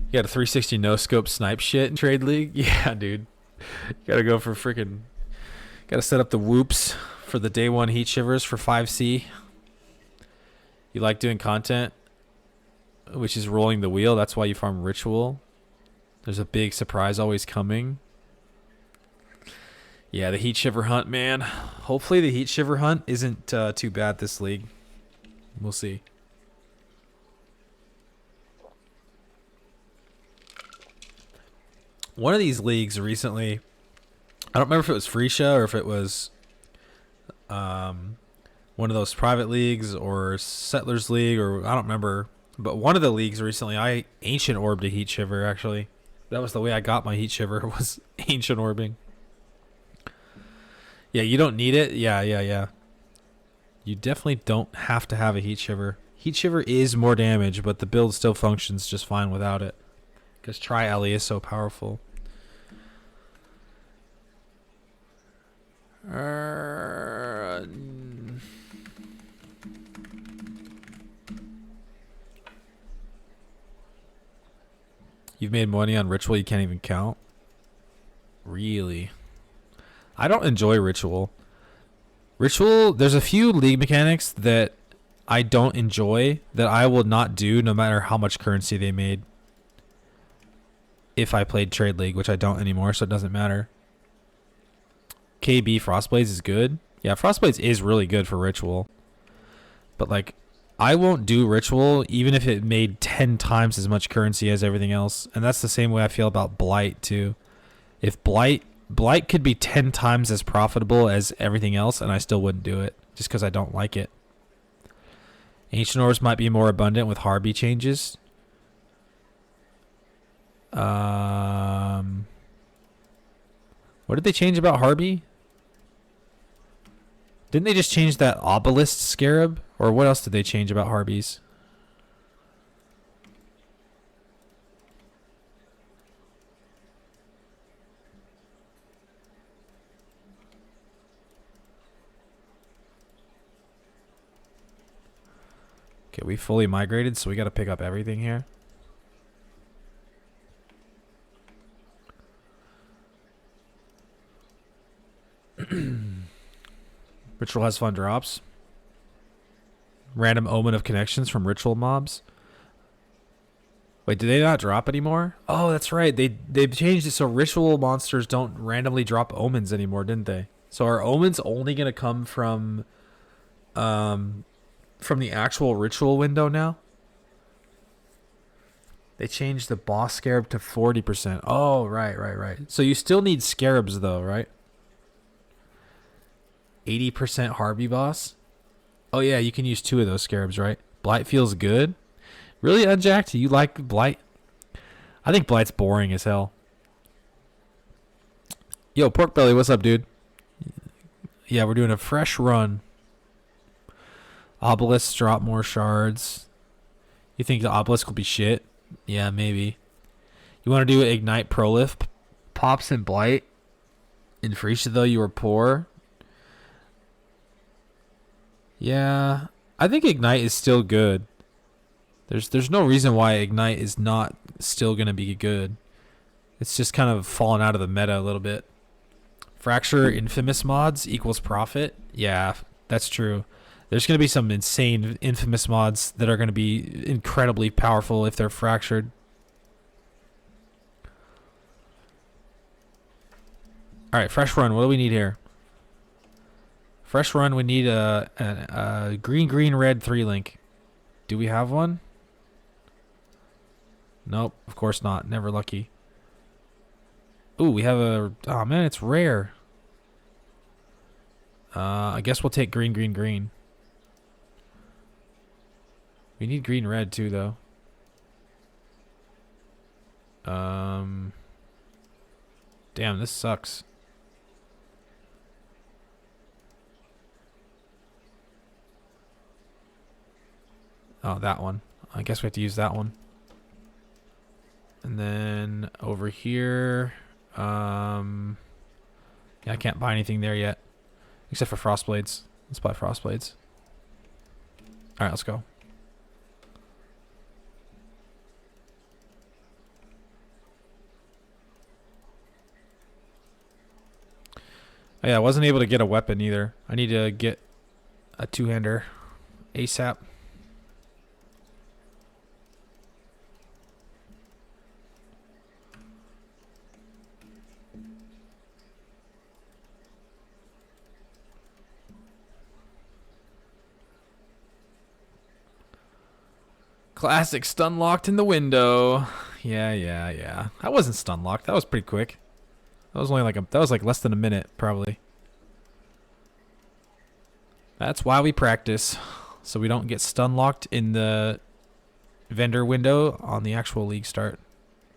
You got a 360 no scope snipe shit in trade league? Yeah, dude. You gotta go for freaking. Gotta set up the whoops for the day one heat shivers for 5C. You like doing content, which is rolling the wheel. That's why you farm ritual. There's a big surprise always coming. Yeah, the heat shiver hunt, man. Hopefully the heat shiver hunt isn't too bad this league. We'll see. One of these leagues recently, I don't remember if it was Freesia or if it was one of those private leagues or Settlers League, or I don't remember. But one of the leagues recently, I ancient orbed a heat shiver, actually. That was the way I got my heat shiver, was ancient orbing. Yeah, you don't need it. Yeah. You definitely don't have to have a heat shiver. Heat shiver is more damage, but the build still functions just fine without it. Because Tri-Ellie is so powerful. You've made money on ritual you can't even count? Really? I don't enjoy ritual. Ritual, there's a few league mechanics that I don't enjoy that I will not do no matter how much currency they made. If I played trade league, which I don't anymore, so it doesn't matter. KB Frost Blades is good. Yeah, Frost Blades is really good for ritual. But like, I won't do ritual even if it made 10 times as much currency as everything else. And that's the same way I feel about Blight too. If Blight could be 10 times as profitable as everything else, and I still wouldn't do it just because I don't like it. Ancient Ores might be more abundant with Harby changes. What did they change about Harby? Didn't they just change that obelisk scarab? Or what else did they change about Harbies? Okay, we fully migrated, so we got to pick up everything here. Ritual has fun drops. Random omen of connections from ritual mobs. Wait, do they not drop anymore? Oh, that's right. They've changed it so ritual monsters don't randomly drop omens anymore, didn't they? So are omens only gonna come from the actual ritual window now? They changed the boss scarab to 40%. Oh, right. So you still need scarabs though, right? 80% Harvey boss. Oh yeah, you can use 2 of those scarabs, right? Blight feels good. Really, Unjacked? You like Blight? I think Blight's boring as hell. Yo, Pork Belly, what's up, dude? Yeah, we're doing a fresh run. Obelisks drop more shards. You think the obelisk will be shit? Yeah, maybe. You want to do Ignite Prolif pops and Blight? In Freesia, though, you were poor. Yeah, I think Ignite is still good. There's no reason why Ignite is not still going to be good. It's just kind of fallen out of the meta a little bit. Fracture Infamous mods equals profit. Yeah, that's true. There's going to be some insane Infamous mods that are going to be incredibly powerful if they're fractured. Alright, fresh run. What do we need here? Fresh run, we need a green, red 3-link. Do we have one? Nope, of course not. Never lucky. Ooh, we have a... Oh, man, it's rare. I guess we'll take green. We need green, red, too, though. Damn, this sucks. Oh, that one. I guess we have to use that one. And then over here, yeah, I can't buy anything there yet, except for Frost Blades. Let's buy Frost Blades. All right, let's go. Oh, yeah, I wasn't able to get a weapon either. I need to get a two-hander ASAP. Classic stun locked in the window. Yeah. I wasn't stun locked. That was pretty quick. That was only like that was like less than a minute probably. That's why we practice, so we don't get stun locked in the vendor window on the actual league start.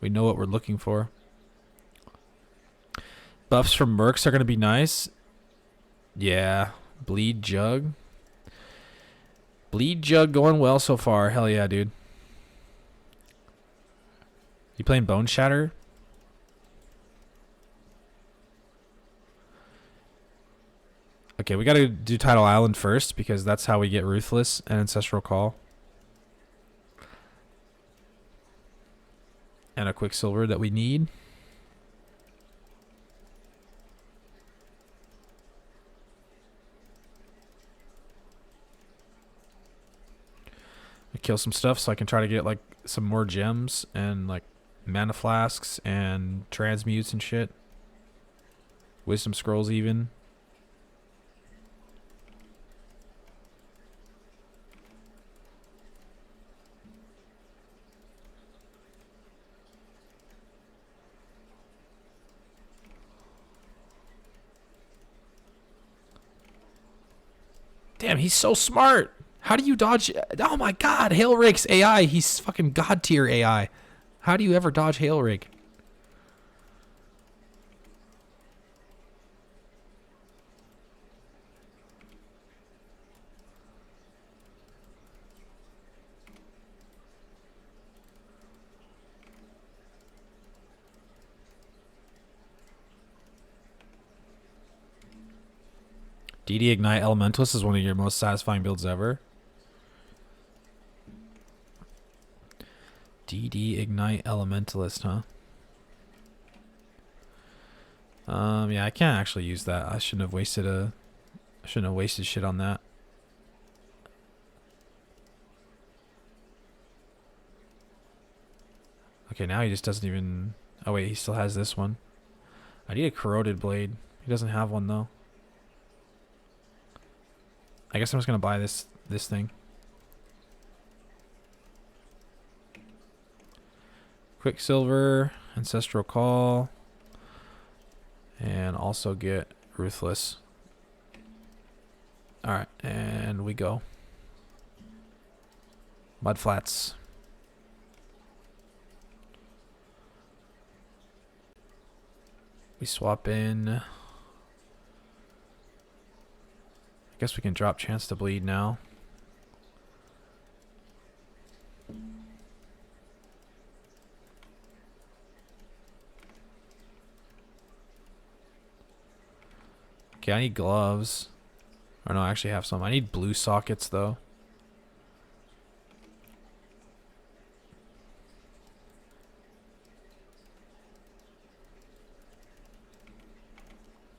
We know what we're looking for. Buffs from mercs are going to be nice. Yeah. Bleed Jug. Bleed Jug going well so far. Hell yeah, dude. You playing Bone Shatter? Okay, we got to do Tidal Island first because that's how we get Ruthless and Ancestral Call. And a Quicksilver that we need. Kill some stuff so I can try to get like some more gems and like mana flasks and transmutes and shit. Wisdom scrolls even. Damn, he's so smart. How do you dodge? Oh my god, Hailrake's AI. He's fucking god tier AI. How do you ever dodge Hailrake? DD Ignite Elementalist is one of your most satisfying builds ever. DD Ignite Elementalist, huh? Yeah, I can't actually use that. I shouldn't have wasted shit on that. Okay, now he just doesn't even... Oh wait, he still has this one. I need a corroded blade. He doesn't have one though. I guess I'm just gonna buy this thing. Quicksilver, Ancestral Call, and also get Ruthless. Alright, and we go. Mudflats. We swap in. I guess we can drop Chance to Bleed now. Okay, I need gloves. Or no, I actually have some. I need blue sockets though.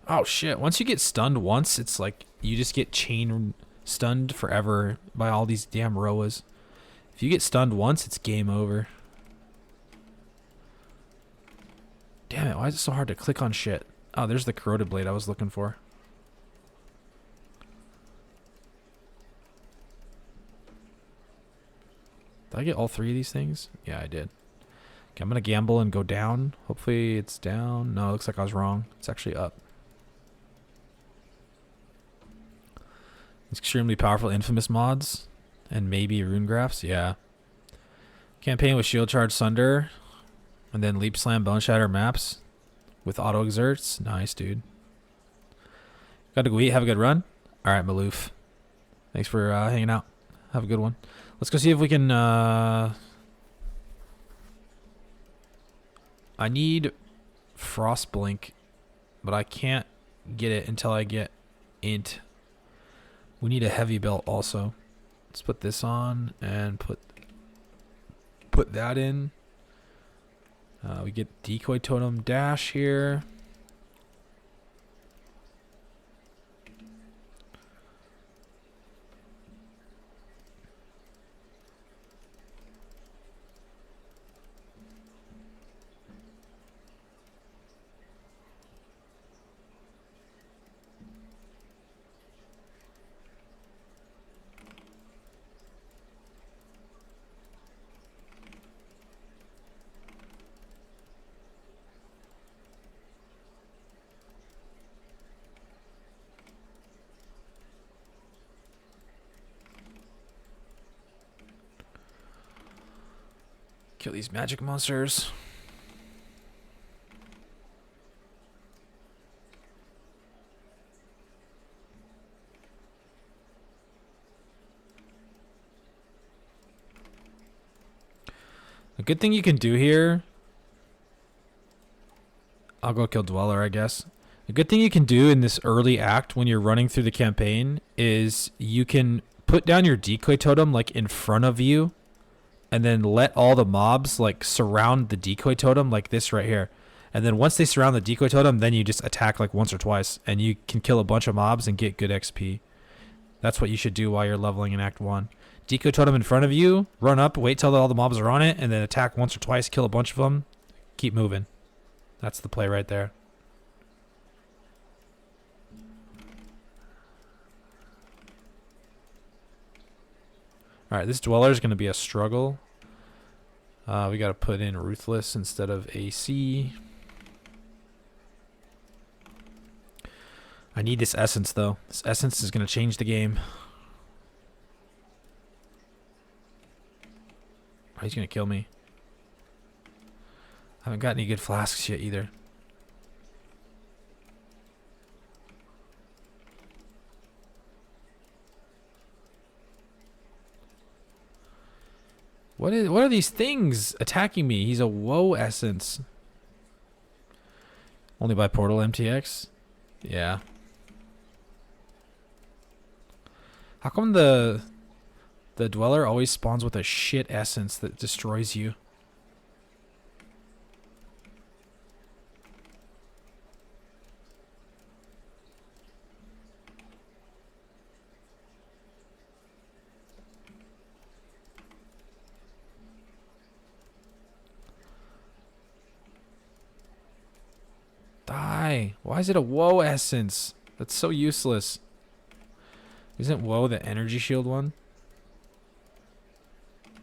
Oh shit, once you get stunned once, it's like you just get chain stunned forever by all these damn Roas. If you get stunned once, it's game over. Damn it, why is it so hard to click on shit? Oh, there's the corroded blade I was looking for. Did I get all three of these things? Yeah, I did. Okay, I'm gonna gamble and go down. Hopefully it's down. No, it looks like I was wrong. It's actually up. Extremely powerful infamous mods. And maybe rune graphs. Yeah. Campaign with shield charge Sunder. And then leap slam bone shatter maps. With auto exerts. Nice, dude. Gotta go eat. Have a good run. Alright, Maloof. Thanks for hanging out. Have a good one. Let's go see if we can... I need Frost Blink. But I can't get it until I get Int. We need a heavy belt also. Let's put this on and put that in. We get Decoy Totem Dash here. Kill these magic monsters. A good thing you can do here, I'll go kill Dweller, I guess. A good thing you can do in this early act when you're running through the campaign is you can put down your decoy totem like in front of you and then let all the mobs like surround the decoy totem like this right here. And then once they surround the decoy totem, then you just attack like once or twice and you can kill a bunch of mobs and get good XP. That's what you should do while you're leveling in Act 1. Decoy totem in front of you, run up, wait till all the mobs are on it, and then attack once or twice, kill a bunch of them, keep moving. That's the play right there. Alright, this Dweller is going to be a struggle. We got to put in Ruthless instead of AC. I need this Essence, though. This Essence is going to change the game. Oh, he's going to kill me. I haven't got any good flasks yet, either. What are these things attacking me? He's a woe essence. Only by Portal MTX? Yeah. How come the Dweller always spawns with a shit essence that destroys you? Die. Why is it a woe essence? That's so useless. Isn't woe the energy shield one?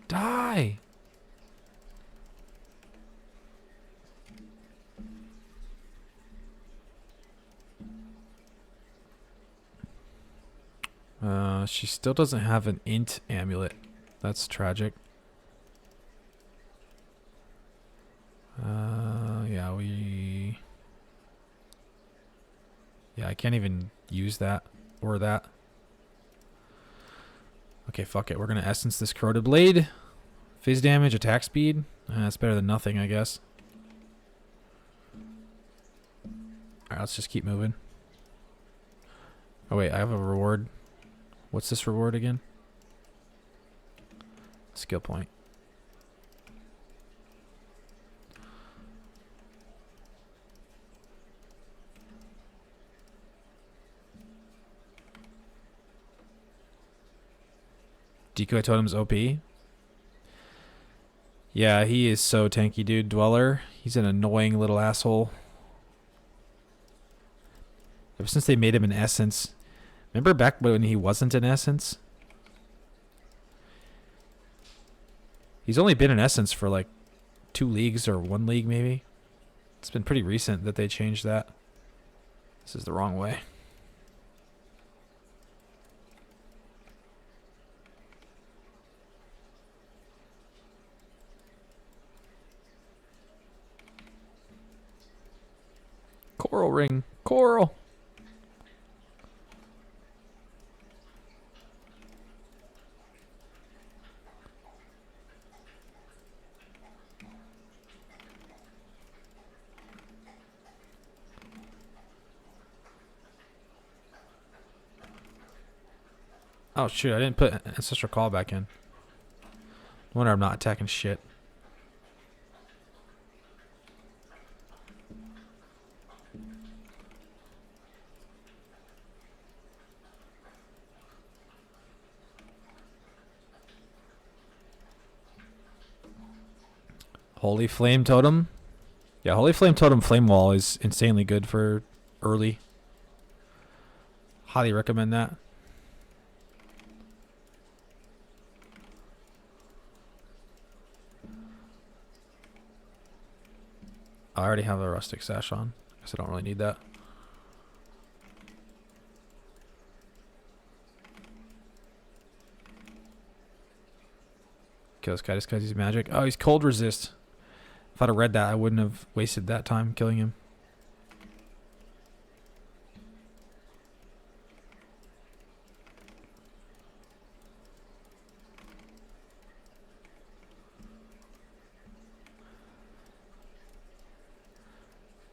Die. She still doesn't have an int amulet. That's tragic. Yeah, I can't even use that or that. Okay, fuck it. We're going to essence this corroded blade. Phase damage, attack speed. That's better than nothing, I guess. Alright, let's just keep moving. Oh, wait, I have a reward. What's this reward again? Skill point. Decoy Totem's OP. Yeah, he is so tanky, dude. Dweller. He's an annoying little asshole. Ever since they made him an essence. Remember back when he wasn't an essence? He's only been an essence for like 2 leagues or 1 league maybe. It's been pretty recent that they changed that. This is the wrong way. Coral ring. Coral. Oh shoot, I didn't put Ancestral Call back in. No wonder I'm not attacking shit. Holy Flame Totem. Yeah, Holy Flame Totem Flame Wall is insanely good for early. Highly recommend that. I already have a Rustic Sash on. Guess I don't really need that. kill this guy just because he's magic. Oh, he's cold resist. If I'd have read that, I wouldn't have wasted that time killing him.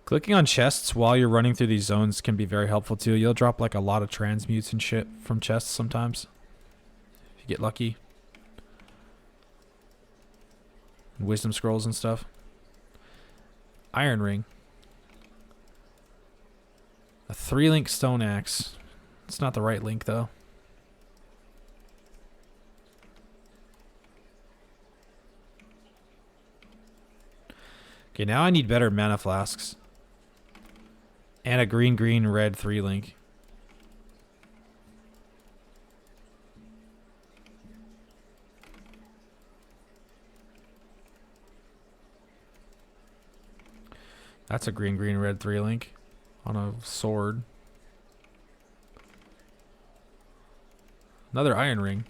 Clicking on chests while you're running through these zones can be very helpful too. You'll drop like a lot of transmutes and shit from chests sometimes. If you get lucky. And wisdom scrolls and stuff. Iron ring. A 3-link stone axe. It's not the right link though. Okay, now I need better mana flasks. And a green, green, red 3-link. That's a green, green, red 3-link on a sword. Another iron ring.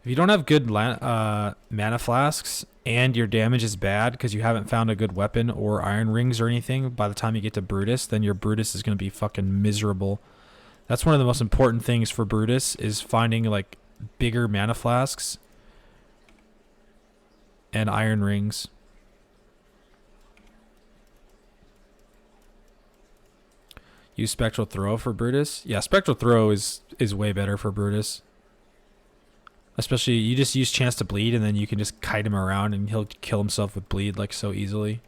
If you don't have good mana flasks and your damage is bad because you haven't found a good weapon or iron rings or anything by the time you get to Brutus, then your Brutus is going to be fucking miserable. That's one of the most important things for Brutus is finding like bigger mana flasks and iron rings. Use Spectral Throw for Brutus. Yeah, Spectral Throw is way better for Brutus. Especially, you just use Chance to Bleed, and then you can just kite him around, and he'll kill himself with Bleed, like, so easily.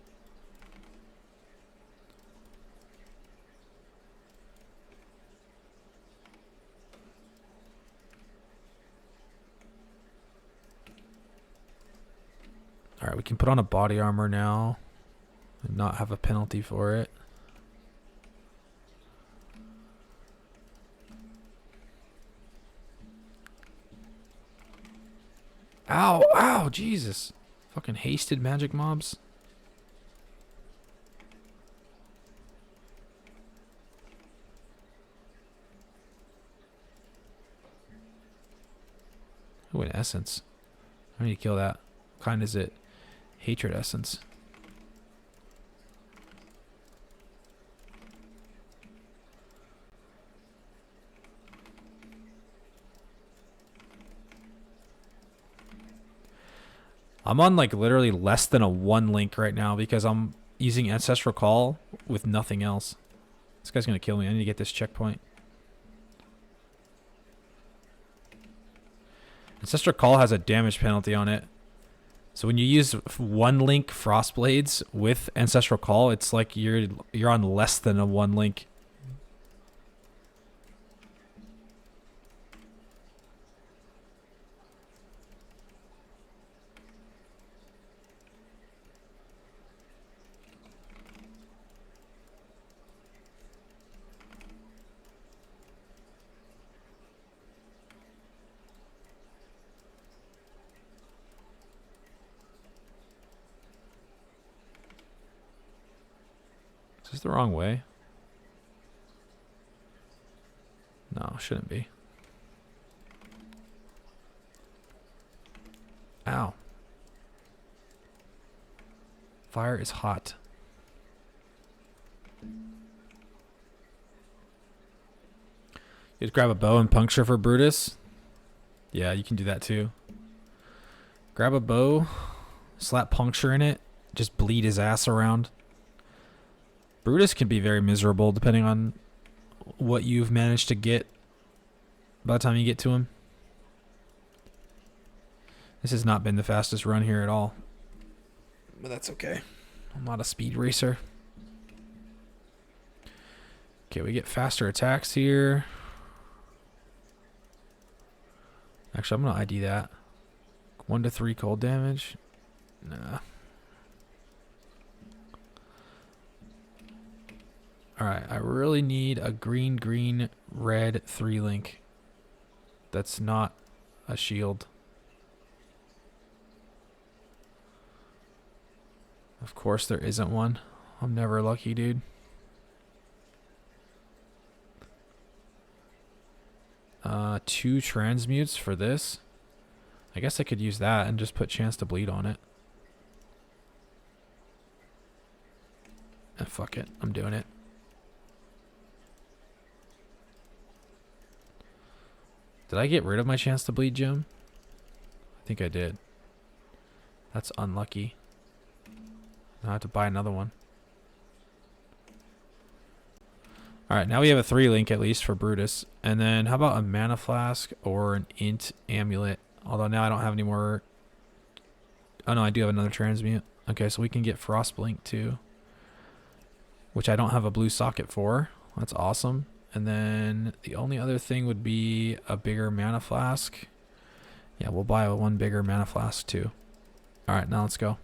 Alright, we can put on a body armor now, and not have a penalty for it. Ow, ow, Jesus. Fucking hasted magic mobs. Oh, an essence. I need to kill that. What kind is it? Hatred essence. I'm on like literally less than a 1 link right now because I'm using Ancestral Call with nothing else. This guy's gonna kill me. I need to get this checkpoint. Ancestral Call has a damage penalty on it. So when you use 1-link Frost Blades with Ancestral Call, it's like you're on less than a 1-link. Is this the wrong way? No, shouldn't be. Ow. Fire is hot. You just grab a bow and puncture for Brutus. Yeah, you can do that too. Grab a bow, slap puncture in it, just bleed his ass around. Brutus can be very miserable depending on what you've managed to get by the time you get to him. This has not been the fastest run here at all. But that's okay. I'm not a speed racer. Okay, we get faster attacks here. Actually, I'm going to ID that. 1 to 3 cold damage. Nah. Alright, I really need a green, green, red 3-link. That's not a shield. Of course there isn't one. I'm never lucky, dude. Two transmutes for this. I guess I could use that and just put chance to bleed on it. Fuck it. I'm doing it. Did I get rid of my chance to bleed, Jim? I think I did. That's unlucky. Now I have to buy another one. Alright, now we have a 3-link at least for Brutus. And then how about a mana flask or an int amulet? Although now I don't have any more. Oh no, I do have another transmute. Okay, so we can get Frostblink too. Which I don't have a blue socket for. That's awesome. And then the only other thing would be a bigger mana flask. Yeah, we'll buy one bigger mana flask too. Alright, now let's go.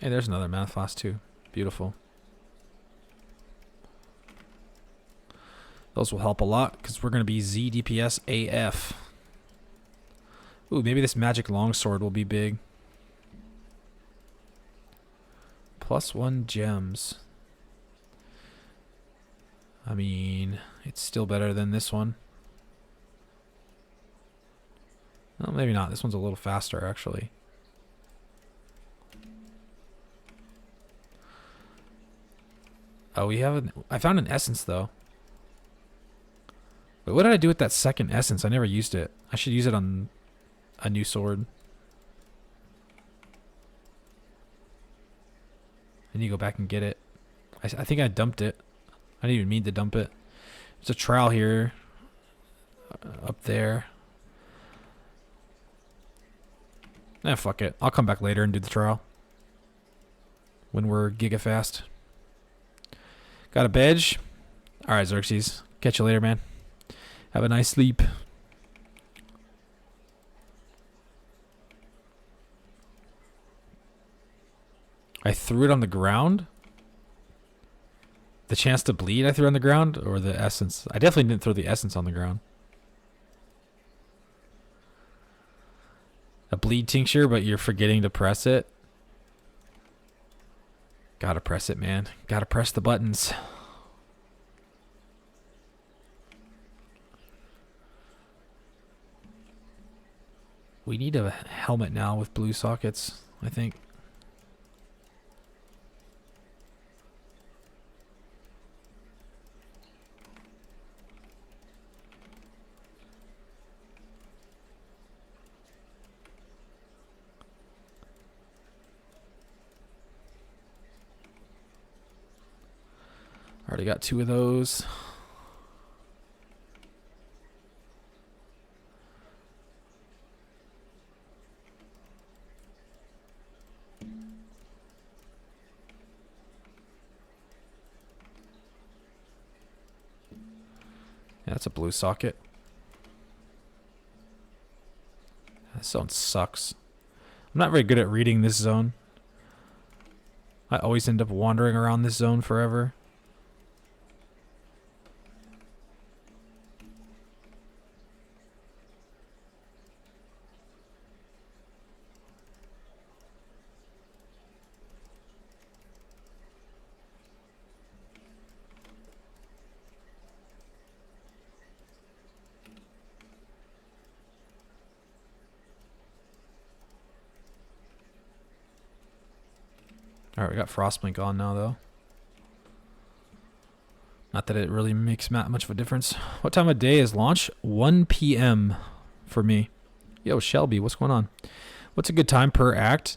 Hey, there's another mana flask too. Beautiful. Those will help a lot because we're going to be Z DPS AF. Ooh, maybe this magic longsword will be big. +1 gems. I mean, it's still better than this one. Well, maybe not. This one's a little faster, actually. Oh, we have I found an essence, though. Wait, what did I do with that second essence? I never used it. I should use it on a new sword. I need to go back and get it. I think I dumped it. I didn't even mean to dump it. There's a trial here. Up there. Eh, fuck it. I'll come back later and do the trial. When we're gigafast. Got a badge? Alright, Xerxes. Catch you later, man. Have a nice sleep. I threw it on the ground? The chance to bleed I threw on the ground? Or the essence? I definitely didn't throw the essence on the ground. A bleed tincture, but you're forgetting to press it? Gotta press it, man. Gotta press the buttons. We need a helmet now with blue sockets, I think. Already got 2 of those. Yeah, that's a blue socket. This zone sucks. I'm not very good at reading this zone. I always end up wandering around this zone forever. Alright, we got Frostblink on now, though. Not that it really makes much of a difference. What time of day is launch? 1 p.m. for me. Yo, Shelby, what's going on? What's a good time per act?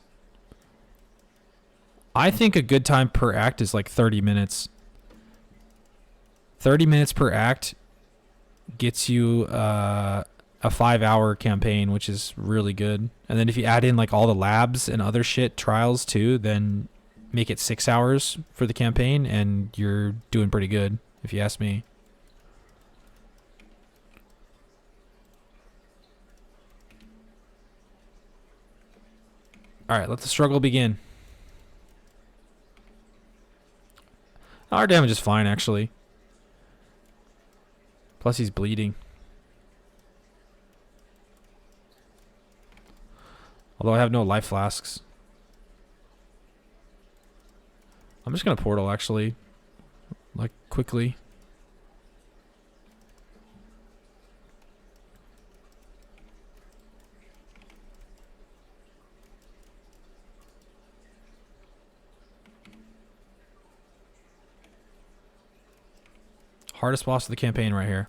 I think a good time per act is like 30 minutes. 30 minutes per act gets you a 5-hour campaign, which is really good. And then if you add in like all the labs and other shit, trials too, then make it 6 hours for the campaign, and you're doing pretty good, if you ask me. Alright, let the struggle begin. Our damage is fine, actually. Plus he's bleeding. Although I have no life flasks. I'm just gonna portal actually. Like quickly. Hardest boss of the campaign right here.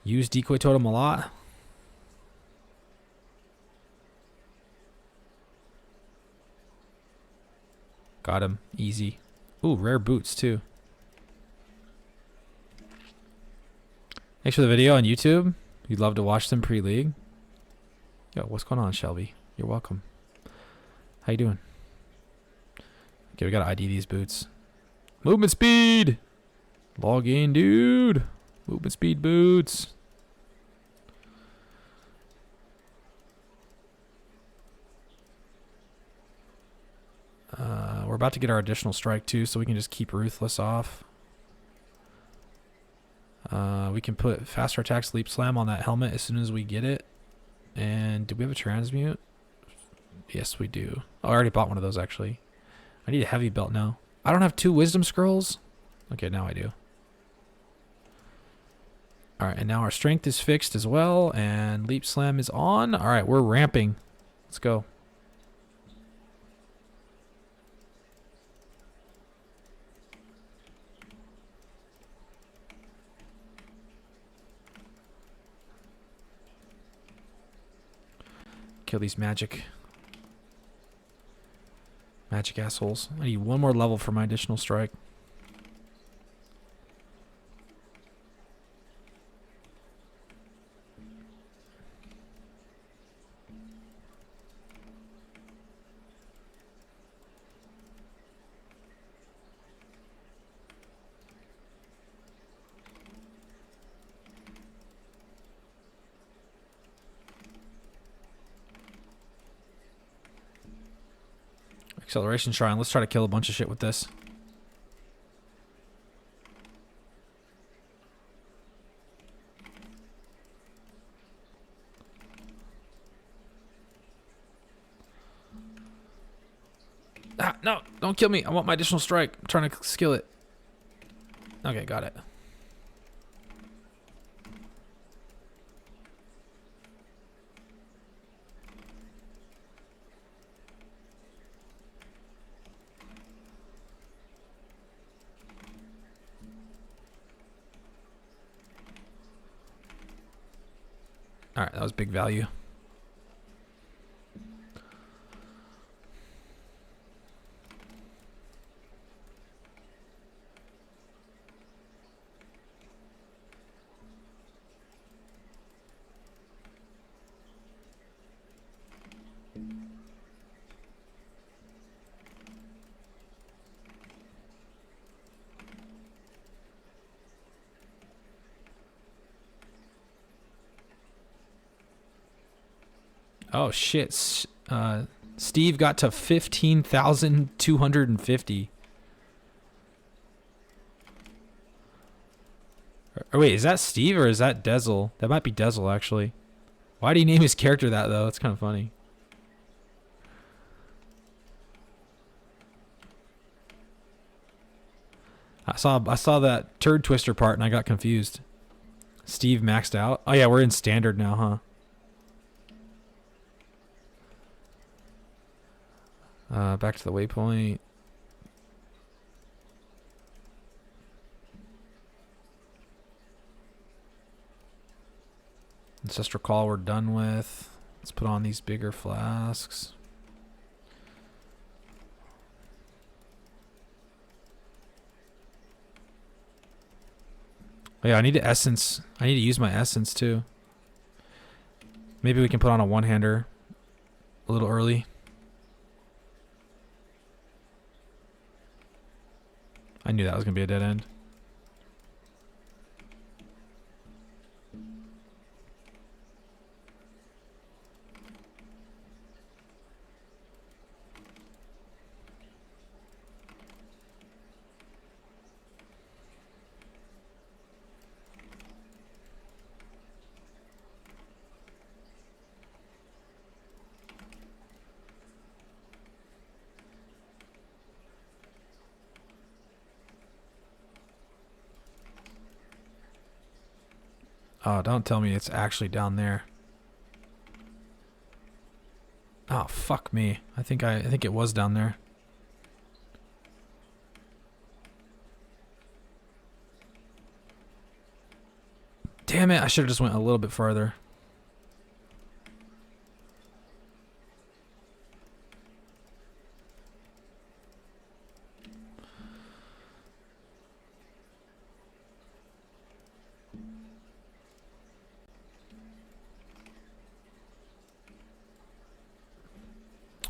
Use decoy totem a lot. Got him. Easy. Ooh, rare boots too. Thanks for the video on YouTube. You'd love to watch them pre-league. Yo, what's going on, Shelby? You're welcome. How you doing? Okay, we gotta ID these boots. Movement speed! Log in, dude. Movement speed boots. We're about to get our additional strike too, so we can just keep Ruthless off. We can put faster attack sleep slam on that helmet as soon as we get it. And do we have a transmute? Yes, we do. Oh, I already bought one of those actually. I need a heavy belt now. I don't have 2 wisdom scrolls. Okay, now I do. Alright, and now our strength is fixed as well, and leap slam is on. Alright, we're ramping. Let's go. Kill these magic assholes. I need 1 more level for my additional strike. Acceleration shrine. Let's try to kill a bunch of shit with this. Ah, no, don't kill me. I want my additional strike. I'm trying to skill it. Okay, got it. Alright, that was big value. Oh shit. Steve got to 15,250. Or wait, is that Steve or is that Dezel? That might be Dezel actually. Why do you name his character that though? That's kind of funny. I saw that turd twister part and I got confused. Steve maxed out. Oh yeah, we're in standard now, huh? Back to the waypoint. Ancestral Call we're done with. Let's put on these bigger flasks. Oh yeah, I need to essence. I need to use my essence too. Maybe we can put on a one-hander a little early. I knew that was going to be a dead end. Oh, don't tell me it's actually down there. Oh, fuck me. I think it was down there. Damn it, I should have just went a little bit farther.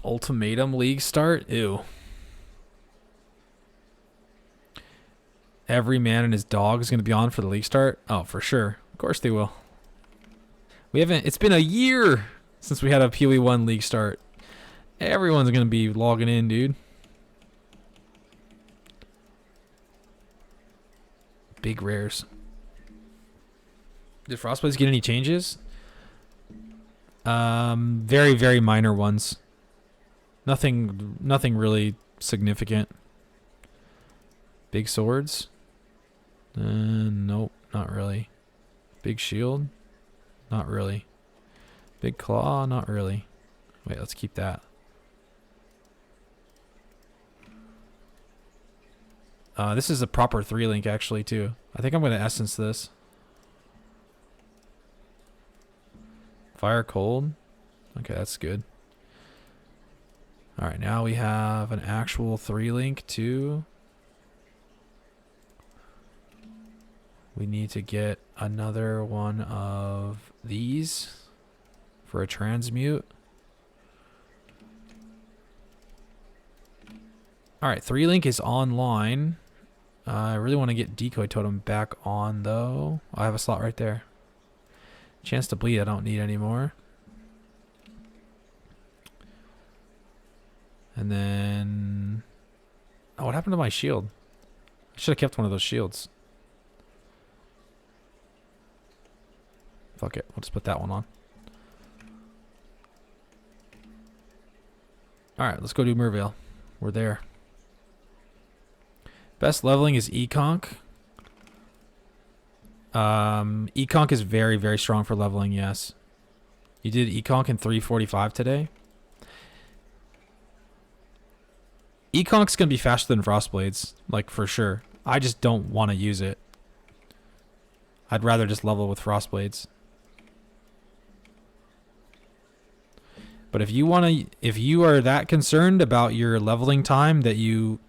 Ultimatum league start? Ew. Every man and his dog is going to be on for the league start? Oh, for sure. Of course they will. We haven't... It's been a year since we had a Pee Wee 1 league start. Everyone's going to be logging in, dude. Big rares. Did Frostblades get any changes? Very, very minor ones. Nothing really significant. Big swords? Nope, not really. Big shield? Not really. Big claw? Not really. Wait, let's keep that. This is a proper 3-link actually too. I think I'm going to essence this. Fire cold. Okay, that's good. Alright, now we have an actual 3-link too. We need to get another one of these for a transmute. Alright, 3-link is online. I really want to get Decoy Totem back on though. I have a slot right there. Chance to bleed I don't need anymore. And then... Oh, what happened to my shield? I should have kept one of those shields. Fuck it. We'll just put that one on. Alright, let's go do Mervale. We're there. Best leveling is Econk. Econk is very, very strong for leveling, yes. You did Econk in 345 today? Econk's going to be faster than Frostblades, like for sure. I just don't want to use it. I'd rather just level with Frostblades. But if you want to, if you are that concerned about your leveling time that you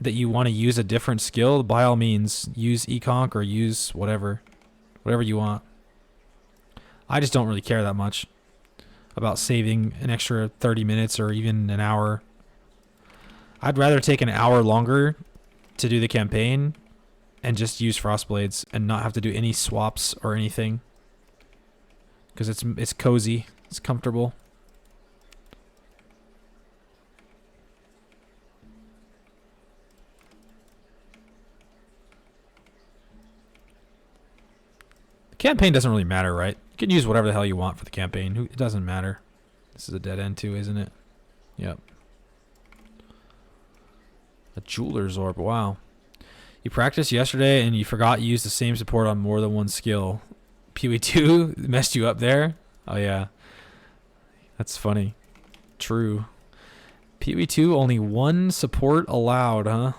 want to use a different skill, by all means, use Econk or use whatever you want. I just don't really care that much about saving an extra 30 minutes or even an hour. I'd rather take an hour longer to do the campaign and just use Frostblades and not have to do any swaps or anything. Because it's cozy, it's comfortable. The campaign doesn't really matter, right? You can use whatever the hell you want for the campaign. It doesn't matter. This is a dead end too, isn't it? Yep. A jeweler's orb, wow. You practiced yesterday and you forgot you used the same support on more than one skill. Pee Wee 2 messed you up there? Oh yeah. That's funny. True. Pee Wee 2, only one support allowed, huh?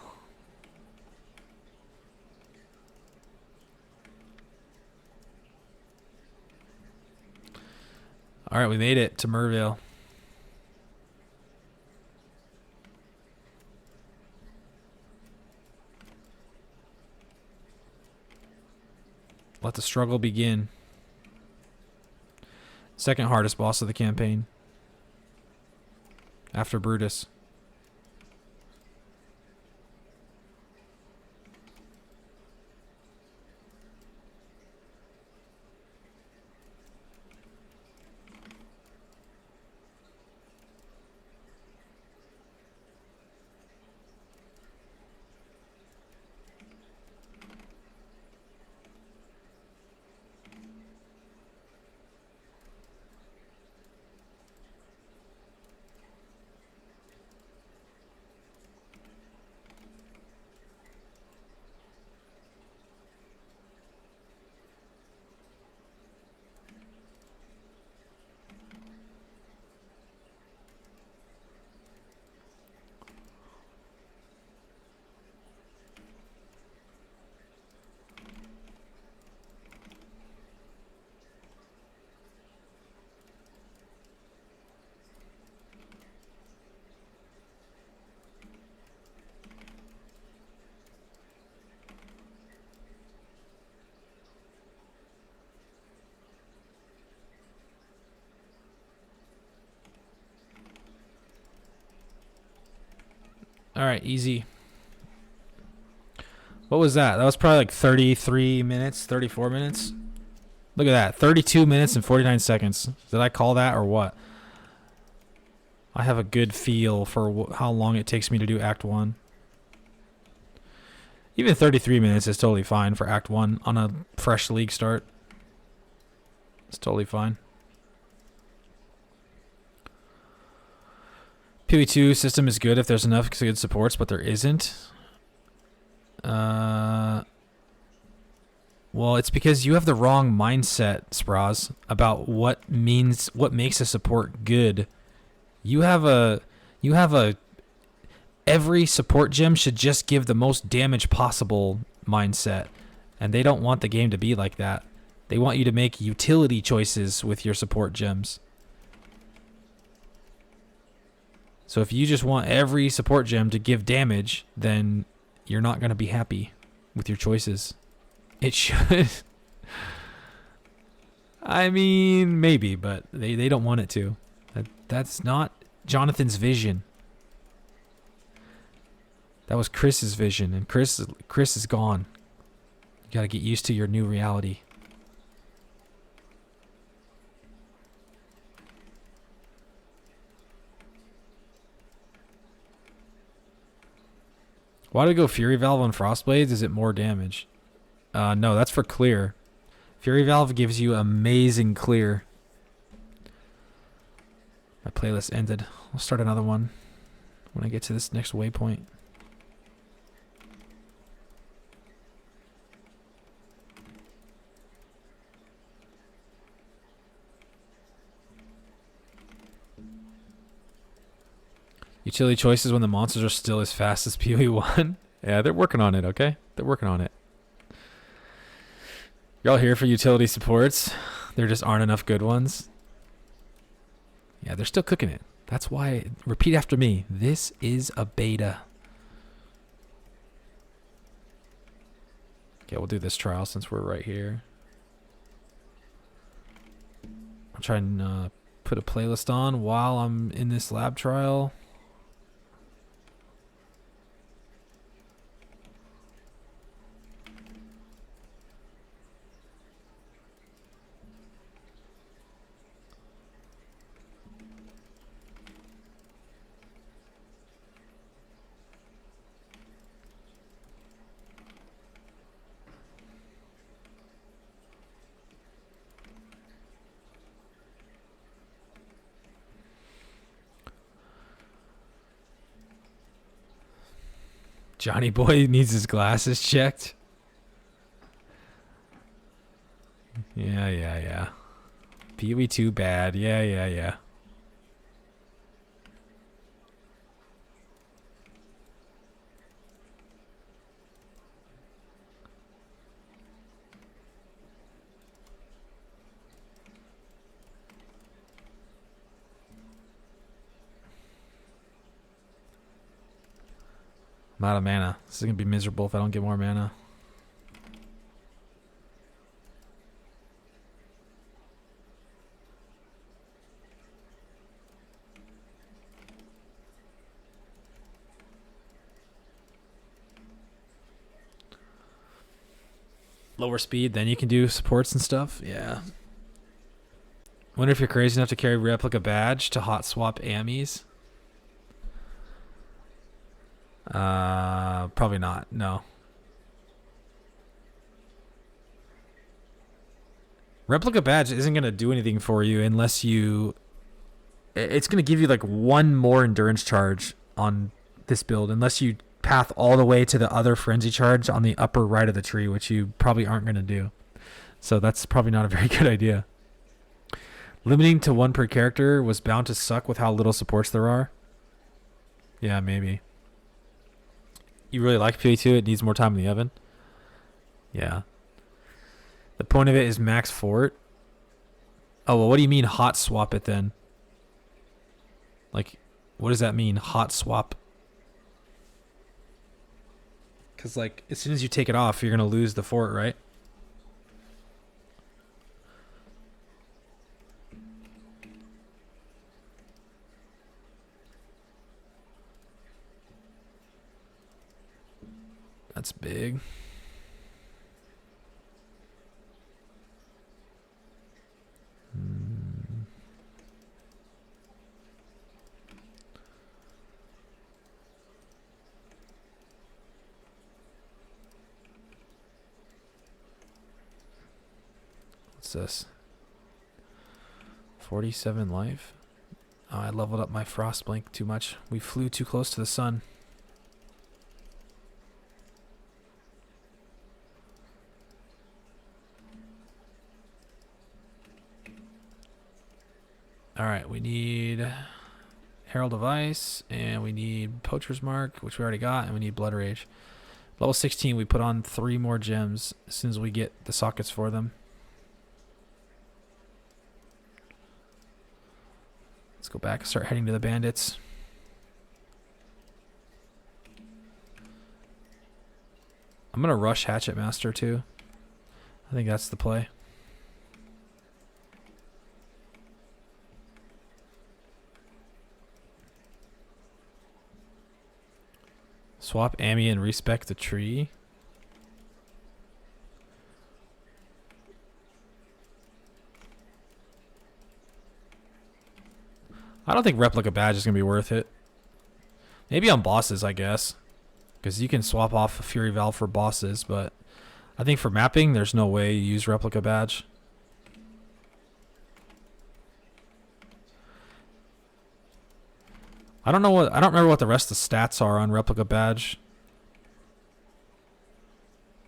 Alright, we made it to Mervale. Let the struggle begin. Second hardest boss of the campaign. After Brutus. All right, easy. What was that? That was probably like 33 minutes, 34 minutes. Look at that. 32 minutes and 49 seconds. Did I call that or what? I have a good feel for how long it takes me to do Act 1. Even 33 minutes is totally fine for Act 1 on a fresh league start. It's totally fine. PoE2 system is good if there's enough good supports, but there isn't. Well, it's because you have the wrong mindset, Spraz, about what makes a support good. You have a every support gem should just give the most damage possible mindset, and they don't want the game to be like that. They want you to make utility choices with your support gems. So if you just want every support gem to give damage, then you're not going to be happy with your choices. It should. I mean, maybe, but they don't want it to. That's not Jonathan's vision. That was Chris's vision, and Chris is gone. You got to get used to your new reality. Why do I go Fury Valve on Frost Blades? Is it more damage? No, that's for clear. Fury Valve gives you amazing clear. My playlist ended. I'll start another one when I get to this next waypoint. Utility choices when the monsters are still as fast as PoE1. Yeah, they're working on it, okay? They're working on it. You're all here for utility supports. There just aren't enough good ones. Yeah, they're still cooking it. That's why, repeat after me, this is a beta. Okay, we'll do this trial since we're right here. I'll try and put a playlist on while I'm in this lab trial. Johnny Boy needs his glasses checked. Yeah. PoE2 bad. Yeah. I'm out of mana. This is going to be miserable if I don't get more mana. Lower speed, then you can do supports and stuff. Yeah. Wonder if you're crazy enough to carry replica badge to hot swap AMEs. Probably not. No. Replica badge isn't going to do anything for you unless you... It's going to give you like one more endurance charge on this build unless you path all the way to the other frenzy charge on the upper right of the tree, which you probably aren't going to do. So that's probably not a very good idea. Limiting to one per character was bound to suck with how little supports there are. Yeah, maybe. You really like PoE2? It needs more time in the oven? Yeah. The point of it is max fort. Oh, well, what do you mean hot swap it then? Like, what does that mean, hot swap? Because, like, as soon as you take it off, you're going to lose the fort, right? That's big. What's this? 47 life. Oh, I leveled up my frost blink too much. We flew too close to the sun. Alright, we need Herald of Ice, and we need Poacher's Mark, which we already got, and we need Blood Rage. Level 16, we put on 3 more gems as soon as we get the sockets for them. Let's go back and start heading to the bandits. I'm going to rush Hatchet Master too. I think that's the play. Swap Amy and respec the tree. I don't think replica badge is going to be worth it. Maybe on bosses, I guess. Because you can swap off a Fury Valve for bosses, but I think for mapping, there's no way you use replica badge. I don't remember what the rest of the stats are on replica badge.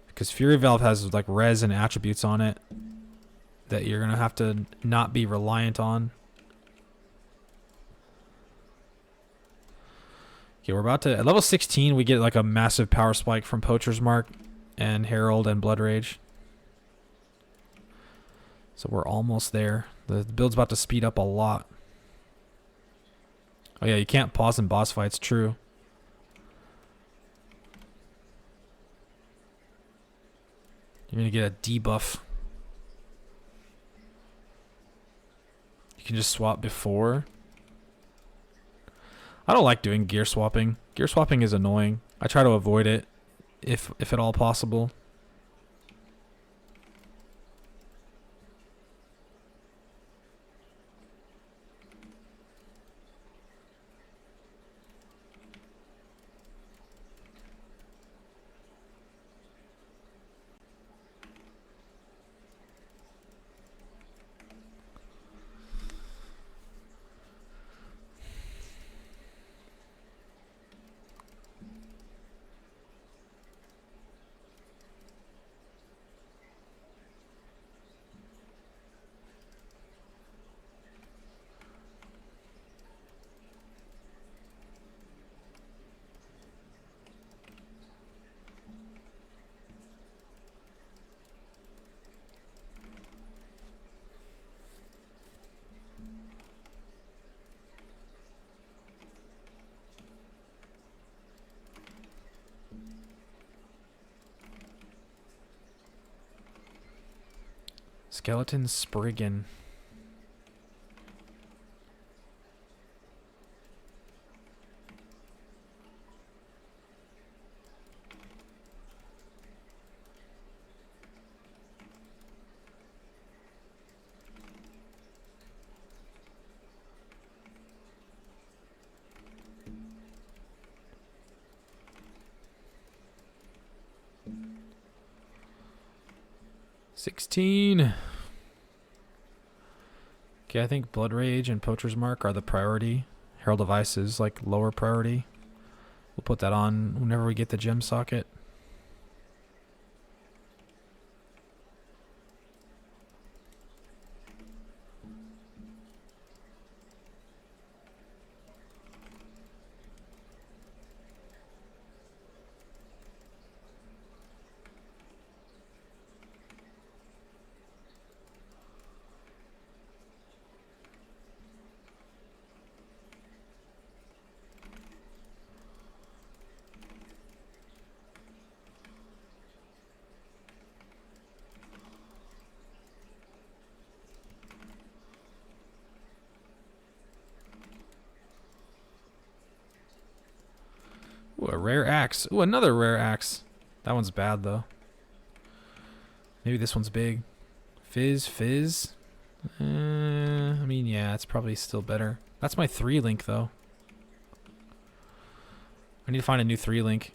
Because Fury Valve has like res and attributes on it that you're gonna have to not be reliant on. Okay, we're about to at level 16 we get like a massive power spike from Poacher's Mark and Herald and Blood Rage. So we're almost there. The build's about to speed up a lot. Oh yeah, you can't pause in boss fights, true. You're gonna get a debuff. You can just swap before. I don't like doing gear swapping. Gear swapping is annoying. I try to avoid it if at all possible. Skeleton Spriggan. $16. Okay, I think Blood Rage and Poacher's Mark are the priority. Herald of Ice is like lower priority. We'll put that on whenever we get the gem socket. Ooh, a rare axe. Ooh, another rare axe. That one's bad though. Maybe this one's big. Fizz. I mean, yeah, it's probably still better. That's my 3 link though. I need to find a new 3 link.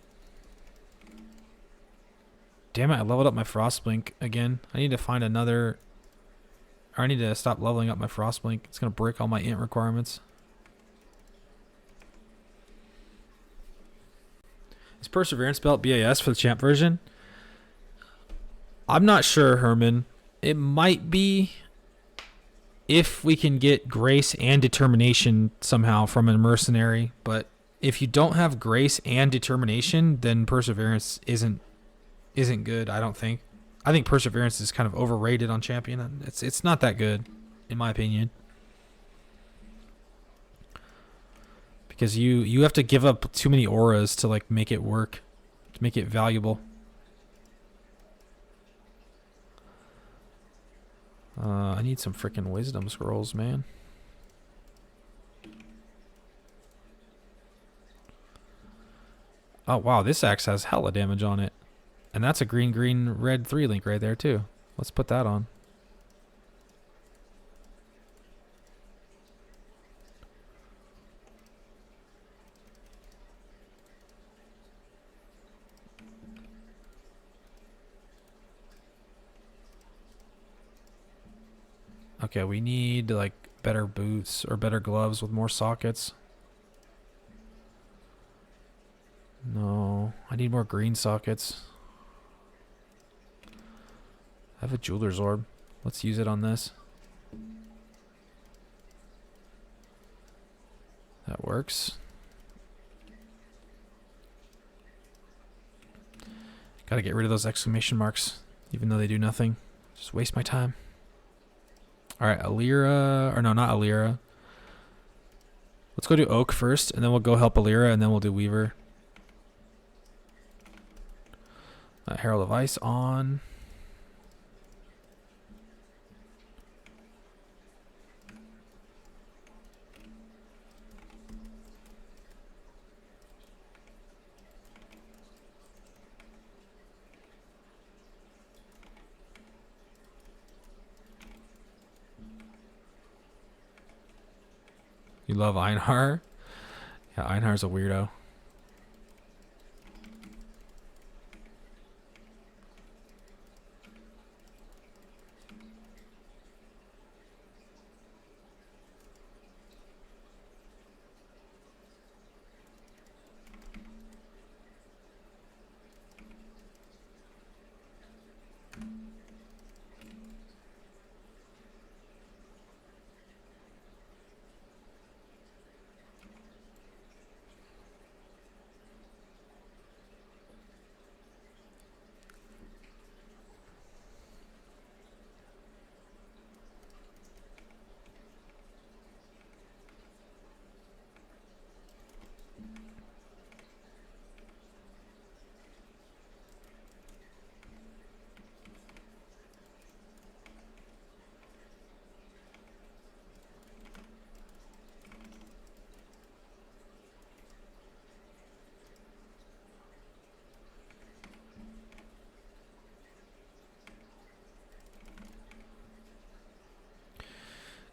Damn it, I leveled up my Frostblink again. I need to find another... Or I need to stop leveling up my Frostblink. It's going to break all my int requirements. Is Perseverance Belt BAS for the champ version? I'm not sure, Herman. It might be if we can get Grace and Determination somehow from a mercenary. But if you don't have Grace and Determination, then Perseverance isn't good, I don't think. I think Perseverance is kind of overrated on Champion. It's not that good, in my opinion. Because you have to give up too many auras to like make it work, to make it valuable. I need some freaking wisdom scrolls, man. Oh wow, this axe has hella damage on it. And that's a green, red 3 link right there too. Let's put that on. Okay, we need like better boots or better gloves with more sockets. No, I need more green sockets. I have a jeweler's orb. Let's use it on this. That works. Gotta get rid of those exclamation marks, even though they do nothing. Just waste my time. Alright, Alira, or no, not Alira. Let's go do Oak first, and then we'll go help Alira, and then we'll do Weaver. Herald of Ice on. You love Einhar? Yeah, Einhar's a weirdo.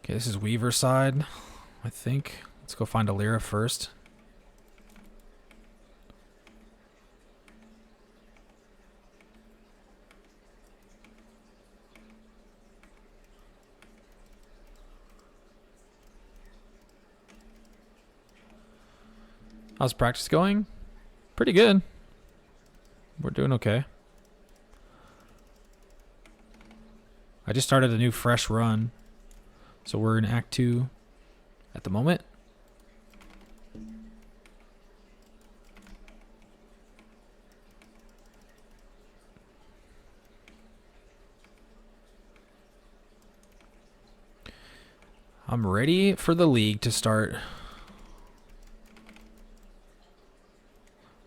Okay, this is Weaver side, I think. Let's go find Alira first. How's practice going? Pretty good. We're doing okay. I just started a new fresh run. So we're in Act 2 at the moment. I'm ready for the league to start.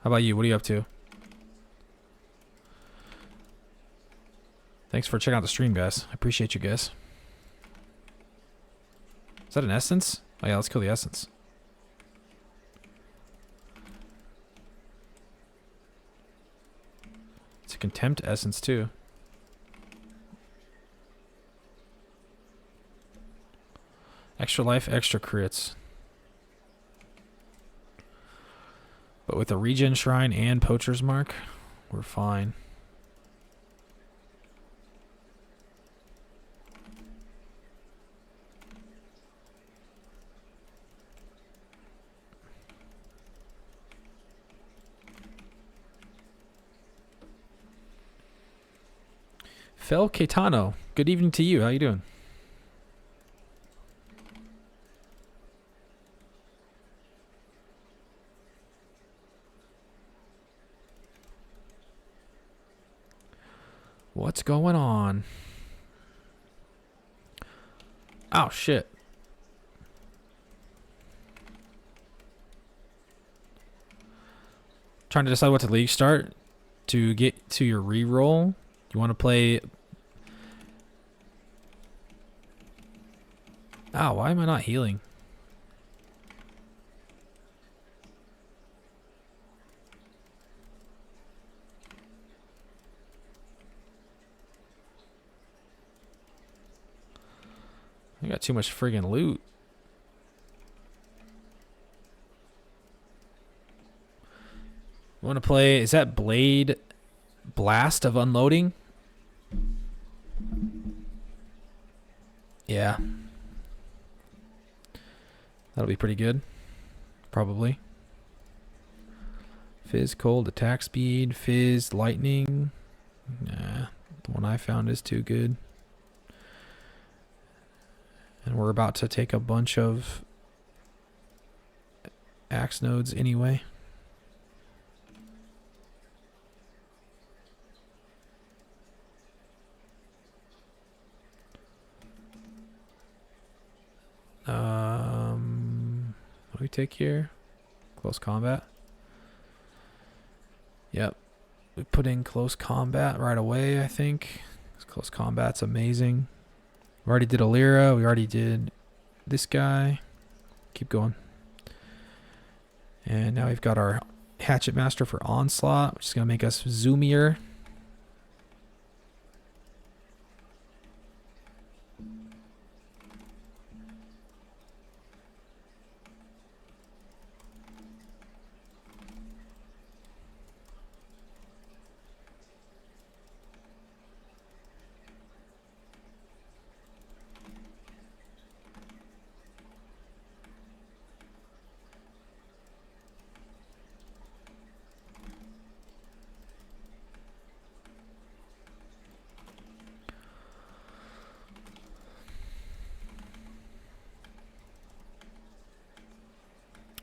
How about you? What are you up to? Thanks for checking out the stream, guys. I appreciate you guys. Is that an essence? Oh yeah, let's kill the essence. Contempt Essence too. Extra life, extra crits. But with a regen shrine and poacher's mark, we're fine. Fel Caetano, good evening to you. How you doing? What's going on? Oh, shit. Trying to decide what to league start to get to your reroll. You want to play... Oh, why am I not healing? I got too much friggin' loot. Want to play... Is that Blade Blast of Unloading? Yeah. That'll be pretty good. Probably. Fizz Cold, Attack Speed, Fizz Lightning. Nah, the one I found is too good. And we're about to take a bunch of axe nodes anyway. What do we take here? Close combat. Yep. We put in close combat right away, I think. Close combat's amazing. We already did Alira. We already did this guy. Keep going. And now we've got our Hatchet Master for Onslaught, which is going to make us zoomier.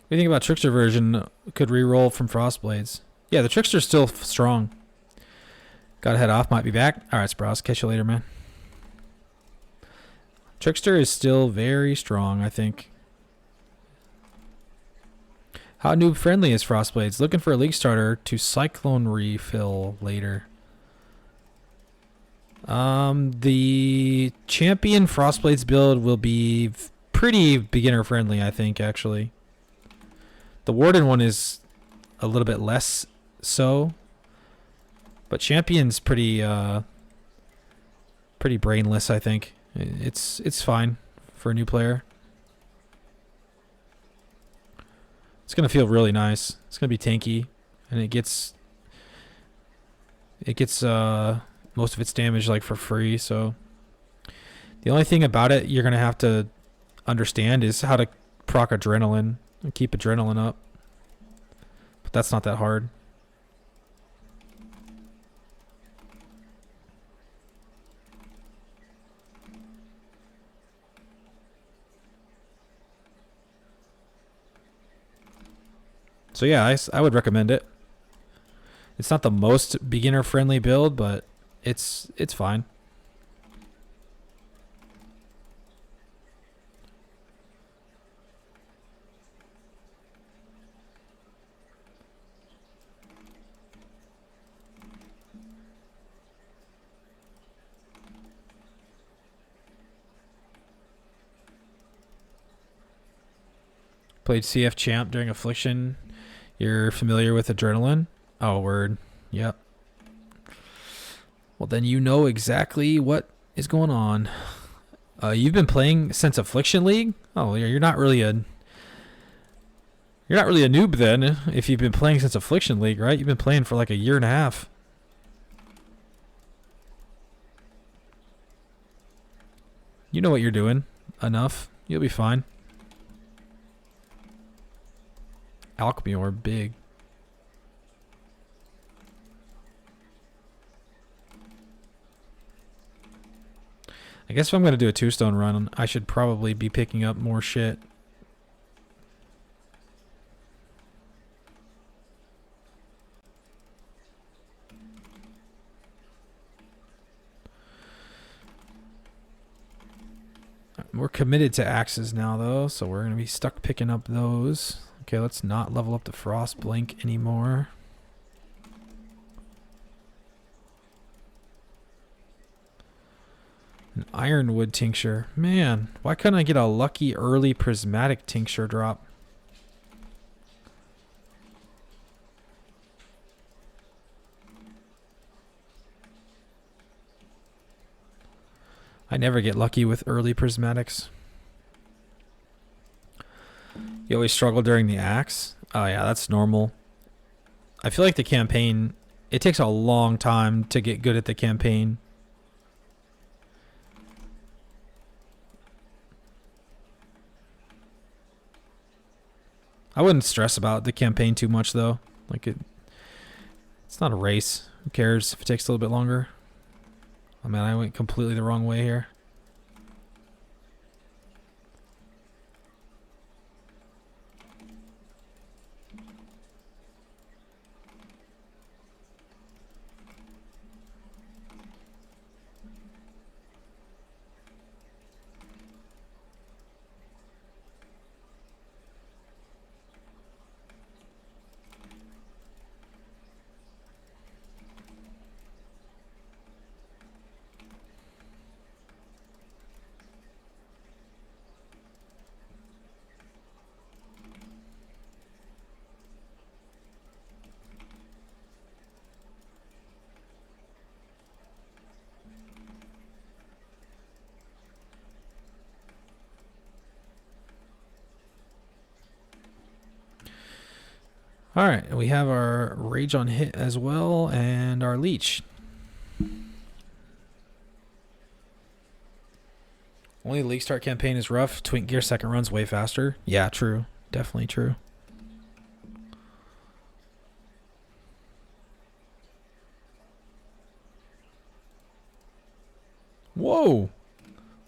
What do you think about Trickster version? Could reroll from Frost Blades. Yeah, the Trickster's still strong. Gotta head off. Might be back. All right, Sprouse. Catch you later, man. Trickster is still very strong, I think. How noob friendly is Frost Blades? Looking for a league starter to Cyclone refill later. The champion Frost Blades build will be pretty beginner friendly, I think, actually. The Warden one is a little bit less so, but Champion's pretty pretty brainless, I think. It's fine for a new player. It's gonna feel really nice. It's gonna be tanky, and it gets most of its damage like for free. So the only thing about it you're gonna have to understand is how to proc adrenaline and keep adrenaline up. But that's not that hard. So yeah, I would recommend it. It's not the most beginner friendly build, but it's fine. Played CF Champ during Affliction. You're familiar with Adrenaline? Oh, word. Yep. Well, then you know exactly what is going on. You've been playing since Affliction League? Oh, you're not really a noob then. If you've been playing since Affliction League, right? You've been playing for like a year and a half. You know what you're doing. Enough. You'll be fine. Alchemy ore, big. I guess if I'm going to do a 2-stone run, I should probably be picking up more shit. We're committed to axes now, though, so we're going to be stuck picking up those. Okay, let's not level up the Frost Blink anymore. An Ironwood tincture. Man, why couldn't I get a lucky early prismatic tincture drop? I never get lucky with early prismatics. You always struggle during the axe? Oh yeah, that's normal. I feel like the campaign, it takes a long time to get good at the campaign. I wouldn't stress about the campaign too much though. Like it's not a race. Who cares if it takes a little bit longer? Oh man, I went completely the wrong way here. Alright, we have our Rage on Hit as well, and our Leech. Only League Start campaign is rough. Twink Gear second run's way faster. Yeah, true. Definitely true. Whoa!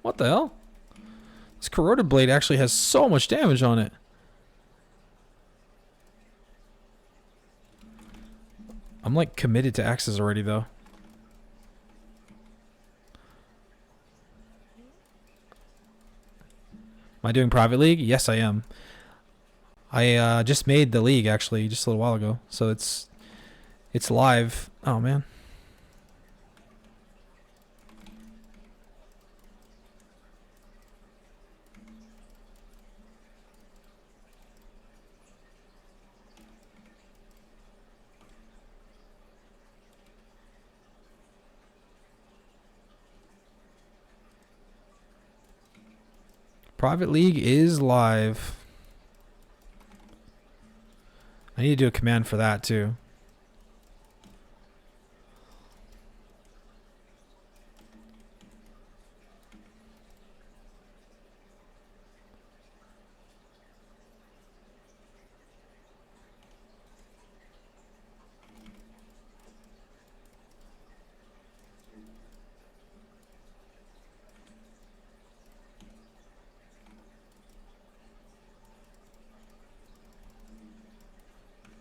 What the hell? This Corroded Blade actually has so much damage on it. I'm like committed to axes already though. Am I doing private league? Yes, I am. I just made the league actually just a little while ago, so it's live. Oh man. Private League is live. I need to do a command for that too.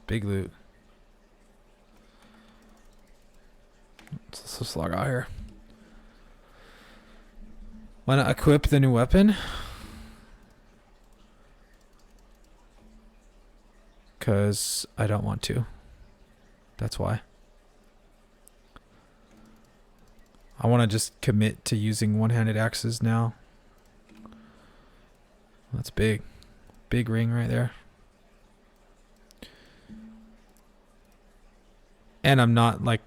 Big loot. Let's just log out here. Why not equip the new weapon? Because I don't want to. That's why. I want to just commit to using one-handed axes now. That's big. Big ring right there. And I'm not like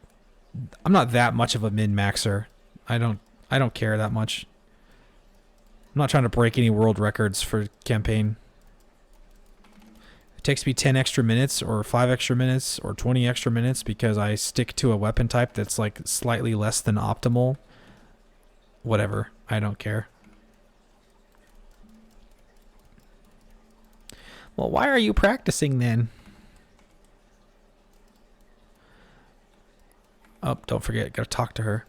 I'm not that much of a min-maxer. I don't care that much. I'm not trying to break any world records for campaign. It takes me 10 extra minutes or 5 extra minutes or 20 extra minutes because I stick to a weapon type that's like slightly less than optimal. Whatever. I don't care. Well, why are you practicing then? Oh, don't forget, gotta talk to her.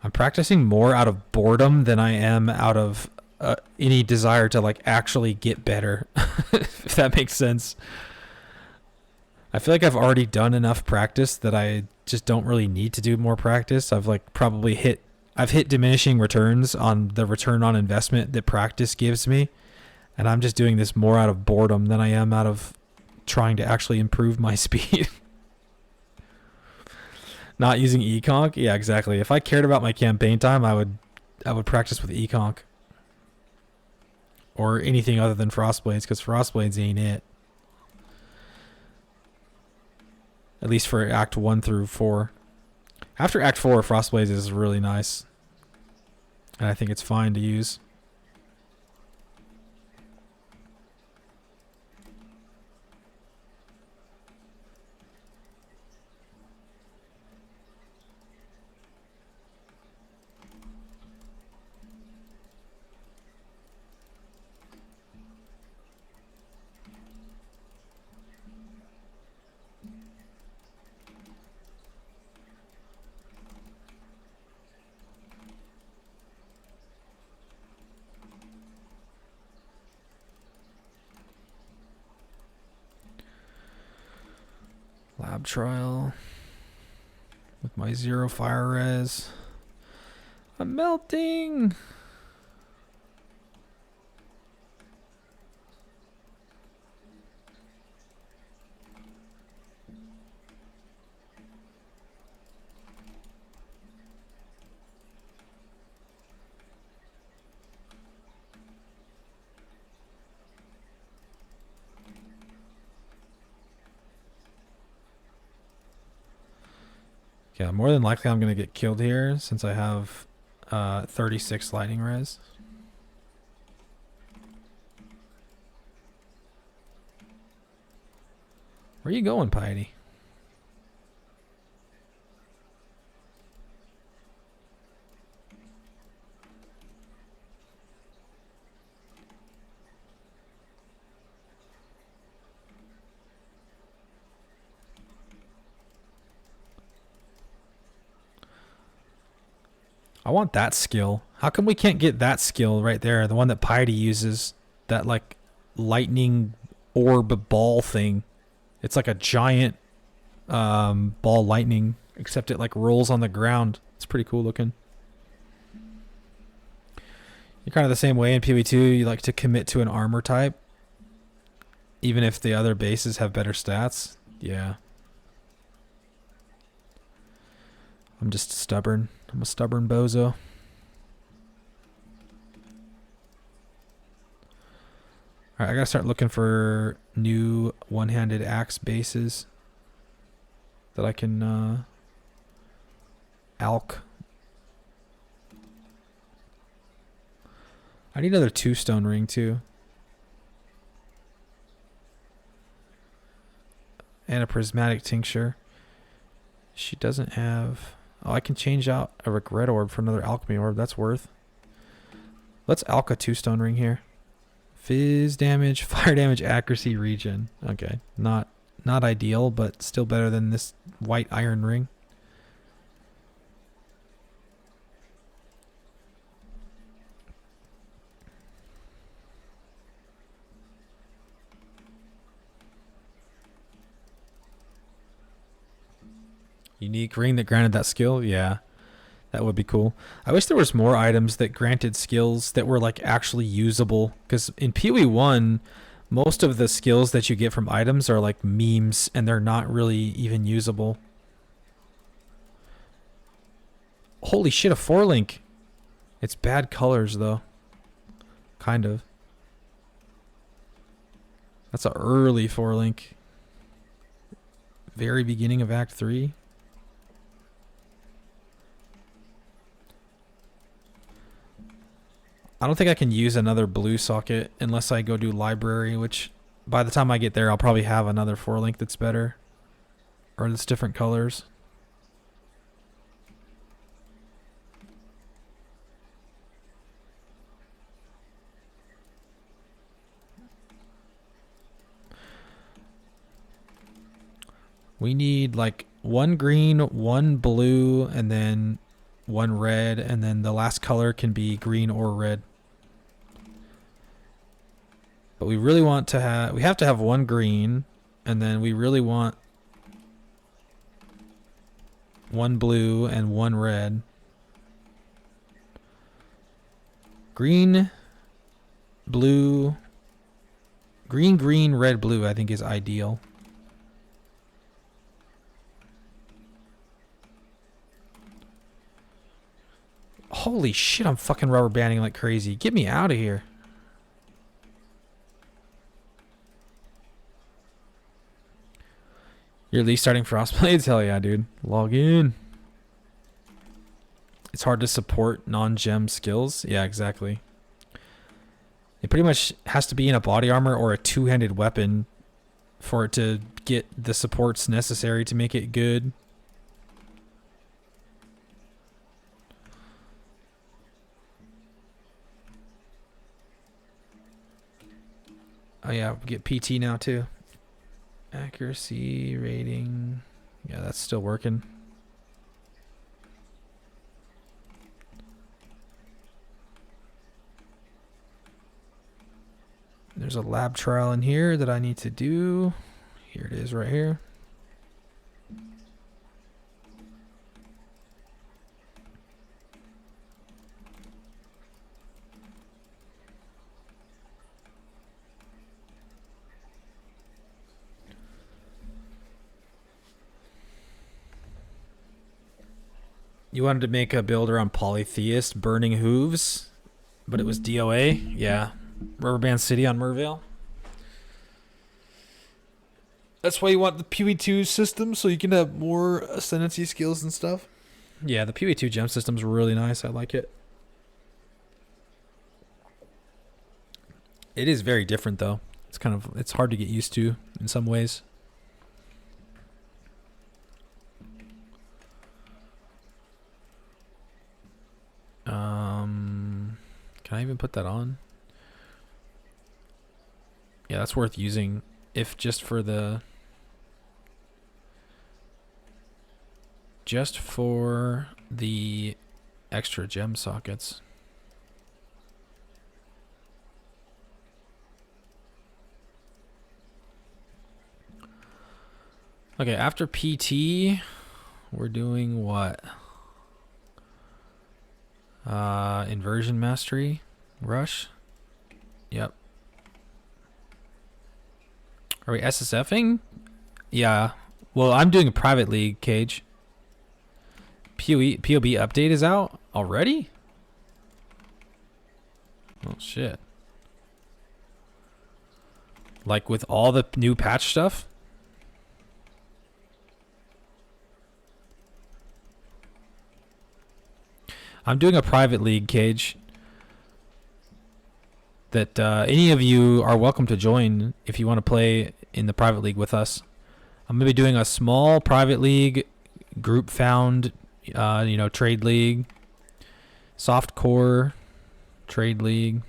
I'm practicing more out of boredom than I am out of any desire to like actually get better. If that makes sense. I feel like I've already done enough practice that I just don't really need to do more practice. I've hit diminishing returns on the return on investment that practice gives me. And I'm just doing this more out of boredom than I am out of trying to actually improve my speed. Not using econk? Yeah, exactly. If I cared about my campaign time, I would practice with econk. Or anything other than Frost Blades, because Frost Blades ain't it. At least for Act 1 through 4. After Act 4, Frost Blades is really nice. And I think it's fine to use. Lab trial with my 0 fire res. I'm melting. Yeah, more than likely I'm going to get killed here since I have 36 lightning res. Where are you going, Piety? I want that skill. How come we can't get that skill right there? The one that Piety uses. That like lightning orb ball thing. It's like a giant ball lightning. Except it like rolls on the ground. It's pretty cool looking. You're kind of the same way in PvE2. You like to commit to an armor type. Even if the other bases have better stats. Yeah. I'm just stubborn. I'm a stubborn bozo. Alright, I gotta start looking for new one-handed axe bases that I can alch. I need another 2-stone ring too. And a prismatic tincture. She doesn't have... Oh, I can change out a regret orb for another alchemy orb. That's worth. Let's alch a 2-stone ring here. Fizz damage, fire damage, accuracy, regen. Okay, not ideal, but still better than this white iron ring. Unique ring that granted that skill? Yeah, that would be cool. I wish there was more items that granted skills that were like actually usable. Because in PoE1, most of the skills that you get from items are like memes and they're not really even usable. Holy shit, a 4-link. It's bad colors though. Kind of. That's an early 4-link. Very beginning of Act 3. I don't think I can use another blue socket unless I go do library, which by the time I get there, I'll probably have another 4-link that's better. Or that's different colors. We need like 1 green, 1 blue, and then 1 red, and then the last color can be green or red. But we really want to have, we have to have 1 green, and then we really want 1 blue and 1 red. Green, blue, green, green, red, blue, I think is ideal. Holy shit, I'm fucking rubber banding like crazy. Get me out of here. You're at least starting Frost Blades? Hell yeah, dude. Log in. It's hard to support non-gem skills. Yeah, exactly. It pretty much has to be in a body armor or a 2-handed weapon for it to get the supports necessary to make it good. Oh yeah, we get PT now too. Accuracy rating. Yeah, that's still working. There's a lab trial in here that I need to do. Here it is right here. You wanted to make a build around Polytheist burning hooves, but it was DOA. Yeah. Rubber Band City on Mervale. That's why you want the PoE2 system, so you can have more ascendancy skills and stuff. Yeah, the PoE2 gem system's really nice. I like it. It is very different though. It's hard to get used to in some ways. Can I even put that on? Yeah, that's worth using if just for the extra gem sockets. Okay, after PT, we're doing what? Inversion mastery, rush. Yep. Are we SSFing? Yeah. Well, I'm doing a private league, Cage. POB update is out already? Oh shit. Like with all the new patch stuff? I'm doing a private league, Cage, that any of you are welcome to join if you want to play in the private league with us. I'm going to be doing a small private league, group found, trade league, soft core, trade league.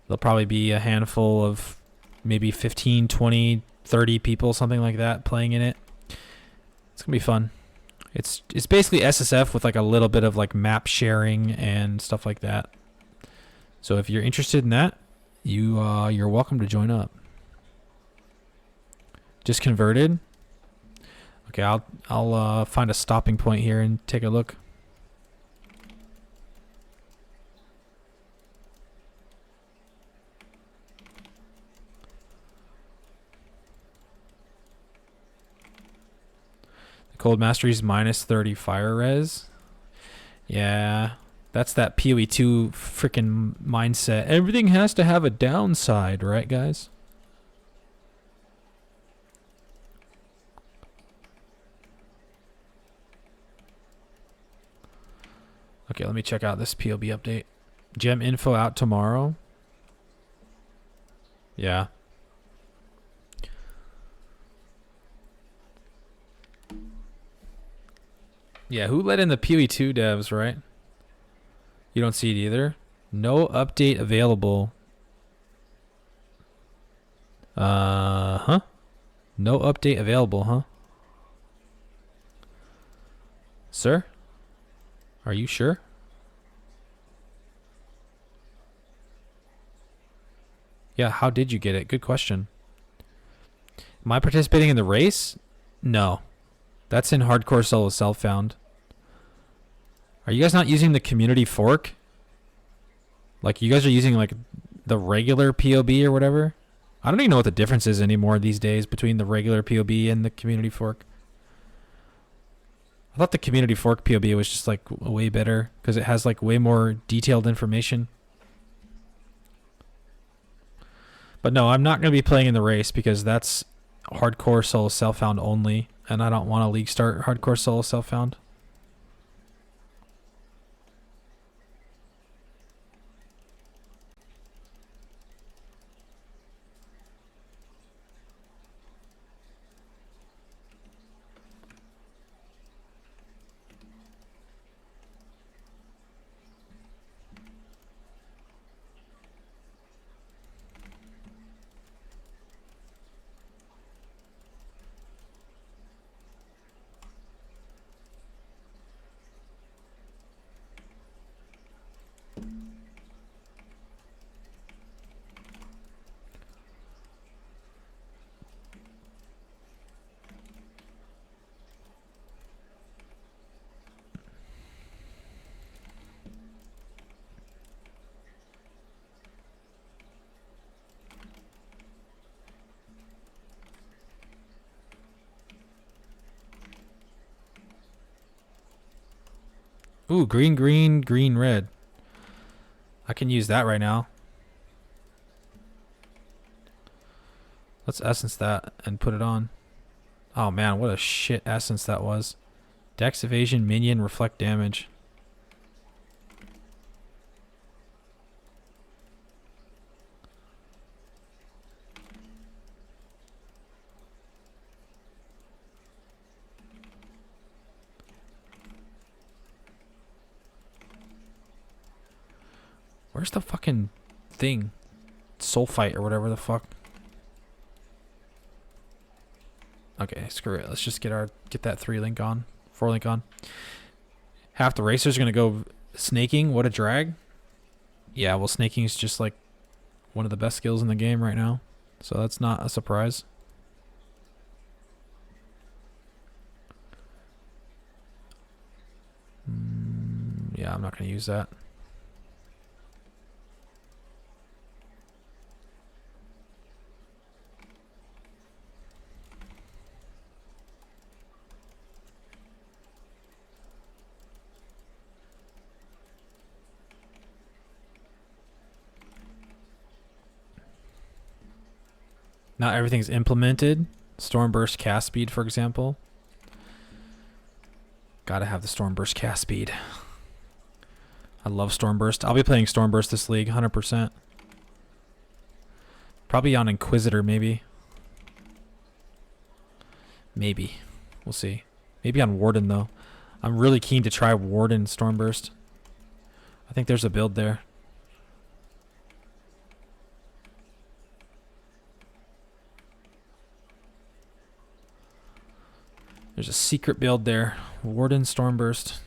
There'll probably be a handful of maybe 15, 20, 30 people, something like that, playing in it. It's going to be fun. It's basically SSF with like a little bit of like map sharing and stuff like that. So if you're interested in that, you're welcome to join up. Just converted. Okay, I'll find a stopping point here and take a look. Cold Mastery's minus 30 fire res. Yeah, that's that PoE2 freaking mindset. Everything has to have a downside, right, guys? Okay, let me check out this POB update. Gem info out tomorrow. Yeah. Yeah, who let in the PoE2 devs, right? You don't see it either? No update available. Huh? No update available, huh? Sir? Are you sure? Yeah, how did you get it? Good question. Am I participating in the race? No. That's in hardcore solo self-found. Are you guys not using the community fork? Like, you guys are using, like, the regular POB or whatever? I don't even know what the difference is anymore these days between the regular POB and the community fork. I thought the community fork POB was just, like, way better because it has, like, way more detailed information. But no, I'm not going to be playing in the race because that's hardcore solo self-found only, and I don't want a league start hardcore solo self-found. Ooh, green, green, green, red. I can use that right now. Let's essence that and put it on. Oh man, what a shit essence that was. Dex evasion, minion, reflect damage. Where's the fucking thing? Sulfite or whatever the fuck. Okay, screw it. Let's just get that 3 link on. 4 link on. Half the racers are gonna go snaking. What a drag. Yeah, well, snaking is just like one of the best skills in the game right now. So that's not a surprise. Yeah, I'm not gonna use that. Not everything's implemented. Stormburst cast speed, for example. Gotta have the Stormburst cast speed. I love Stormburst. I'll be playing Stormburst this league, 100%. Probably on Inquisitor, maybe. Maybe. We'll see. Maybe on Warden, though. I'm really keen to try Warden Stormburst. I think there's a build there. There's a secret build there. Warden Stormburst.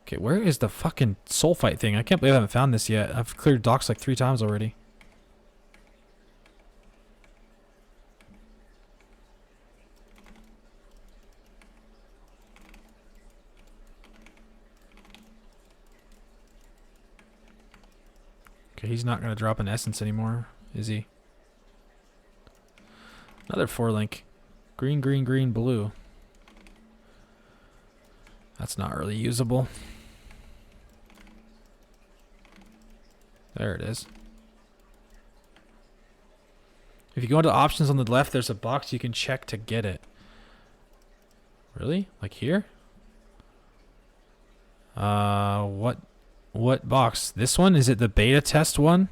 Okay, where is the fucking sulfite thing? I can't believe I haven't found this yet. I've cleared docks like 3 times already. Okay, he's not going to drop an essence anymore, is he? Another 4 link. Green, green, green, blue. That's not really usable. There it is. If you go into options on the left, there's a box you can check to get it. Really? Like here? What box? This one? Is it the beta test one?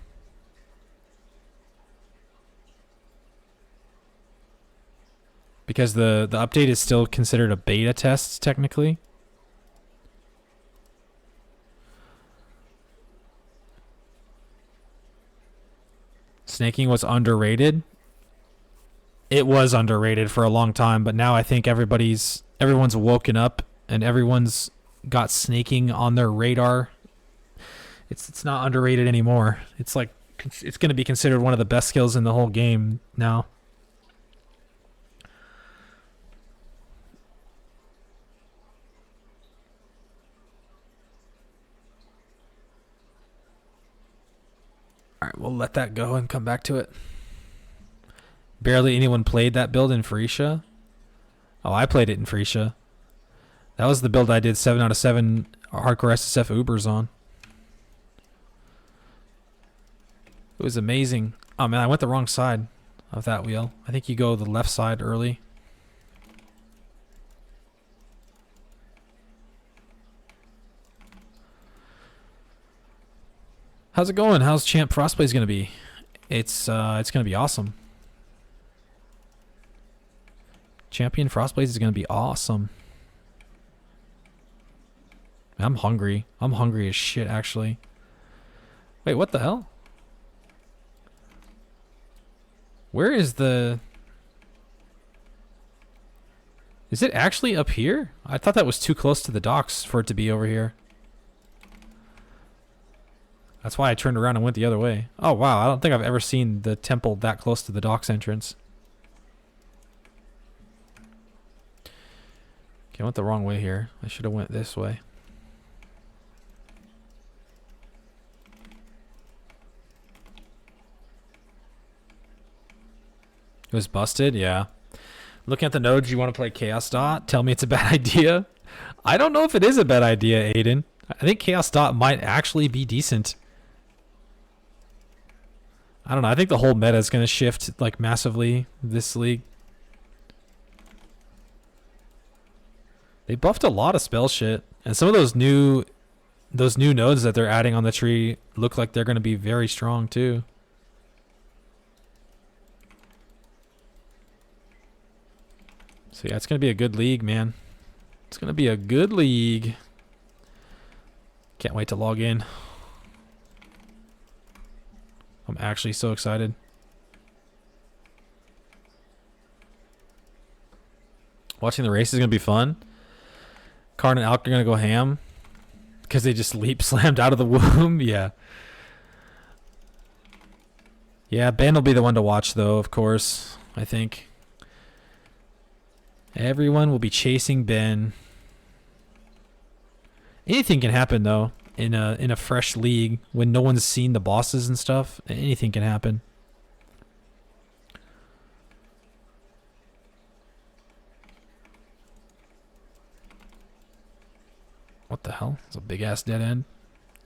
Because the update is still considered a beta test technically. Snaking was underrated. It was underrated for a long time, but now I think everyone's woken up and everyone's got snaking on their radar. It's not underrated anymore. It's like it's going to be considered one of the best skills in the whole game now. All right, we'll let that go and come back to it. Barely anyone played that build in Freesia. Oh, I played it in Freesia. That was the build I did 7 out of 7 hardcore SSF Ubers on. It was amazing. Oh man, I went the wrong side of that wheel. I think you go the left side early. How's it going? How's Champ Frost Blades gonna be? It's gonna be awesome. Champion Frost Blades is gonna be awesome. I'm hungry. I'm hungry as shit, actually. Wait, what the hell? Where is the... Is it actually up here? I thought that was too close to the docks for it to be over here. That's why I turned around and went the other way. Oh, wow. I don't think I've ever seen the temple that close to the docks entrance. Okay, I went the wrong way here. I should have went this way. It was busted? Yeah. Looking at the nodes, you want to play Chaos Dot? Tell me it's a bad idea? I don't know if it is a bad idea, Aiden. I think Chaos Dot might actually be decent. I don't know. I think the whole meta is going to shift like massively this league. They buffed a lot of spell shit. And some of those new nodes that they're adding on the tree look like they're going to be very strong too. So yeah, it's going to be a good league, man. It's going to be a good league. Can't wait to log in. I'm actually so excited. Watching the race is going to be fun. Karn and Alk are going to go ham because they just leap slammed out of the womb. Yeah. Yeah, Ben will be the one to watch though, of course, I think. Everyone will be chasing Ben. Anything can happen though in a fresh league when no one's seen the bosses and stuff. Anything can happen. What the hell? It's a big ass dead end.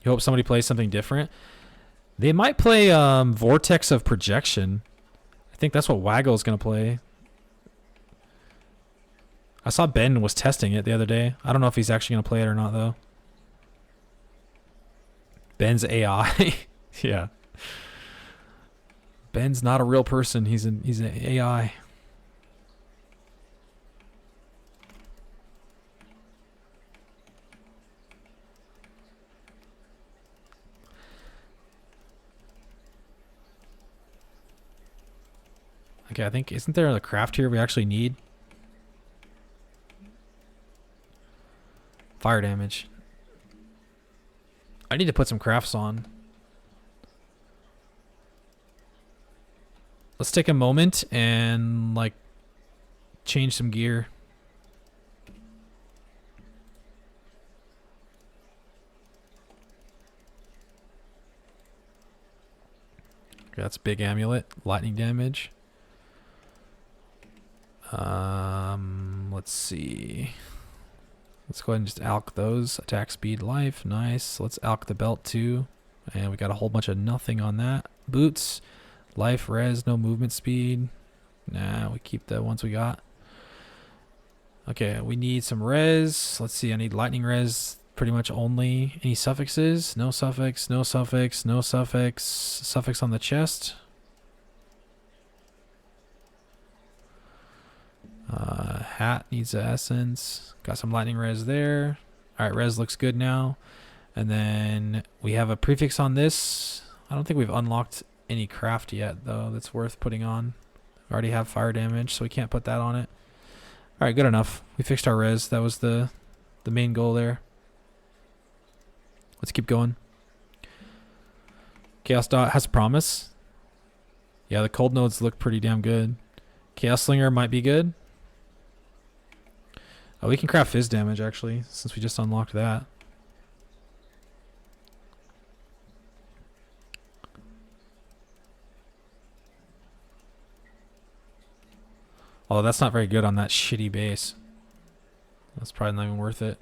You hope somebody plays something different. They might play Vortex of Projection. I think that's what Waggle's gonna play. I saw Ben was testing it the other day. I don't know if he's actually going to play it or not, though. Ben's AI. Yeah. Ben's not a real person. He's an AI. Okay, I think, isn't there a craft here we actually need? Fire damage. I need to put some crafts on. Let's take a moment and like change some gear. Okay, that's big amulet. Lightning damage. Let's see. Let's go ahead and just alch those. Attack speed, life. Nice. Let's alch the belt too. And we got a whole bunch of nothing on that. Boots. Life, res, no movement speed. Nah, we keep the ones we got. Okay, we need some res. Let's see, I need lightning res pretty much only. Any suffixes? No suffix, no suffix, no suffix. Suffix on the chest. Hat needs an essence. Got some lightning res there. Alright, res looks good now. And then we have a prefix on this. I don't think we've unlocked any craft yet, though, that's worth putting on. We already have fire damage, so we can't put that on it. Alright, good enough. We fixed our res. That was the main goal there. Let's keep going. Chaos Dot has a promise. Yeah, the cold nodes look pretty damn good. Chaos Slinger might be good. Oh, we can craft fizz damage, actually, since we just unlocked that. Although that's not very good on that shitty base. That's probably not even worth it.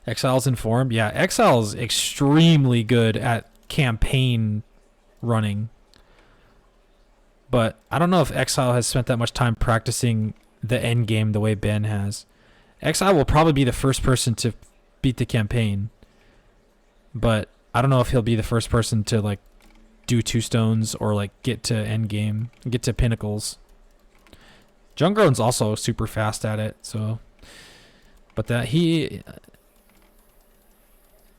Exile's informed. Yeah, Exile's extremely good at campaign running. But I don't know if Exile has spent that much time practicing the end game the way Ben has. Exile will probably be the first person to beat the campaign. But I don't know if he'll be the first person to like do 2 stones or like get to end game, get to pinnacles. Jungrone's also super fast at it, so but that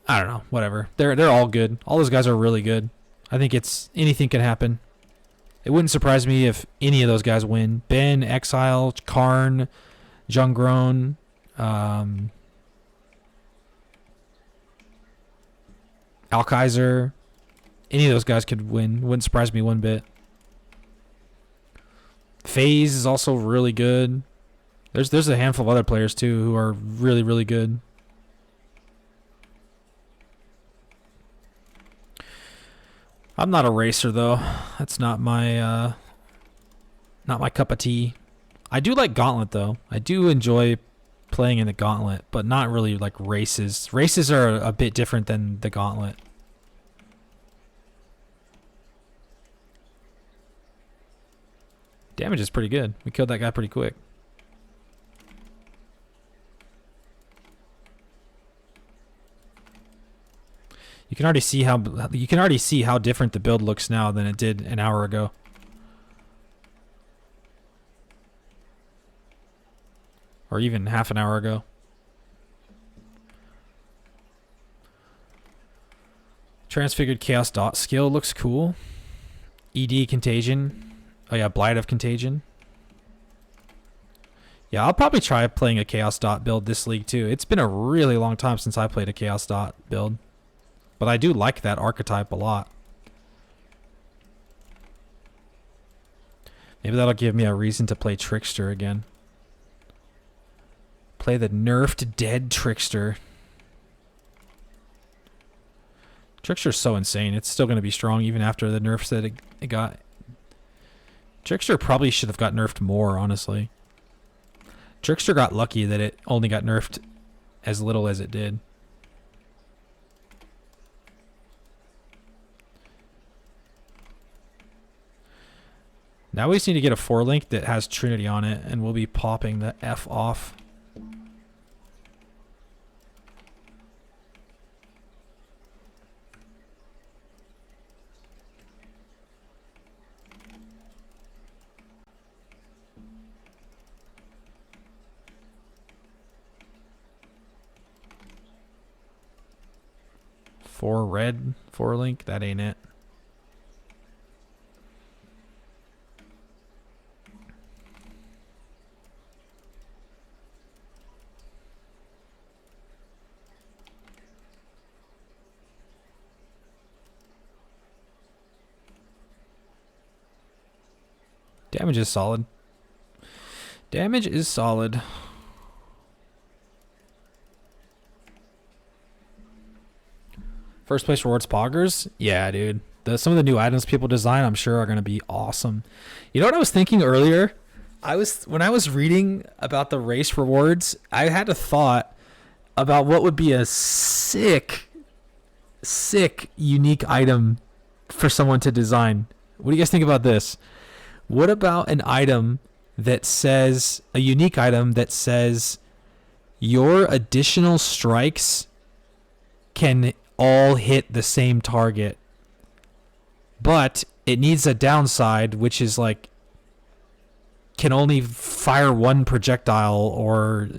I don't know, whatever. They're all good. All those guys are really good. I think it's anything can happen. It wouldn't surprise me if any of those guys win. Ben, Exile, Karn, Jungrone, Alkaiser. Any of those guys could win. Wouldn't surprise me one bit. FaZe is also really good. There's a handful of other players too who are really, really good. I'm not a racer though. That's not my cup of tea. I do like Gauntlet though. I do enjoy playing in the Gauntlet, but not really like races. Races are a bit different than the Gauntlet. Damage is pretty good. We killed that guy pretty quick. You can already see how different the build looks now than it did an hour ago. Or even half an hour ago. Transfigured Chaos Dot skill looks cool. ED Contagion. Oh yeah, Blight of Contagion. Yeah, I'll probably try playing a Chaos Dot build this league too. It's been a really long time since I played a Chaos Dot build. But I do like that archetype a lot. Maybe that'll give me a reason to play Trickster again. Play the nerfed dead Trickster. Trickster's so insane. It's still going to be strong even after the nerfs that it got. Trickster probably should have got nerfed more, honestly. Trickster got lucky that it only got nerfed as little as it did. Now we just need to get a 4-link that has Trinity on it, and we'll be popping the F off. Four red, 4-link, that ain't it. Damage is solid. Damage is solid. First place rewards poggers? Yeah, dude. Some of the new items people design, I'm sure, are going to be awesome. You know what I was thinking earlier? when I was reading about the race rewards, I had a thought about what would be a sick unique item for someone to design. What do you guys think about this? What about an item that says, a unique item that says your additional strikes can all hit the same target, but it needs a downside, which is like can only fire one projectile, or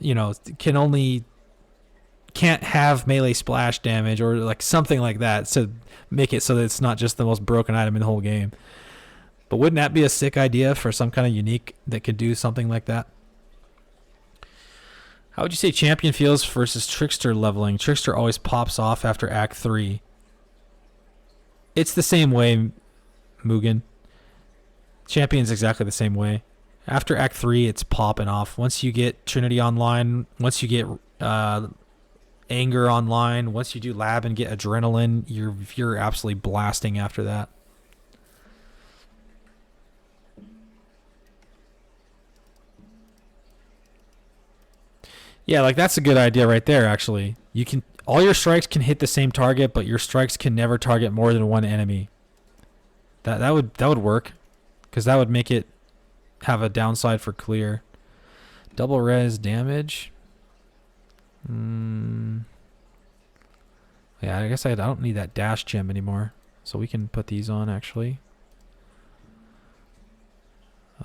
can't have melee splash damage, or like something like that, to make it so that it's not just the most broken item in the whole game. But wouldn't that be a sick idea for some kind of unique that could do something like that? How would you say Champion feels versus Trickster leveling? Trickster always pops off after Act 3. It's the same way, Mugen. Champion's exactly the same way. After Act 3, it's popping off. Once you get Trinity online, once you get Anger online, once you do Lab and get Adrenaline, you're absolutely blasting after that. Yeah, like that's a good idea right there, actually. All your strikes can hit the same target, but your strikes can never target more than one enemy. That would work, because that would make it have a downside for clear. Double res damage. Yeah, I guess I don't need that dash gem anymore, so we can put these on actually.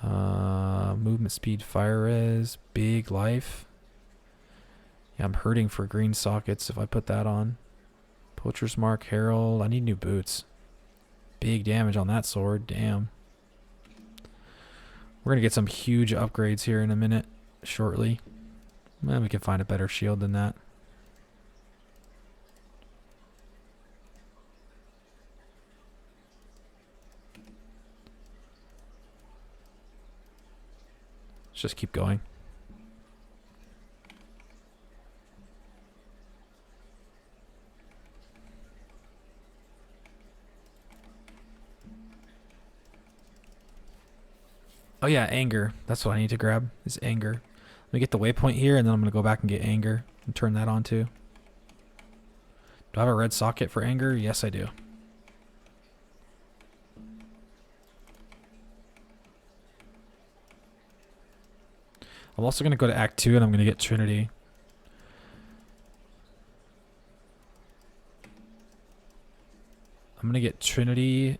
Movement speed, fire res, big life. Yeah, I'm hurting for green sockets if I put that on. Poacher's Mark, Herald. I need new boots. Big damage on that sword. Damn. We're going to get some huge upgrades here in a minute, shortly. Well, we can find a better shield than that. Let's just keep going. Oh yeah, anger. That's what I need to grab, is anger. Let me get the waypoint here, and then I'm going to go back and get anger and turn that on too. Do I have a red socket for anger? Yes, I do. I'm also going to go to Act 2, and I'm going to get Trinity. I'm going to get Trinity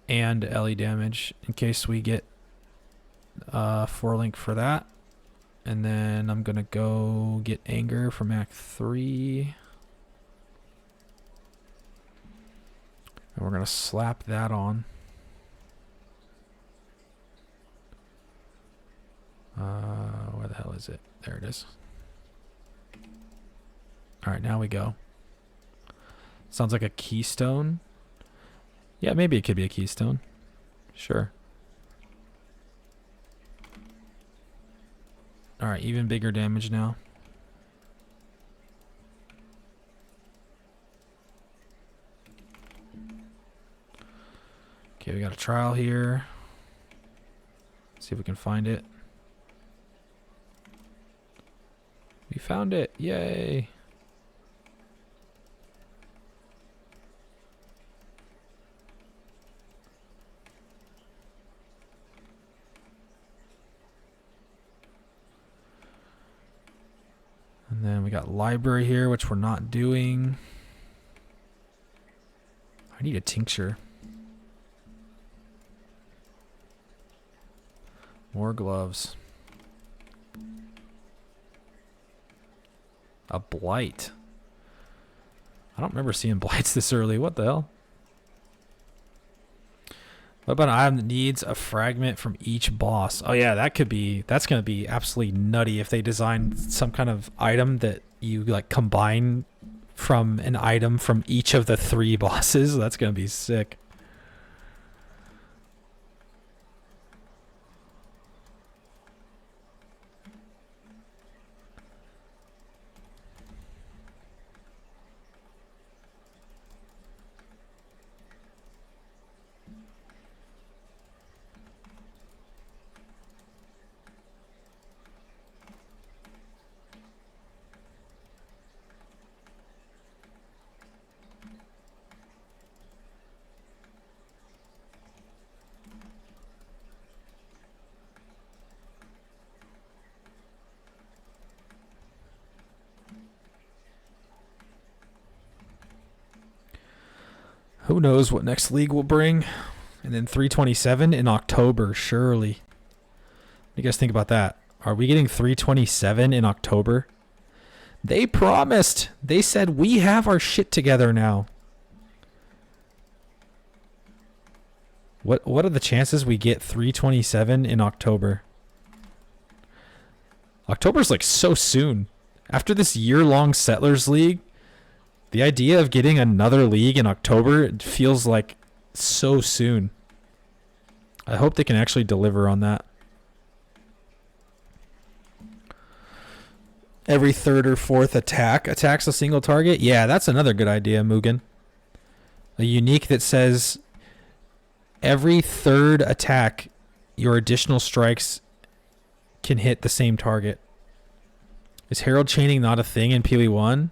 and LE damage in case we get 4-link for that. And then I'm going to go get Anger from Act 3. And we're going to slap that on. Where the hell is it? There it is. Alright, now we go. Sounds like a keystone. Yeah, maybe it could be a keystone. Sure. Alright, even bigger damage now. Okay, we got a trial here. Let's see if we can find it. We found it. Yay. And then we got library here, which we're not doing. I need a tincture. More gloves. A blight. I don't remember seeing blights this early. What the hell? What about an item that needs a fragment from each boss? Oh yeah, that's going to be absolutely nutty if they design some kind of item that you like combine from an item from each of the 3 bosses. That's going to be sick. Who knows what next league will bring? And then 327 in October, surely. What do you guys think about that? Are we getting 327 in October? They promised. They said we have our shit together now. What are the chances we get 327 in October? October's like so soon. After this year-long Settlers League, the idea of getting another league in October, it feels like so soon. I hope they can actually deliver on that. Every third or fourth attack attacks a single target. Yeah, that's another good idea, Mugen. A unique that says every third attack, your additional strikes can hit the same target. Is Herald chaining not a thing in PoE1?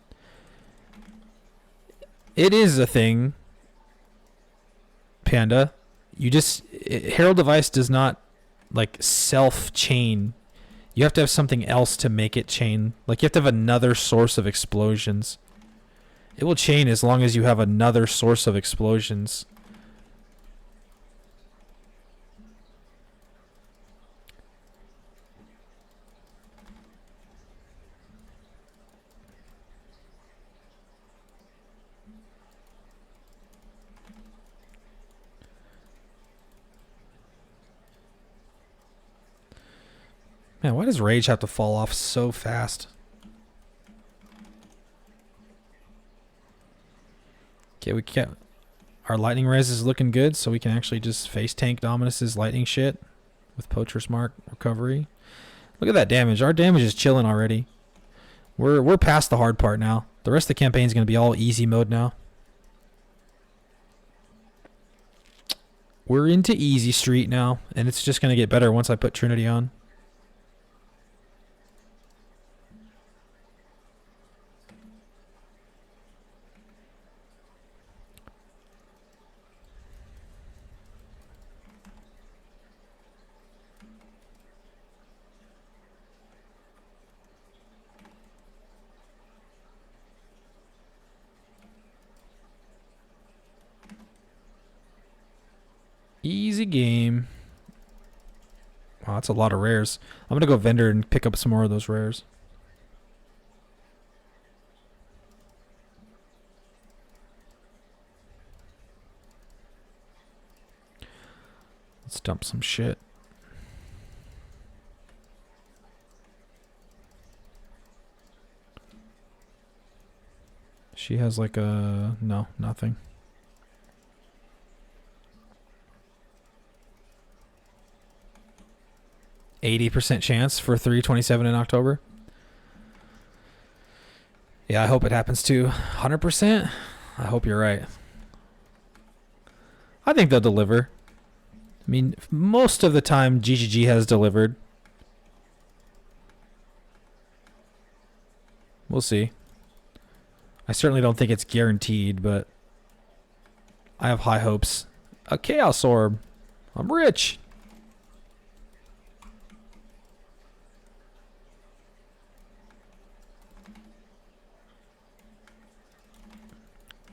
It is a thing, Panda. Herald device does not like self-chain. You have to have something else to make it chain. Like you have to have another source of explosions. It will chain as long as you have another source of explosions. Man, why does Rage have to fall off so fast? Okay, we can't. Our lightning res is looking good, so we can actually just face tank Dominus's lightning shit with Poacher's Mark recovery. Look at that damage. Our damage is chilling already. We're past the hard part now. The rest of the campaign is going to be all easy mode now. We're into easy street now, and it's just going to get better once I put Trinity on. Easy game. Wow, that's a lot of rares. I'm going to go vendor and pick up some more of those rares. Let's dump some shit. She has like a... No, nothing. %80 chance for 327 in October. Yeah, I hope it happens too. 100%? I hope you're right. I think they'll deliver. I mean, most of the time GGG has delivered. We'll see. I certainly don't think it's guaranteed, but I have high hopes. A Chaos Orb. I'm rich.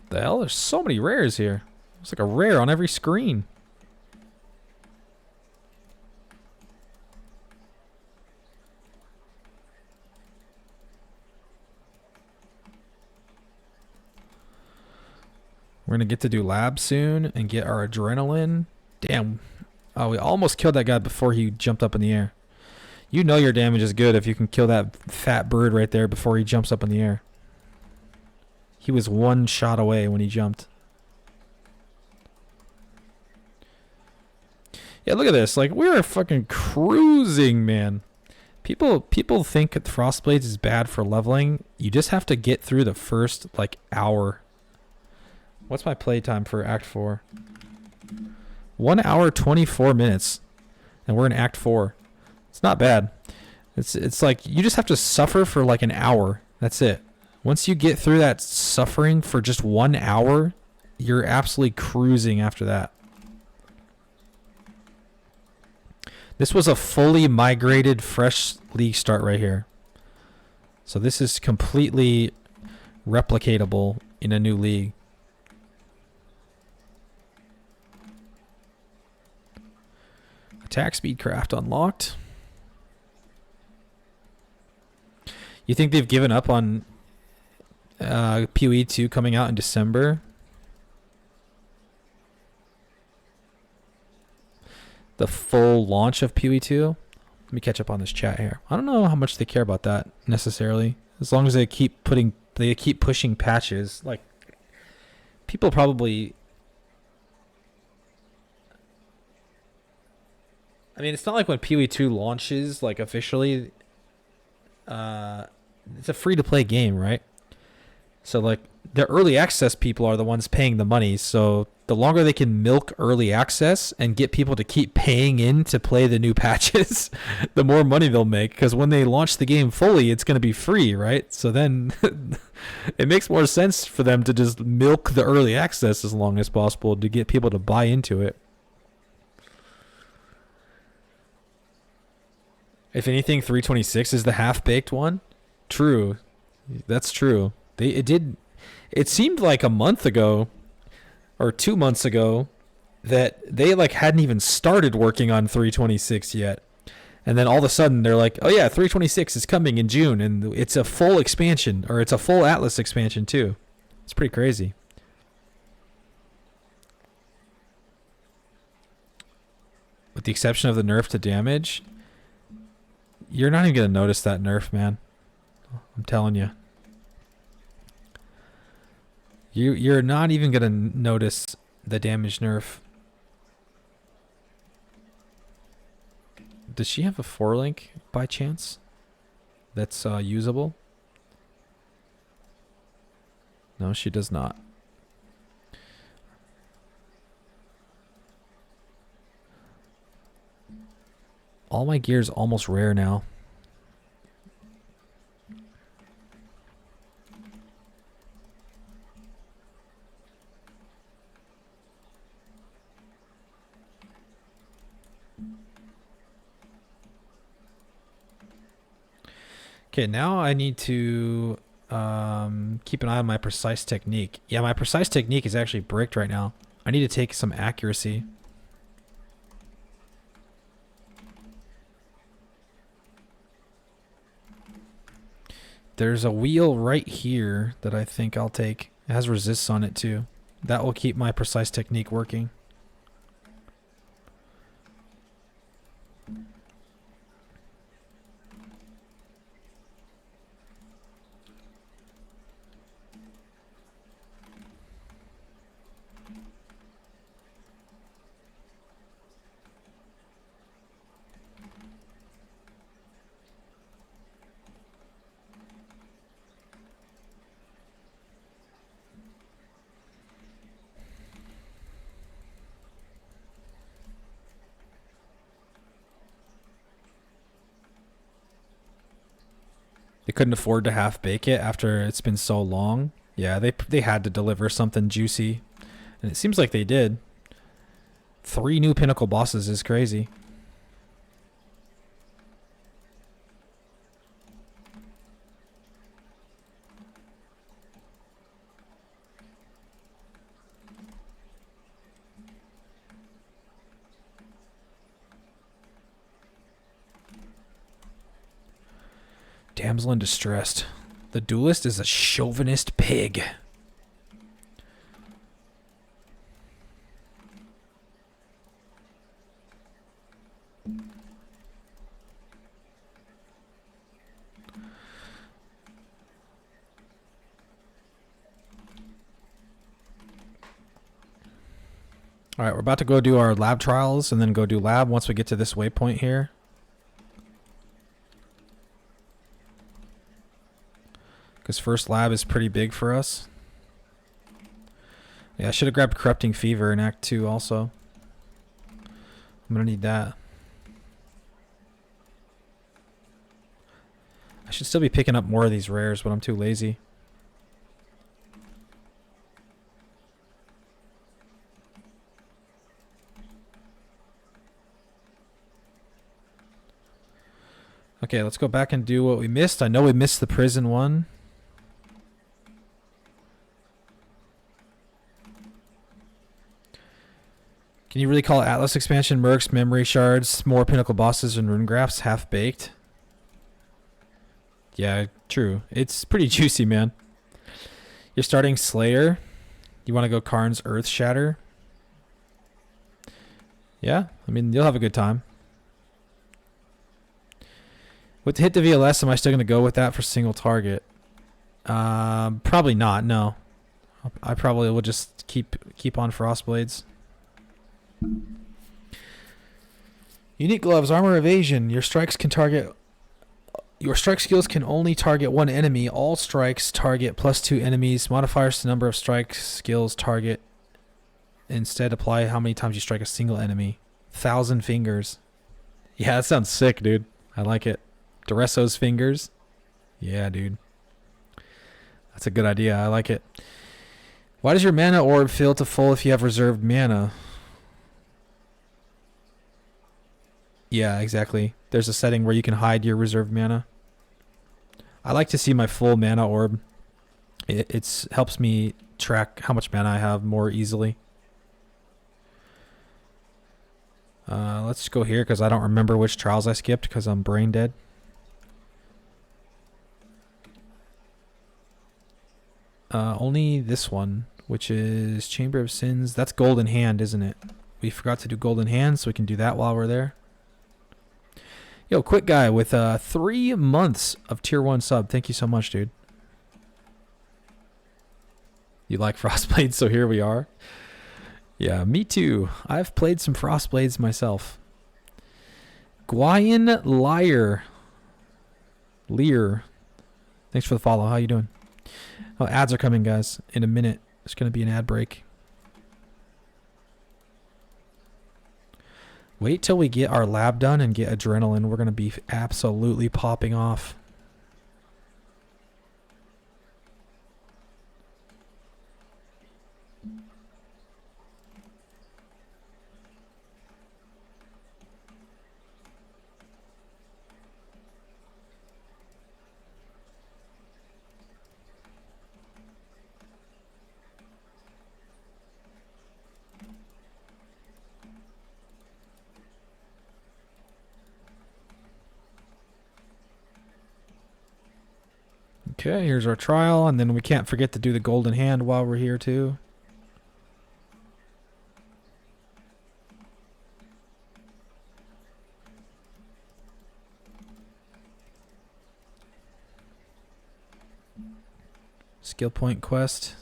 The hell? There's so many rares here. It's like a rare on every screen. We're going to get to do labs soon and get our adrenaline. Damn. Oh, we almost killed that guy before he jumped up in the air. You know your damage is good if you can kill that fat bird right there before he jumps up in the air. He was one shot away when he jumped. Yeah, look at this. Like, we're fucking cruising, man. People think that Frostblades is bad for leveling. You just have to get through the first, like, hour. What's my playtime for Act 4? 1 hour, 24 minutes. And we're in Act 4. It's not bad. It's like, you just have to suffer for, like, an hour. That's it. Once you get through that suffering for just 1 hour, you're absolutely cruising after that. This was a fully migrated, fresh league start right here. So this is completely replicatable in a new league. Attack speed craft unlocked. You think they've given up on PoE 2 coming out in December? The full launch of PoE 2? Let me catch up on this chat here. I don't know how much they care about that necessarily. As long as they keep pushing patches. Like, people probably... I mean, it's not like when PoE 2 launches, like, officially... it's a free-to-play game, right? So, like, the early access people are the ones paying the money. So, the longer they can milk early access and get people to keep paying in to play the new patches, the more money they'll make. Because when they launch the game fully, it's going to be free, right? So then it makes more sense for them to just milk the early access as long as possible to get people to buy into it. If anything, 326 is the half-baked one. True. That's true. It seemed like a month ago or 2 months ago that they like hadn't even started working on 326 yet. And then all of a sudden they're like, "Oh yeah, 326 is coming in June and it's a full expansion, or it's a full Atlas expansion too." It's pretty crazy. With the exception of the nerf to damage, you're not even going to notice that nerf, man. I'm telling you. You're not even going to notice the damage nerf. Does she have a 4-link by chance that's usable? No, she does not. All my gear's almost rare now. Okay, now I need to keep an eye on my precise technique. Yeah, my precise technique is actually bricked right now. I need to take some accuracy. There's a wheel right here that I think I'll take. It has resists on it too. That will keep my precise technique working. They couldn't afford to half bake it after it's been so long. Yeah, they had to deliver something juicy. And it seems like they did. 3 new pinnacle bosses is crazy. Damsel in distress. The duelist is a chauvinist pig. All right, we're about to go do our lab trials and then go do lab once we get to this waypoint here. Because first lab is pretty big for us. Yeah, I should have grabbed Corrupting Fever in Act 2 also. I'm going to need that. I should still be picking up more of these rares, but I'm too lazy. Okay, let's go back and do what we missed. I know we missed the prison one. Can you really call Atlas expansion, mercs, memory shards, more pinnacle bosses, and rune graphs half-baked? Yeah, true. It's pretty juicy, man. You're starting Slayer. You want to go Karn's Earth Shatter? Yeah, I mean, you'll have a good time. With hit the VLS, am I still going to go with that for single target? Probably not, no. I probably will just keep on Frost Blades. Unique gloves, armor evasion. Your strike skills can only target one enemy. All strikes target +2 enemies. Modifiers to number of strike skills target. Instead, apply how many times you strike a single enemy. 1,000 fingers. Yeah, that sounds sick, dude. I like it. Duresso's fingers. Yeah, dude. That's a good idea. I like it. Why does your mana orb fill to full if you have reserved mana? Yeah, exactly. There's a setting where you can hide your reserved mana. I like to see my full mana orb. It helps me track how much mana I have more easily. Let's go here because I don't remember which trials I skipped because I'm brain dead. Only this one, which is Chamber of Sins. That's Golden Hand, isn't it? We forgot to do Golden Hand, so we can do that while we're there. Yo, Quick Guy with 3 months of tier 1 sub. Thank you so much, dude. You like Frostblades, so here we are. Yeah, me too. I've played some Frostblades myself. Guyan Lear. Thanks for the follow. How you doing? Oh, ads are coming, guys. In a minute, there's going to be an ad break. Wait till we get our lab done and get adrenaline. We're going to be absolutely popping off. Okay, here's our trial, and then we can't forget to do the Golden Hand while we're here too. Skill point quest.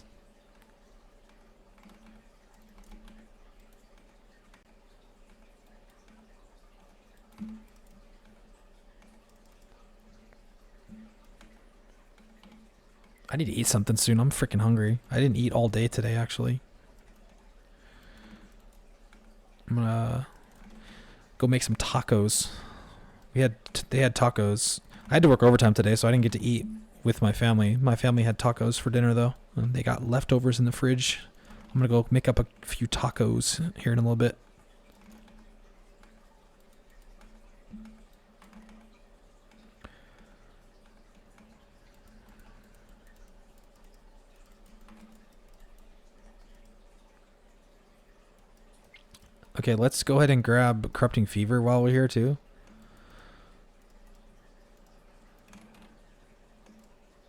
I need to eat something soon. I'm freaking hungry. I didn't eat all day today, actually. I'm gonna go make some tacos. They had tacos. I had to work overtime today, so I didn't get to eat with my family. My family had tacos for dinner, though. And they got leftovers in the fridge. I'm gonna go make up a few tacos here in a little bit. Okay, let's go ahead and grab Corrupting Fever while we're here too.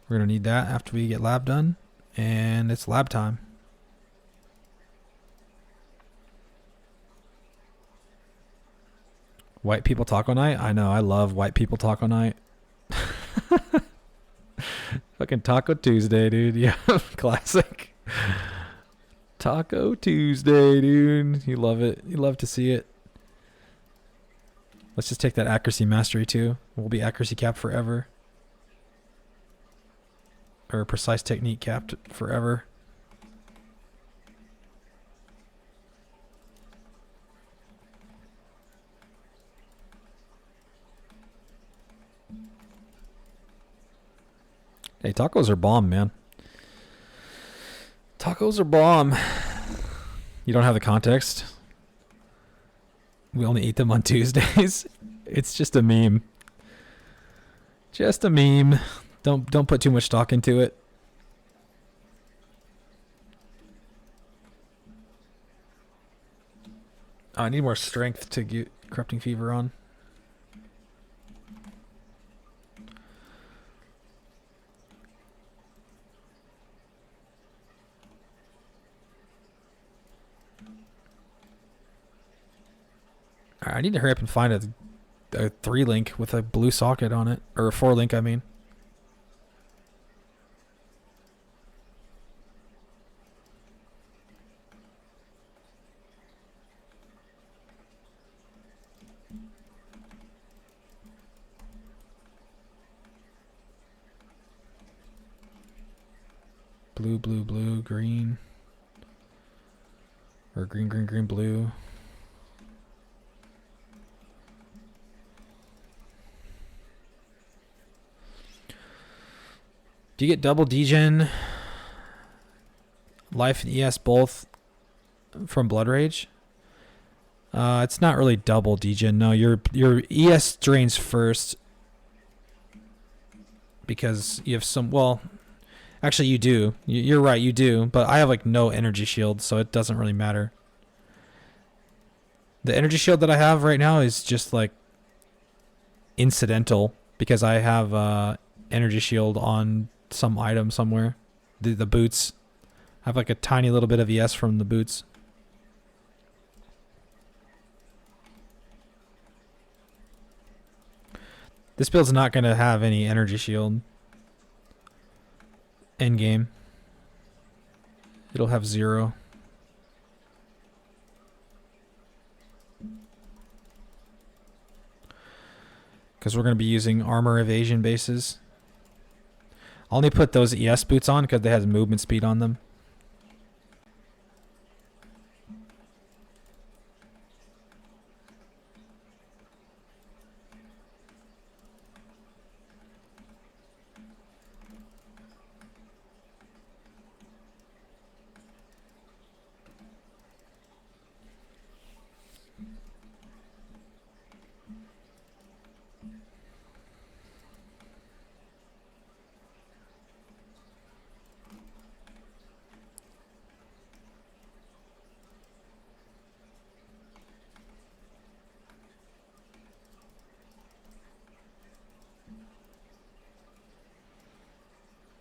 We're going to need that after we get lab done. And it's lab time. White People Taco Night? I know, I love White People Taco Night. Fucking Taco Tuesday, dude. Yeah, classic. Taco Tuesday, dude. You love it. You love to see it. Let's just take that accuracy mastery too. We'll be accuracy capped forever. Or precise technique capped forever. Hey, tacos are bomb, man. Tacos are bomb. You don't have the context? We only eat them on Tuesdays. It's just a meme. Just a meme. Don't put too much stock into it. I need more strength to get Corrupting Fever on. I need to hurry up and find a 3-link with a blue socket on it. Or a 4-link, I mean. Blue, blue, blue, green. Or green, green, green, blue. Do you get double degen, life and ES both from Blood Rage? It's not really double degen. No, your ES drains first because you have some. Well, actually, you do. You're right. You do. But I have like no energy shield, so it doesn't really matter. The energy shield that I have right now is just like incidental because I have energy shield on some item somewhere. The boots. I have like a tiny little bit of ES from the boots. This build's not going to have any energy shield. End game. It'll have 0. Because we're going to be using armor evasion bases. I'll only put those ES boots on because they have movement speed on them.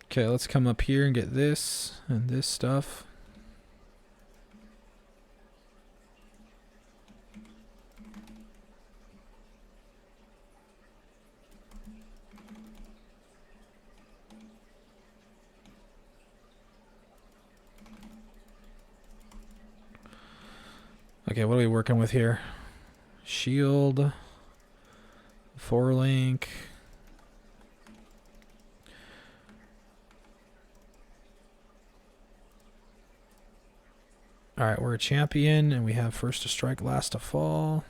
Okay, let's come up here and get this and this stuff. Okay, what are we working with here? Shield, 4-link. Alright, we're a champion, and we have first to strike, last to fall.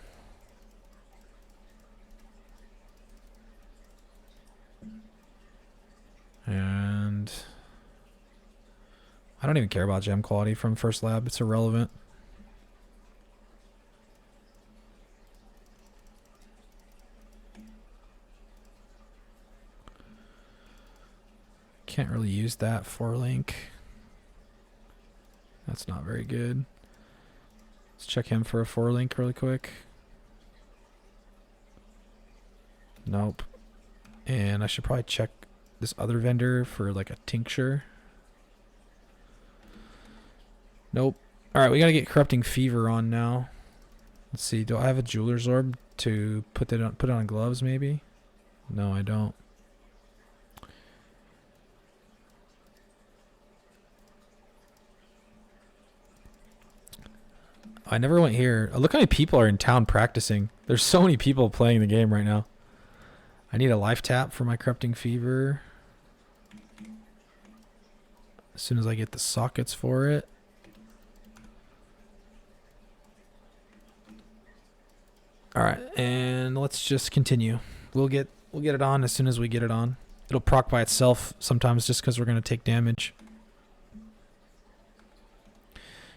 And I don't even care about gem quality from first lab. It's irrelevant. Can't really use that 4-link. That's not very good. Let's check him for a 4-link really quick. Nope. And I should probably check this other vendor for like a tincture. Nope. Alright, we gotta get Corrupting Fever on now. Let's see, do I have a Jeweler's Orb to put it on gloves maybe? No, I don't. I never went here. Look how many people are in town practicing. There's so many people playing the game right now. I need a life tap for my Corrupting Fever. As soon as I get the sockets for it. Alright, and let's just continue. We'll get it on as soon as we get it on. It'll proc by itself sometimes just because we're going to take damage.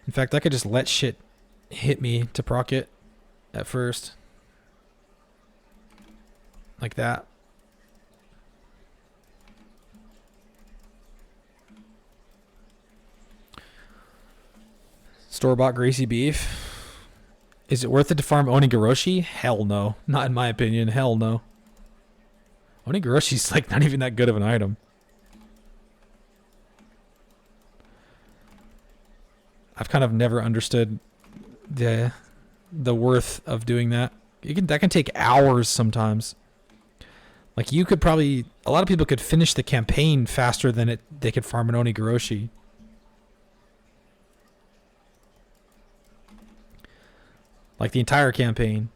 In fact, I could just let shit hit me to proc it at first. Like that. Store-bought greasy beef. Is it worth it to farm Onigoroshi? Hell no. Not in my opinion. Hell no. Onigoroshi's like not even that good of an item. I've kind of never understood the worth of doing that. That can take hours sometimes. Like you could probably, a lot of people could finish the campaign faster than they could farm an Onigoroshi. Like the entire campaign.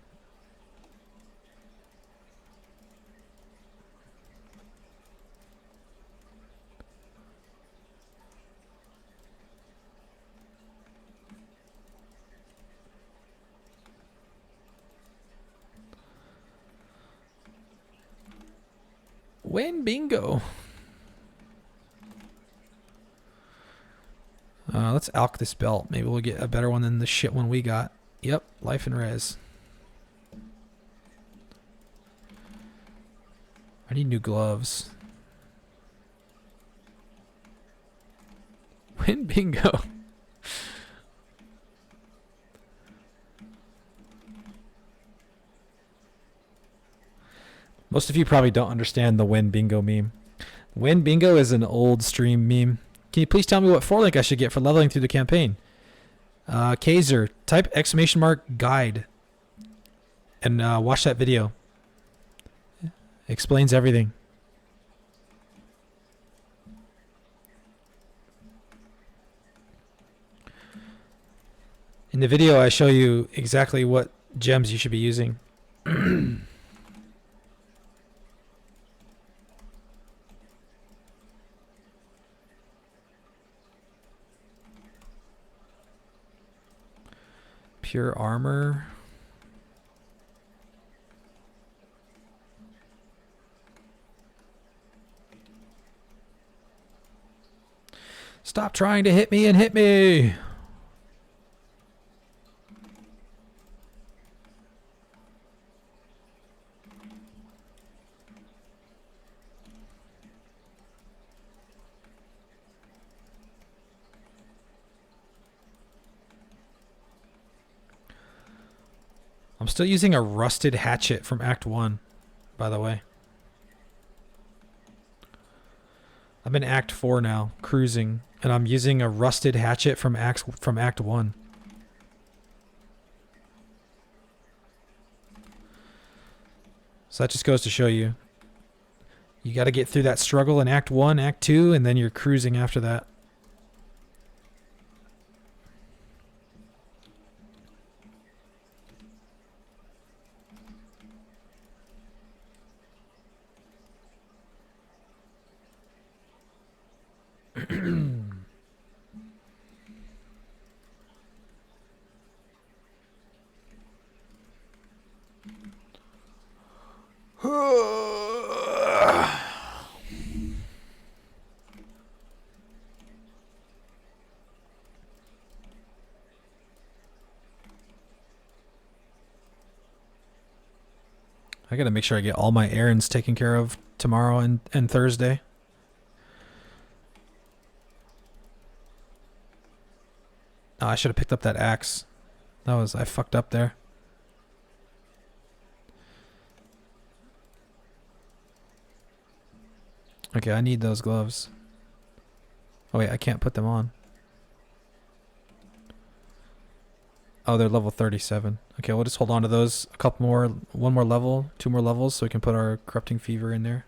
Win bingo. Let's alch this belt. Maybe we'll get a better one than the shit one we got. Yep, life and res. I need new gloves. Win bingo. Most of you probably don't understand the win bingo meme. Win bingo is an old stream meme. Can you please tell me what 4-link I should get for leveling through the campaign? Kaiser, type !guide and watch that video. Explains everything. In the video, I show you exactly what gems you should be using. Pure armor. Stop trying to hit me and hit me. I'm still using a rusted hatchet from Act 1, by the way. I'm in Act 4 now, cruising, and I'm using a rusted hatchet from Act 1. So that just goes to show you. You got to get through that struggle in Act 1, Act 2, and then you're cruising after that. I gotta make sure I get all my errands taken care of tomorrow and Thursday. Oh, I should have picked up that axe. I fucked up there. Okay, I need those gloves. Oh wait, I can't put them on. Oh, they're level 37. Okay, we'll just hold on to those a couple more, one more level, 2 more levels, so we can put our Corrupting Fever in there.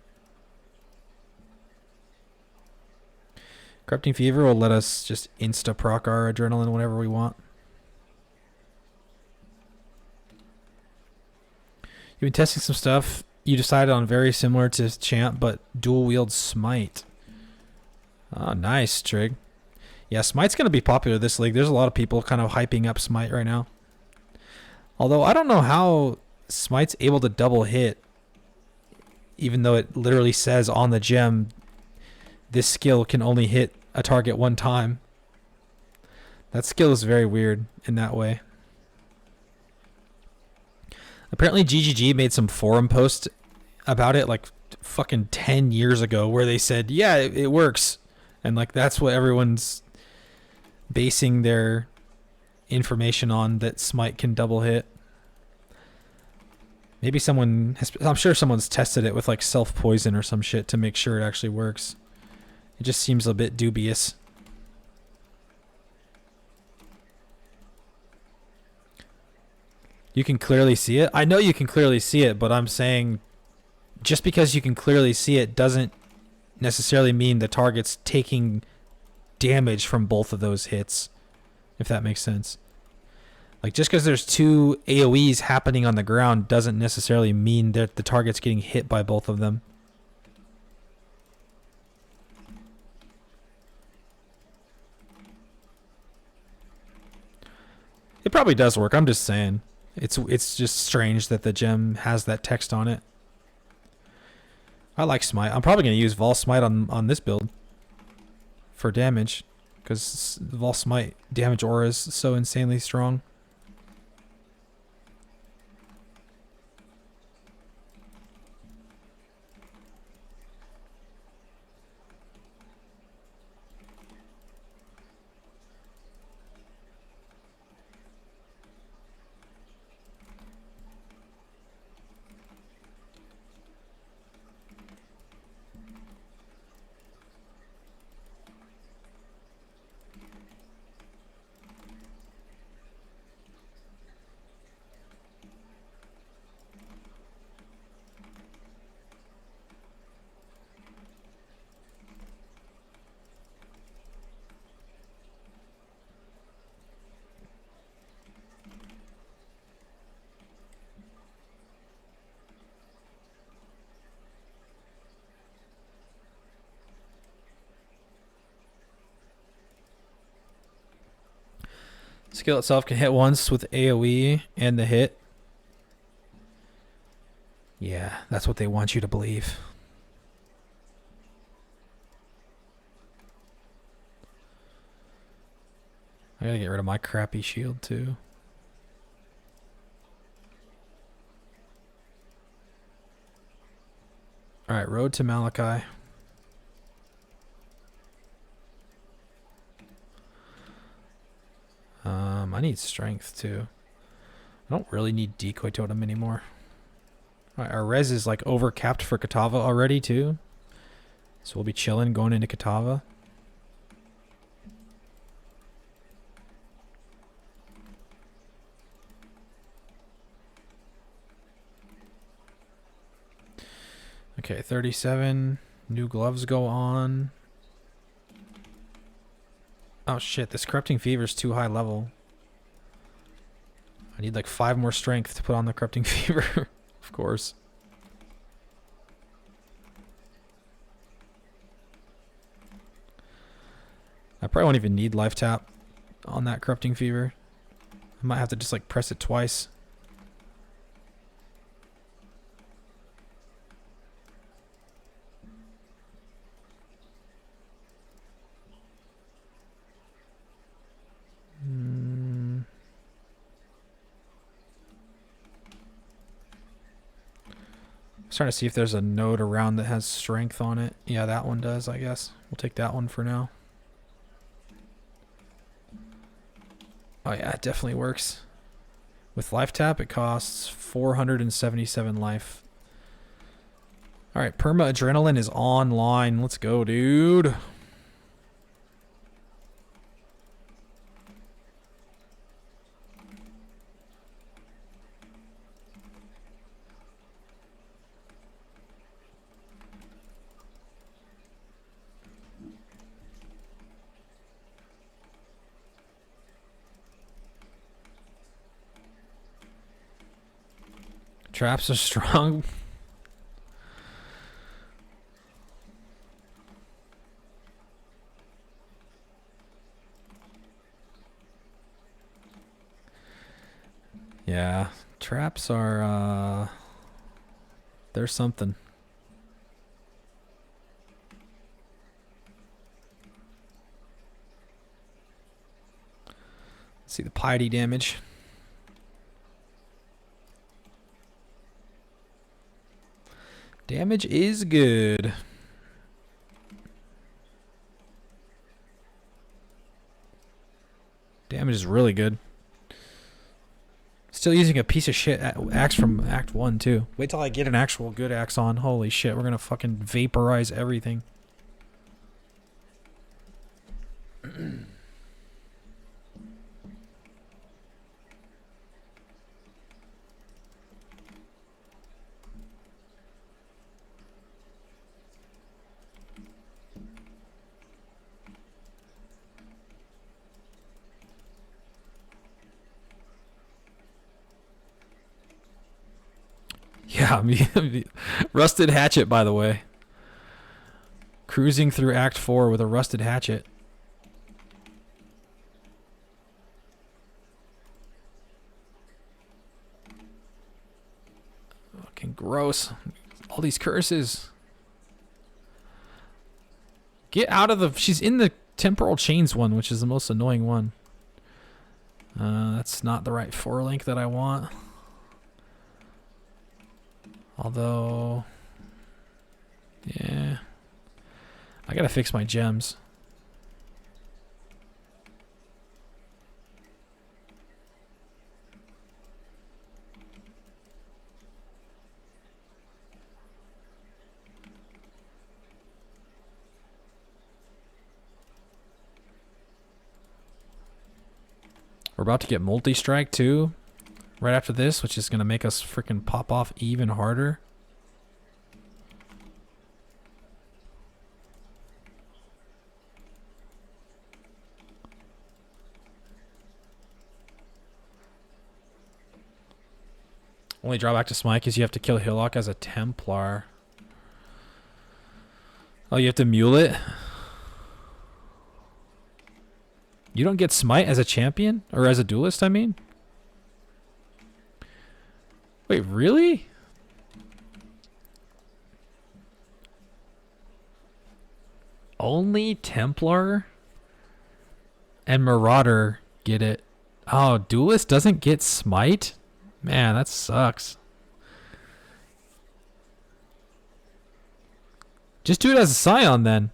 Corrupting Fever will let us just insta-proc our adrenaline whenever we want. You've been testing some stuff. You decided on very similar to Champ, but dual wield Smite. Oh, nice, Trig. Yeah, Smite's going to be popular this league. There's a lot of people kind of hyping up Smite right now. Although I don't know how Smite's able to double hit, even though it literally says on the gem, this skill can only hit a target one time. That skill is very weird in that way. Apparently GGG made some forum post about it like fucking 10 years ago where they said, yeah, it works. And like that's what everyone's basing their information on that smite can double hit. Maybe someone has, I'm sure someone's tested it with like self-poison or some shit to make sure it actually works. It just seems a bit dubious. You can clearly see it? I know you can clearly see it, but I'm saying just because you can clearly see it doesn't necessarily mean the target's taking damage from both of those hits, if that makes sense. Like, just because there's two AoEs happening on the ground doesn't necessarily mean that the target's getting hit by both of them. It probably does work. I'm just saying. It's just strange that the gem has that text on it. I like Smite. I'm probably going to use Vol Smite on this build for damage, because Vol Smite damage aura is so insanely strong. Skill itself can hit once with AoE and the hit. Yeah, that's what they want you to believe. I gotta get rid of my crappy shield too. Alright, road to Malachi. I need strength too. I don't really need decoy totem anymore. Alright, our res is like over capped for Katava already too. So we'll be chilling going into Katava. Okay, 37. New gloves go on. Oh shit, this corrupting fever is too high level. I need like 5 more strength to put on the corrupting fever. Of course. I probably won't even need life tap on that corrupting fever. I might have to just like press it twice. Trying to see if there's a node around that has strength on it. Yeah, that one does, I guess. We'll take that one for now. Oh yeah, it definitely works. With life tap, it costs 477 life. Alright, Perma Adrenaline is online. Let's go, dude. Traps are strong. Yeah, traps are there's something. Let's see the piety damage. Damage is good. Damage is really good. Still using a piece of shit axe from Act 1, too. Wait till I get an actual good axe on. Holy shit, we're gonna fucking vaporize everything. Yeah, rusted hatchet, by the way. Cruising through Act 4 with a rusted hatchet. Fucking gross. All these curses. Get out of the... She's in the temporal chains one, which is the most annoying one. That's not the right 4-link that I want. Although, yeah, I gotta fix my gems. We're about to get multi-strike too. Right after this, which is going to make us freaking pop off even harder. Only drawback to Smite is you have to kill Hillock as a Templar. Oh, you have to mule it? You don't get Smite as a champion? Or as a duelist, I mean? Wait, really? Only Templar and Marauder get it. Oh, Duelist doesn't get Smite? Man, that sucks. Just do it as a Scion then.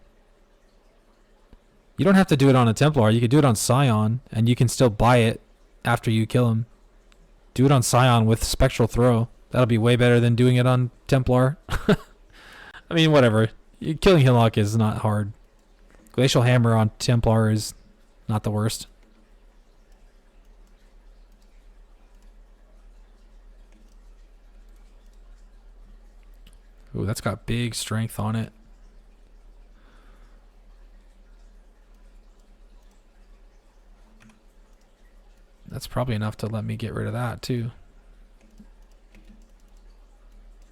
You don't have to do it on a Templar. You could do it on Scion, and you can still buy it after you kill him. Do it on Scion with Spectral Throw. That'll be way better than doing it on Templar. I mean, whatever. Killing Hillock is not hard. Glacial Hammer on Templar is not the worst. Ooh, that's got big strength on it. That's probably enough to let me get rid of that too.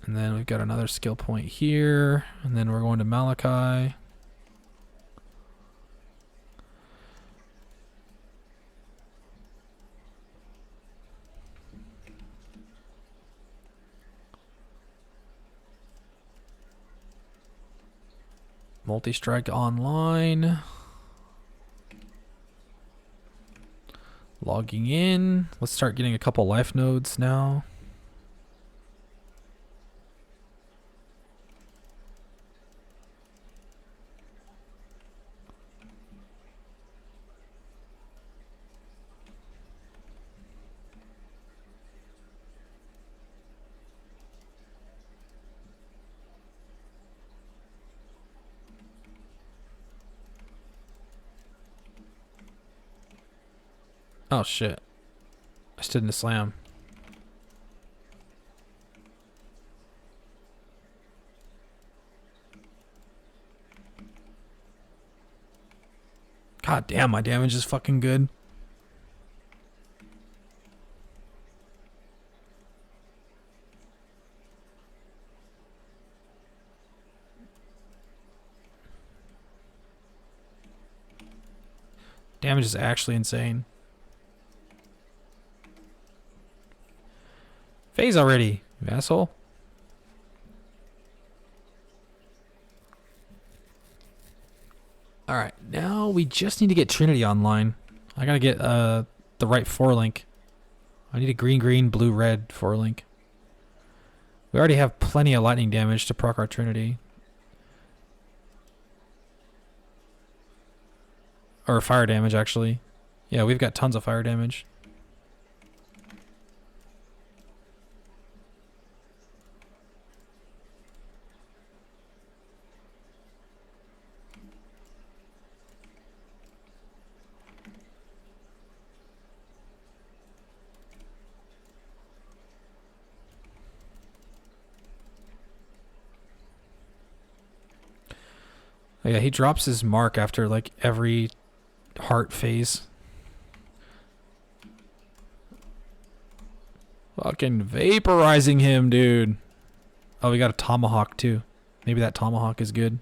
And then we've got another skill point here. And then we're going to Malachi. Multi-strike online. Logging in. Let's start getting a couple life nodes now. Oh shit. I stood in a slam. God damn, my damage is fucking good. Damage is actually insane. Phase already, you asshole. Alright, now we just need to get Trinity online. I gotta get the right 4-link. I need a green, green, blue, red 4-link. We already have plenty of lightning damage to proc our Trinity. Or fire damage, actually. Yeah, we've got tons of fire damage. Oh, yeah, he drops his mark after like every heart phase. Fucking vaporizing him, dude. Oh, we got a tomahawk too. Maybe that tomahawk is good.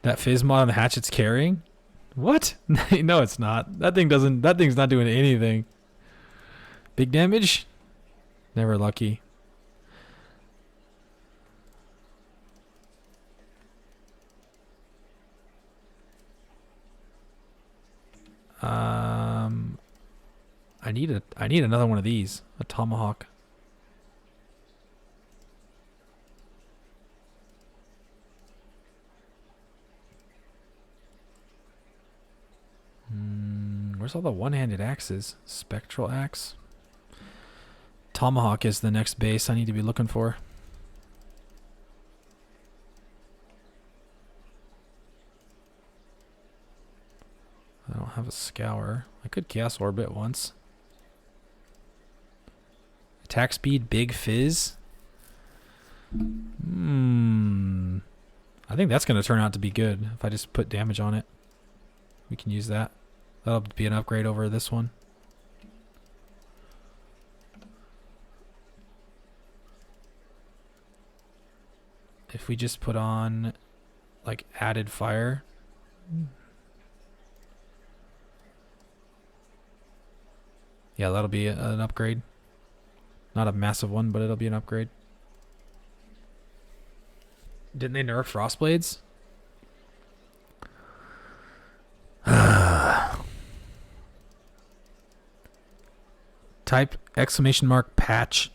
That fizz mod on the hatchet's carrying? What? No, it's not. That thing's not doing anything. Big damage? Never lucky. I need another one of these. A tomahawk. Where's all the one-handed axes? Spectral axe. Tomahawk is the next base I need to be looking for. I don't have a scour. I could chaos orbit once. Attack speed, big fizz. I think that's going to turn out to be good if I just put damage on it. We can use that. That'll be an upgrade over this one. If we just put on like added fire. Yeah, that'll be an upgrade. Not a massive one, but it'll be an upgrade. Didn't they nerf Frost Blades? Type exclamation mark patch.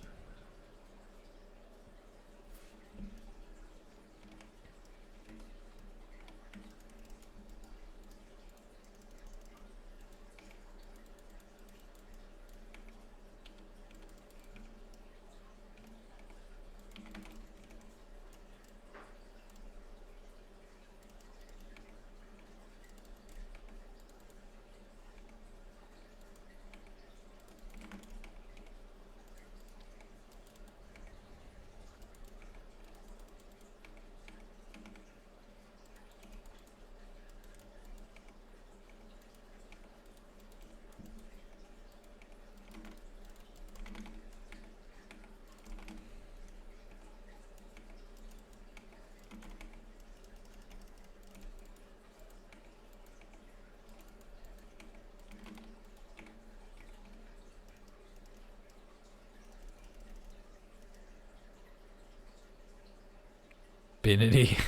Binity.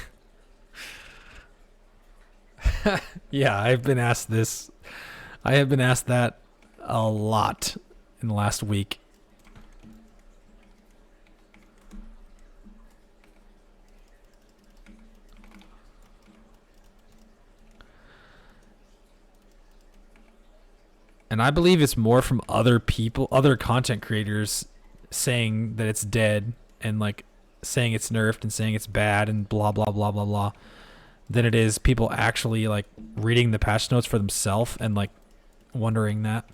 Yeah, I've been asked this. I have been asked that a lot in the last week. And I believe it's more from other people, other content creators saying that it's dead and like saying it's nerfed and saying it's bad and blah blah blah blah blah, than it is people actually like reading the patch notes for themselves and like wondering that.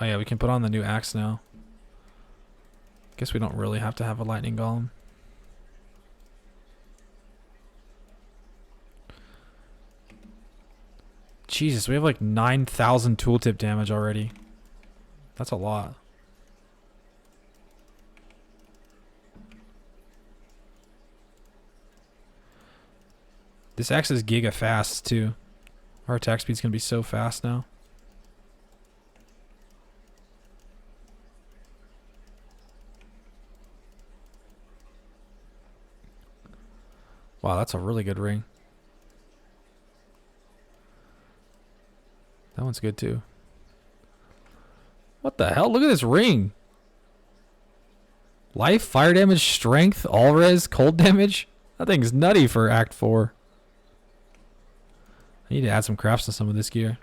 Oh yeah, we can put on the new axe now. Guess we don't really have to have a lightning golem. Jesus, we have like 9,000 tooltip damage already. That's a lot. This axe is giga fast too. Our attack speed's gonna be so fast now. Wow, that's a really good ring. That one's good too. What the hell? Look at this ring. Life, fire damage, strength, all res, cold damage. That thing's nutty for Act 4. I need to add some crafts to some of this gear.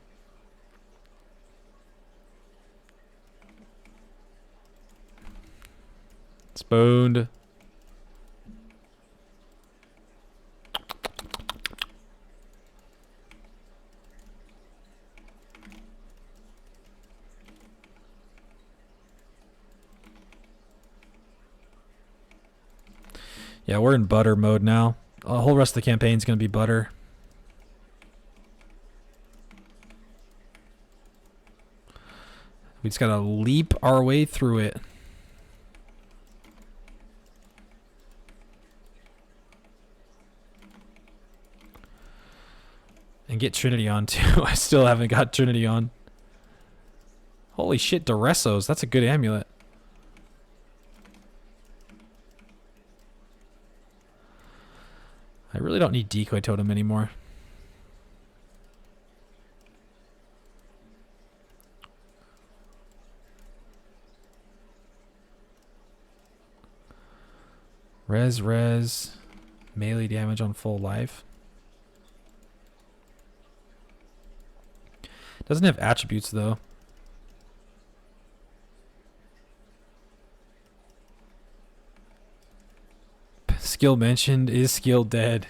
Spooned. Yeah, we're in butter mode now. The whole rest of the campaign is going to be butter. We just got to leap our way through it. And get Trinity on too. I still haven't got Trinity on. Holy shit, Duressos. That's a good amulet. I really don't need Decoy Totem anymore. Res. Melee damage on full life. Doesn't have attributes though. Skill mentioned, is skill dead?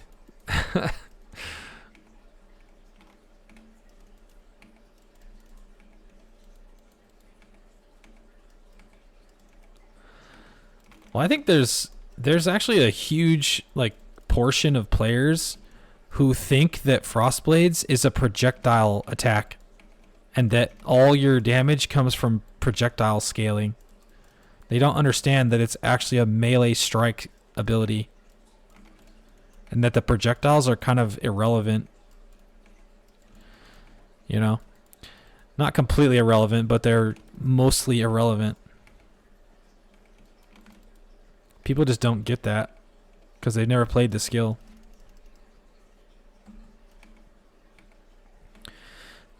Well, I think there's actually a huge like portion of players who think that Frostblades is a projectile attack and that all your damage comes from projectile scaling. They don't understand that it's actually a melee strike ability and that the projectiles are kind of irrelevant. You know? Not completely irrelevant, but they're mostly irrelevant. People just don't get that because they've never played the skill.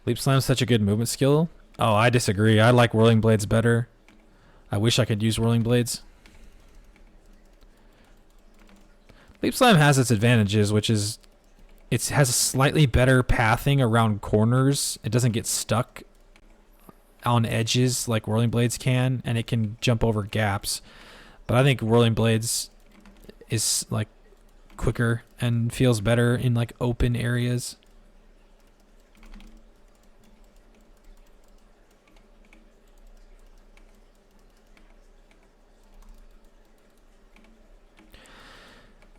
Leap Slam's such a good movement skill. Oh, I disagree. I like Whirling Blades better. I wish I could use Whirling Blades. Leap Slam has its advantages, which is it has a slightly better pathing around corners. It doesn't get stuck on edges like Whirling Blades can, and it can jump over gaps. But I think Whirling Blades is like quicker and feels better in like open areas.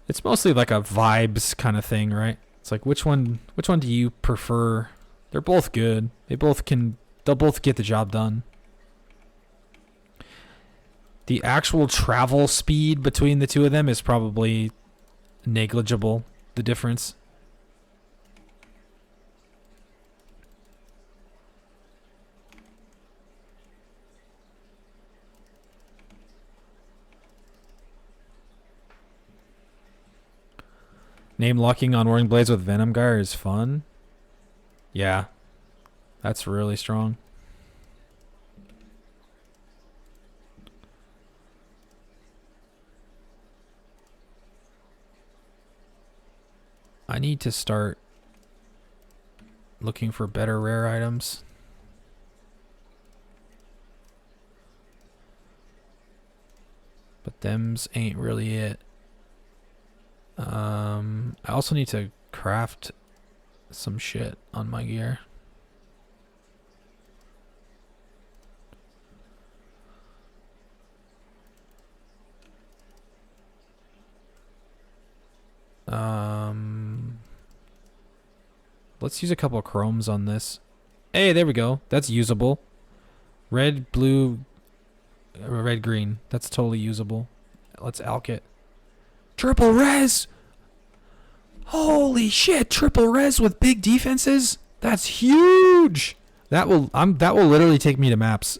It's mostly like a vibes kind of thing, right? It's like which one do you prefer? They're both good. They'll both get the job done. The actual travel speed between the two of them is probably negligible, the difference. Name locking on Whirling Blades with Venom Gyre is fun. Yeah, that's really strong. I need to start looking for better rare items. But thems ain't really it. I also need to craft some shit on my gear. Let's use a couple of chromes on this. Hey, there we go. That's usable. Red, blue, red, green. That's totally usable. Let's alch it. Triple res! Holy shit, triple res with big defenses? That's huge! That will literally take me to maps.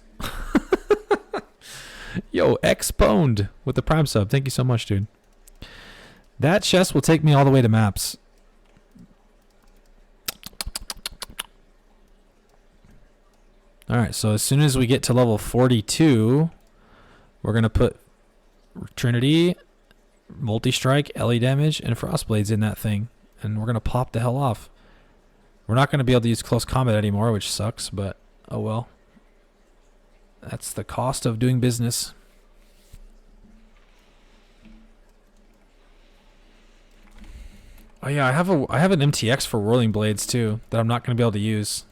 Yo, X-Pwned with the Prime sub. Thank you so much, dude. That chest will take me all the way to maps. Alright, so as soon as we get to level 42, we're going to put Trinity, Multi-Strike, LE damage, and Frost Blades in that thing. And we're going to pop the hell off. We're not going to be able to use close combat anymore, which sucks, but oh well. That's the cost of doing business. Oh yeah, I have an MTX for Whirling Blades too that I'm not going to be able to use.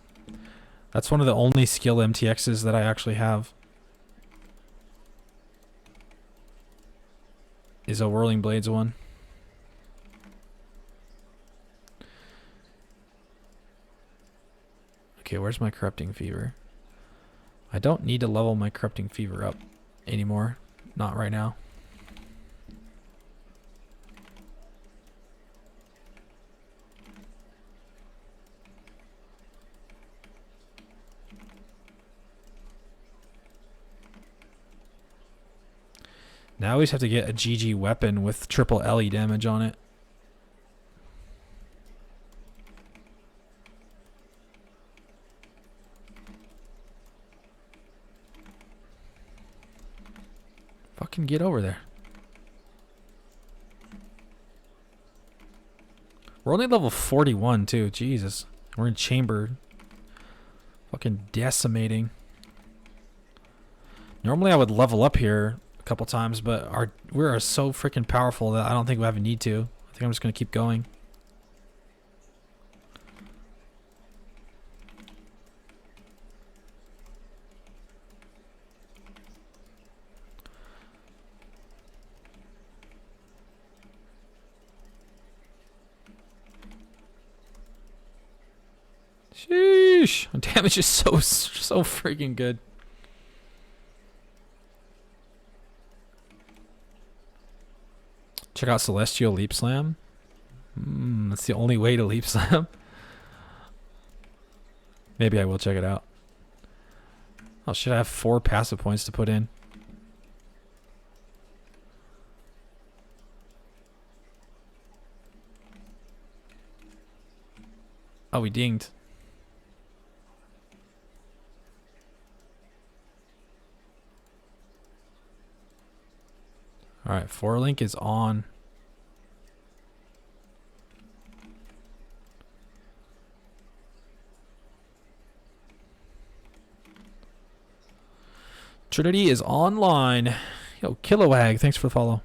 That's one of the only skill MTXs that I actually have. is a Whirling Blades one. Okay, where's my Corrupting Fever? I don't need to level my Corrupting Fever up anymore. Not right now. Now we just have to get a GG weapon with triple LE damage on it. Fucking get over there. We're only level 41 too. Jesus. We're in chamber. Fucking decimating. Normally I would level up here a couple times, but we are so freaking powerful that I don't think we have a need to. I think I'm just going to keep going. Sheesh. Damage is so freaking good. Check out Celestial Leap Slam. That's the only way to Leap Slam. Maybe I will check it out. Oh shit, I have 4 passive points to put in. Oh, we dinged. Alright, 4-link is on. Trinity is online. Yo, Kilowag, thanks for the follow.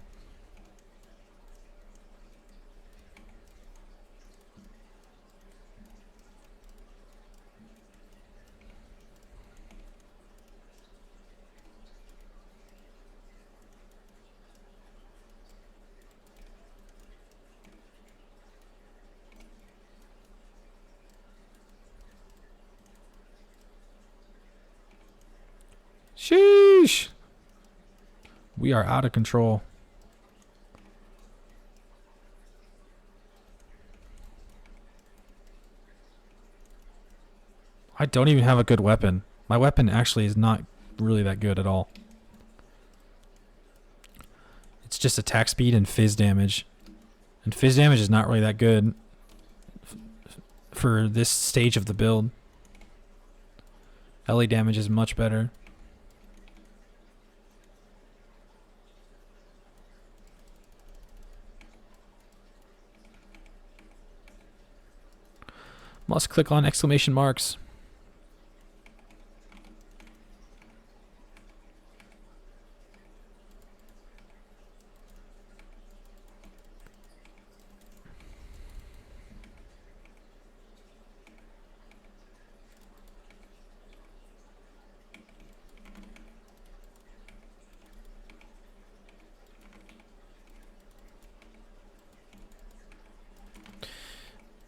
Sheesh. We are out of control. I don't even have a good weapon. My weapon actually is not really that good at all. It's just attack speed and fizz damage. And fizz damage is not really that good for this stage of the build. LE damage is much better. Must click on exclamation marks.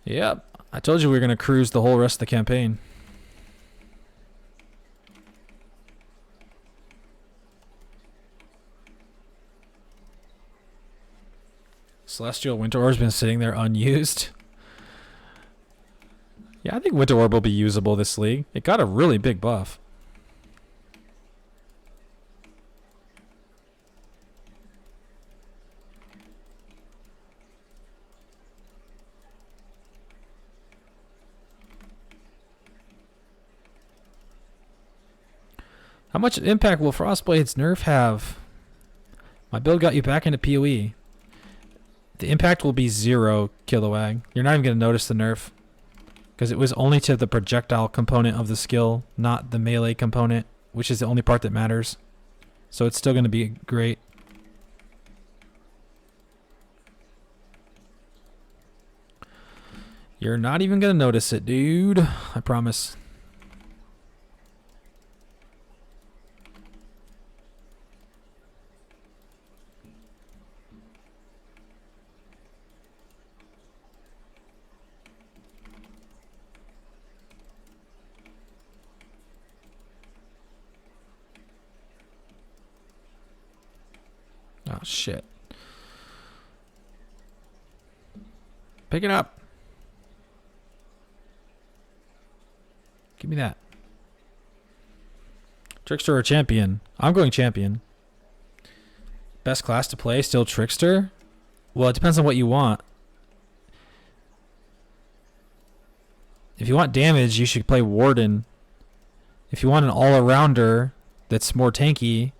Yep. I told you we were going to cruise the whole rest of the campaign. Celestial Winter Orb's been sitting there unused. Yeah, I think Winter Orb will be usable this league. It got a really big buff. How much impact will Frostblade's nerf have? My build got you back into PoE. The impact will be 0, Kilowag. You're not even going to notice the nerf. Because it was only to the projectile component of the skill, not the melee component, which is the only part that matters. So it's still going to be great. You're not even going to notice it, dude. I promise. Shit. Pick it up. Give me that. Trickster or Champion? I'm going Champion. Best class to play, still Trickster? Well, it depends on what you want. If you want damage, you should play Warden. If you want an all-arounder that's more tanky,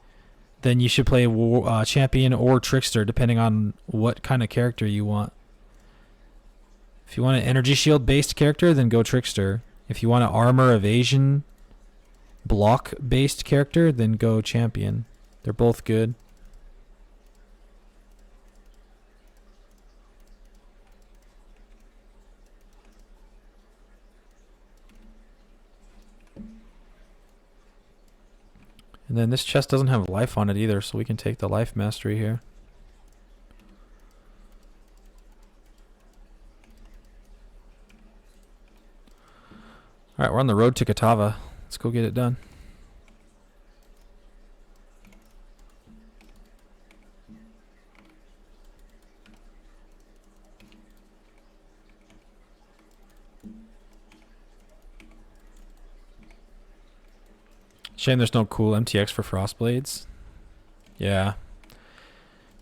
then you should play Champion or Trickster, depending on what kind of character you want. If you want an energy shield-based character, then go Trickster. If you want an armor evasion block-based character, then go Champion. They're both good. And then this chest doesn't have life on it either, so we can take the life mastery here. Alright, we're on the road to Katava. Let's go get it done. Shame there's no cool MTX for Frost Blades. Yeah.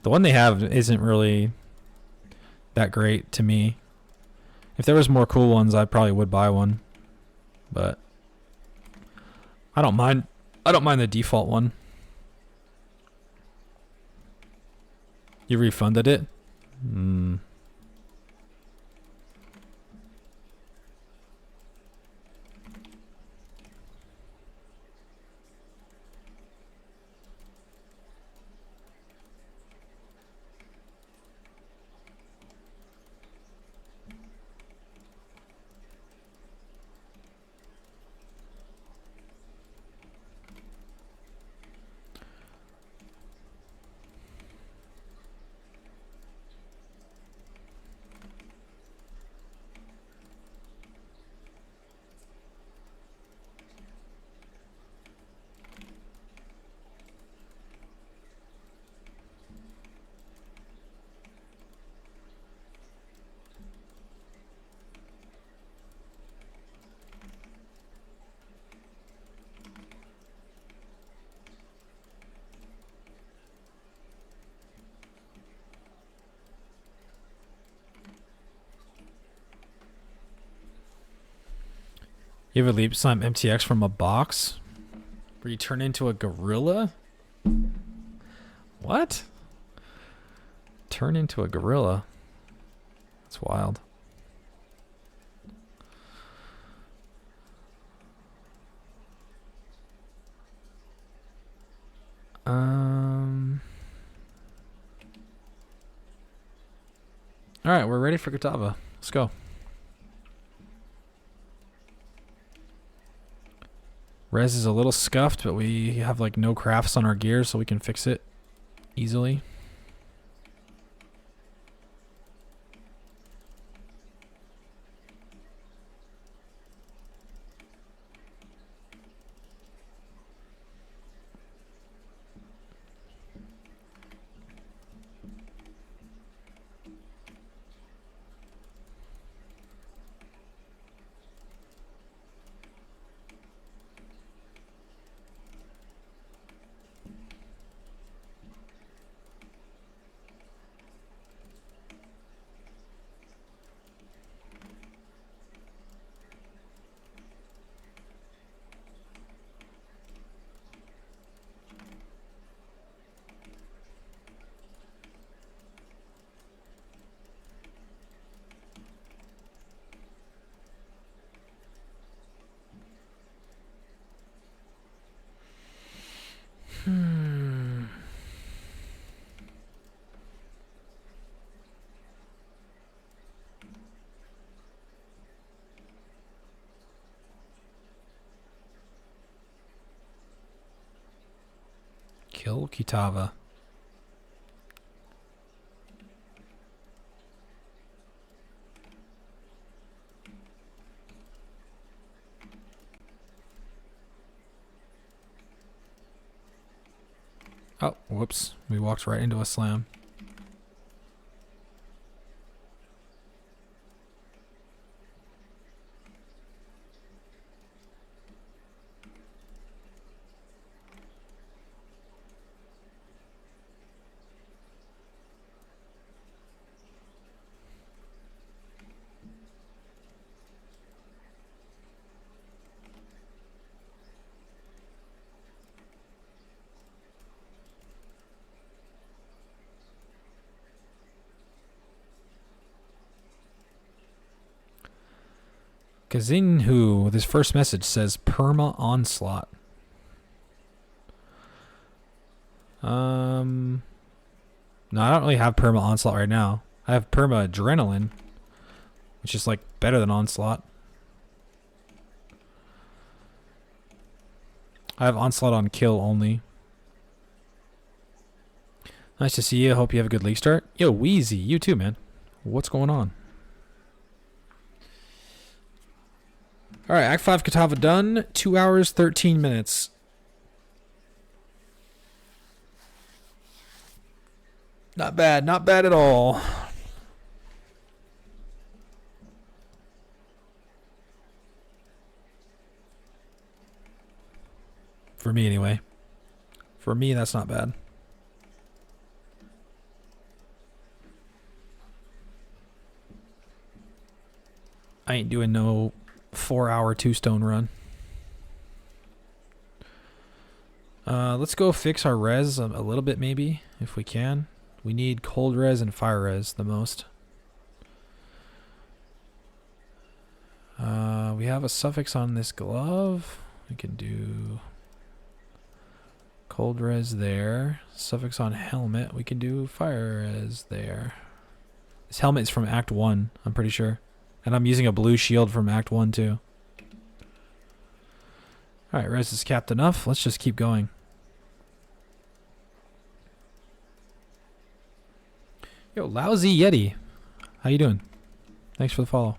The one they have isn't really that great to me. If there was more cool ones, I probably would buy one. But I don't mind the default one. You refunded it? You have a Leap Slime MTX from a box where you turn into a gorilla? What? Turn into a gorilla? That's wild. Alright, we're ready for Katava. Let's go. Res is a little scuffed, but we have like no crafts on our gear, so we can fix it easily. Kill Kitava. Oh, whoops. We walked right into a slam. Kazinhu, with his first message, says perma onslaught. No, I don't really have perma onslaught right now. I have perma adrenaline, which is like better than onslaught. I have onslaught on kill only. Nice to see you. Hope you have a good league start. Yo, Wheezy, you too, man. What's going on? All right, Act 5 Katava done. 2 hours, 13 minutes. Not bad. Not bad at all. For me, anyway. For me, that's not bad. I ain't doing no 4-hour 2-stone run. Let's go fix our res a little bit, maybe, if we can. We need cold res and fire res the most. We have a suffix on this glove. We can do cold res there. Suffix on helmet. We can do fire res there. This helmet is from Act 1, I'm pretty sure. And I'm using a blue shield from Act 1 too. Alright, res is capped enough. Let's just keep going. Yo, Lousy Yeti. How you doing? Thanks for the follow.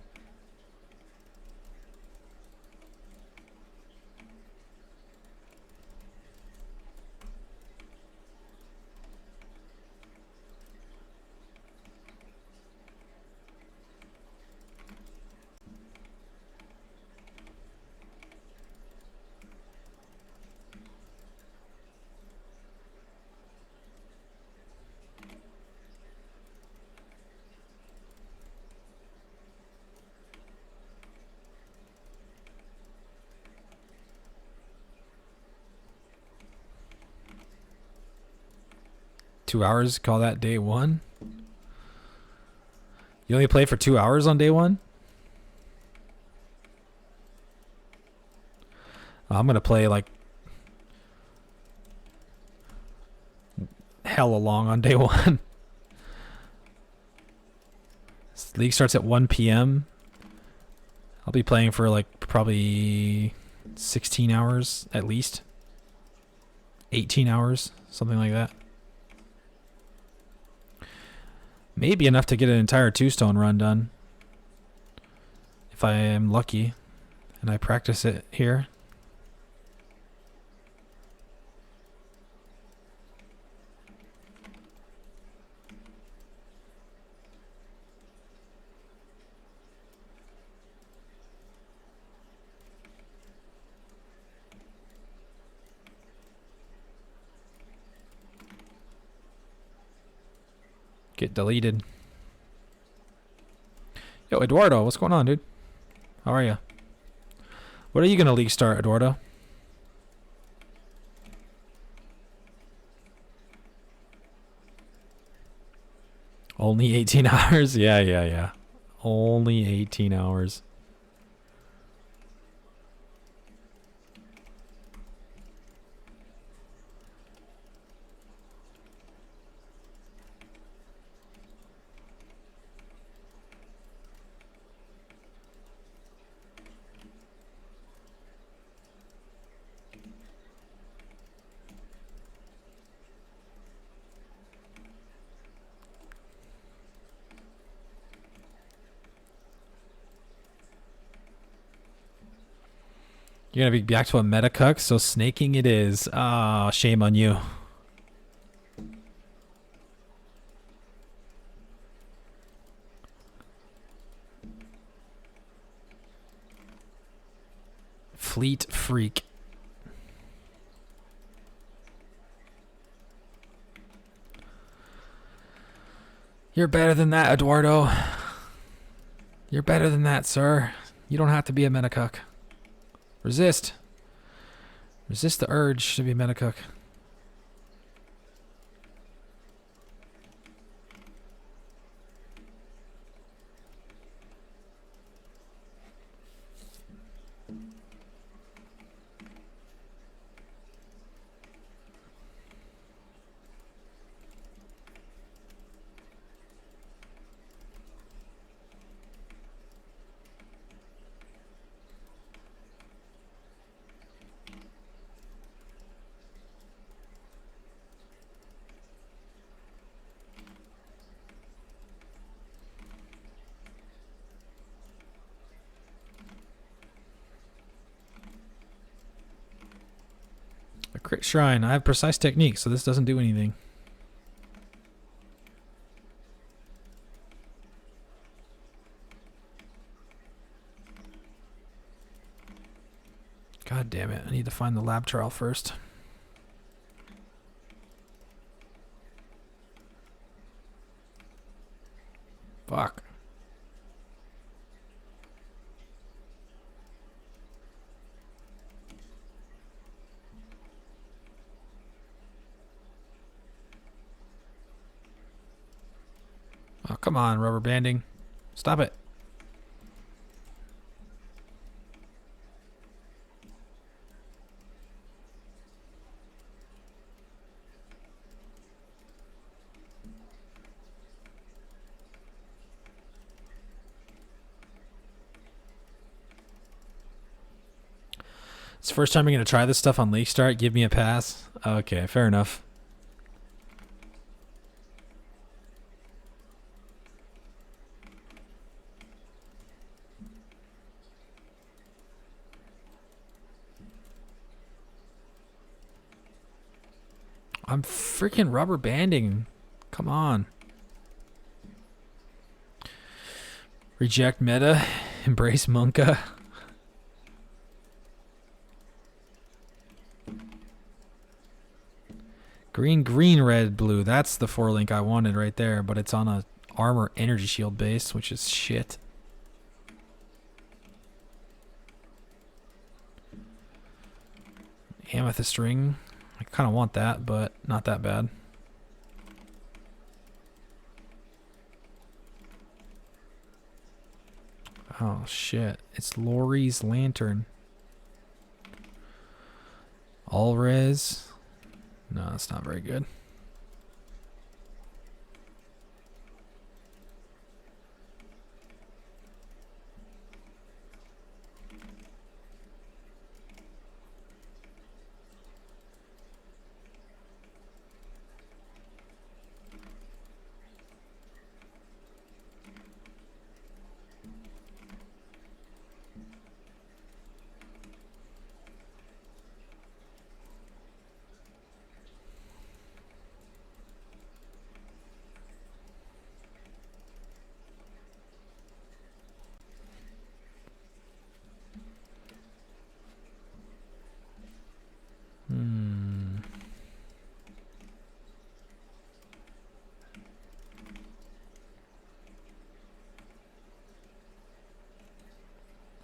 Two hours, call that day one. You only play for 2 hours on day one? I'm gonna play like hella long on day one. This league starts at 1 p.m. I'll be playing for like probably 16 hours at least. 18 hours, something like that. Maybe enough to get an entire 2-stone run done. If I am lucky and I practice it here. Get deleted. Yo, Eduardo, what's going on, dude? How are you? What are you gonna league start, Eduardo? Only 18 hours? Yeah. Only 18 hours. You're gonna be back to a meta cuck, so snaking it is. Ah, shame on you. Fleet Freak. You're better than that, Eduardo. You're better than that, sir. You don't have to be a Metacook. Resist. Resist the urge to be a Metacook. A crit shrine. I have precise technique, so this doesn't do anything. God damn it. I need to find the lab trial first. Fuck. Oh, come on, rubber banding. Stop it. It's the first time you're going to try this stuff on League Start. Give me a pass. Okay, fair enough. I'm freaking rubber banding. Come on. Reject meta. Embrace Monka. Green, green, red, blue. That's the 4-link I wanted right there, but it's on a armor energy shield base, which is shit. Amethyst ring. I kind of want that, but not that bad. Oh shit. It's Lori's lantern. All res. No, that's not very good.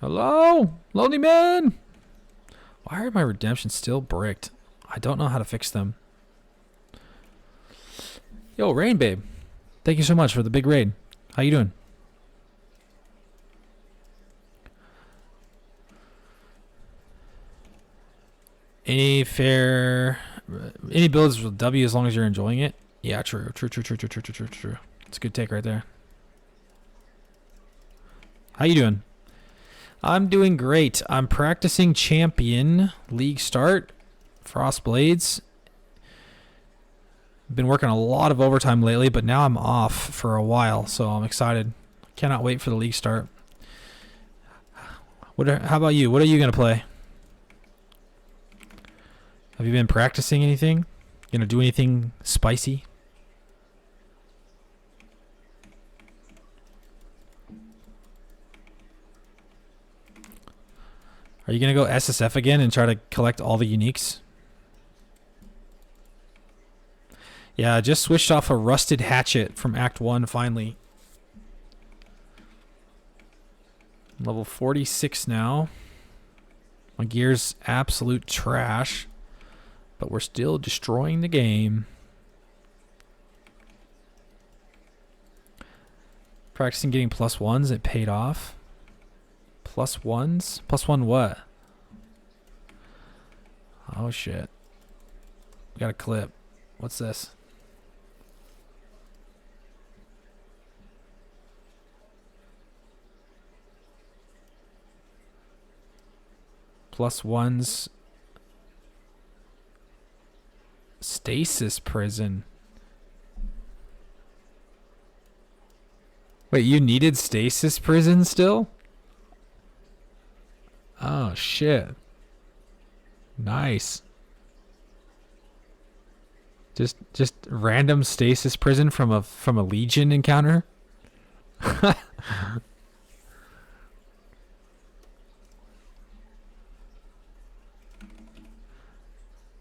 Hello? Lonely man? Why are my redemptions still bricked? I don't know how to fix them. Yo, Rain Babe. Thank you so much for the big raid. How you doing? Any builds with W as long as you're enjoying it? Yeah, true. True. It's a good take right there. How you doing? I'm doing great. I'm practicing Champion League Start, Frost Blades. Been working a lot of overtime lately, but now I'm off for a while, so I'm excited. Cannot wait for the League Start. How about you? What are you going to play? Have you been practicing anything? Gonna do anything spicy? Are you going to go SSF again and try to collect all the uniques? Yeah, I just switched off a rusted hatchet from Act 1 finally. Level 46 now. My gear's absolute trash, but we're still destroying the game. Practicing getting +1s, it paid off. +1s? +1 what? Oh shit. Got a clip. What's this? +1s. Stasis prison. Wait, you needed stasis prison still? Oh shit. Nice. Just random stasis prison from a Legion encounter?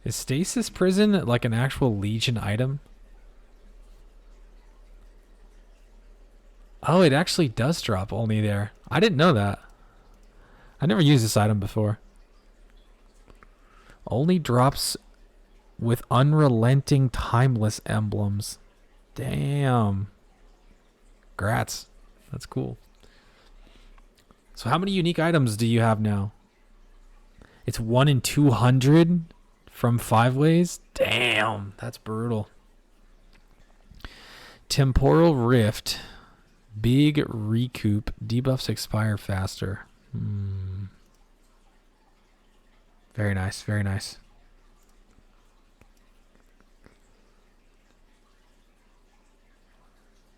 Is stasis prison like an actual Legion item? Oh, it actually does drop only there. I didn't know that. I never used this item before. Only drops with unrelenting timeless emblems. Damn. Grats. That's cool. So how many unique items do you have now? It's 1 in 200 from 5 ways? Damn. That's brutal. Temporal Rift. Big recoup. Debuffs expire faster. Very nice. Very nice.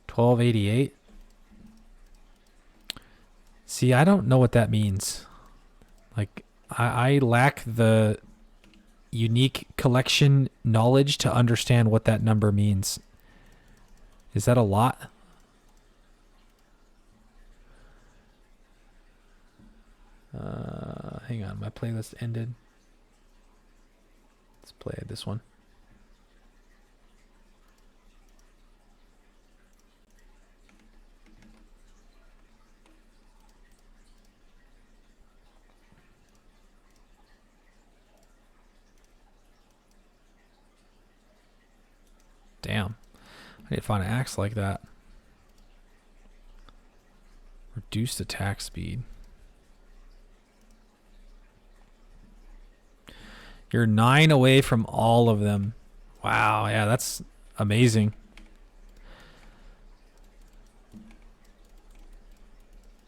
$12.88. See, I don't know what that means. Like, I lack the unique collection knowledge to understand what that number means. Is that a lot? Hang on, my playlist ended. Let's play this one. Damn. I need to find an axe like that. Reduced attack speed. You're 9 away from all of them. Wow, yeah, that's amazing.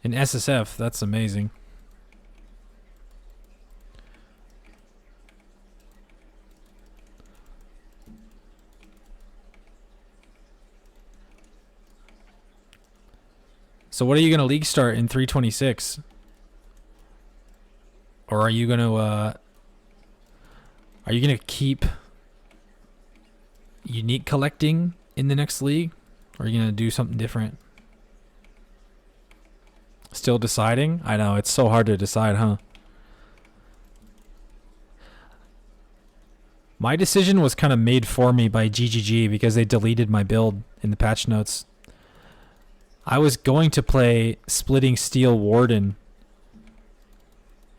In SSF, that's amazing. So what are you going to league start in 326? Or are you going to keep unique collecting in the next league? Or are you going to do something different? Still deciding? I know, it's so hard to decide, huh? My decision was kind of made for me by GGG because they deleted my build in the patch notes. I was going to play Splitting Steel Warden,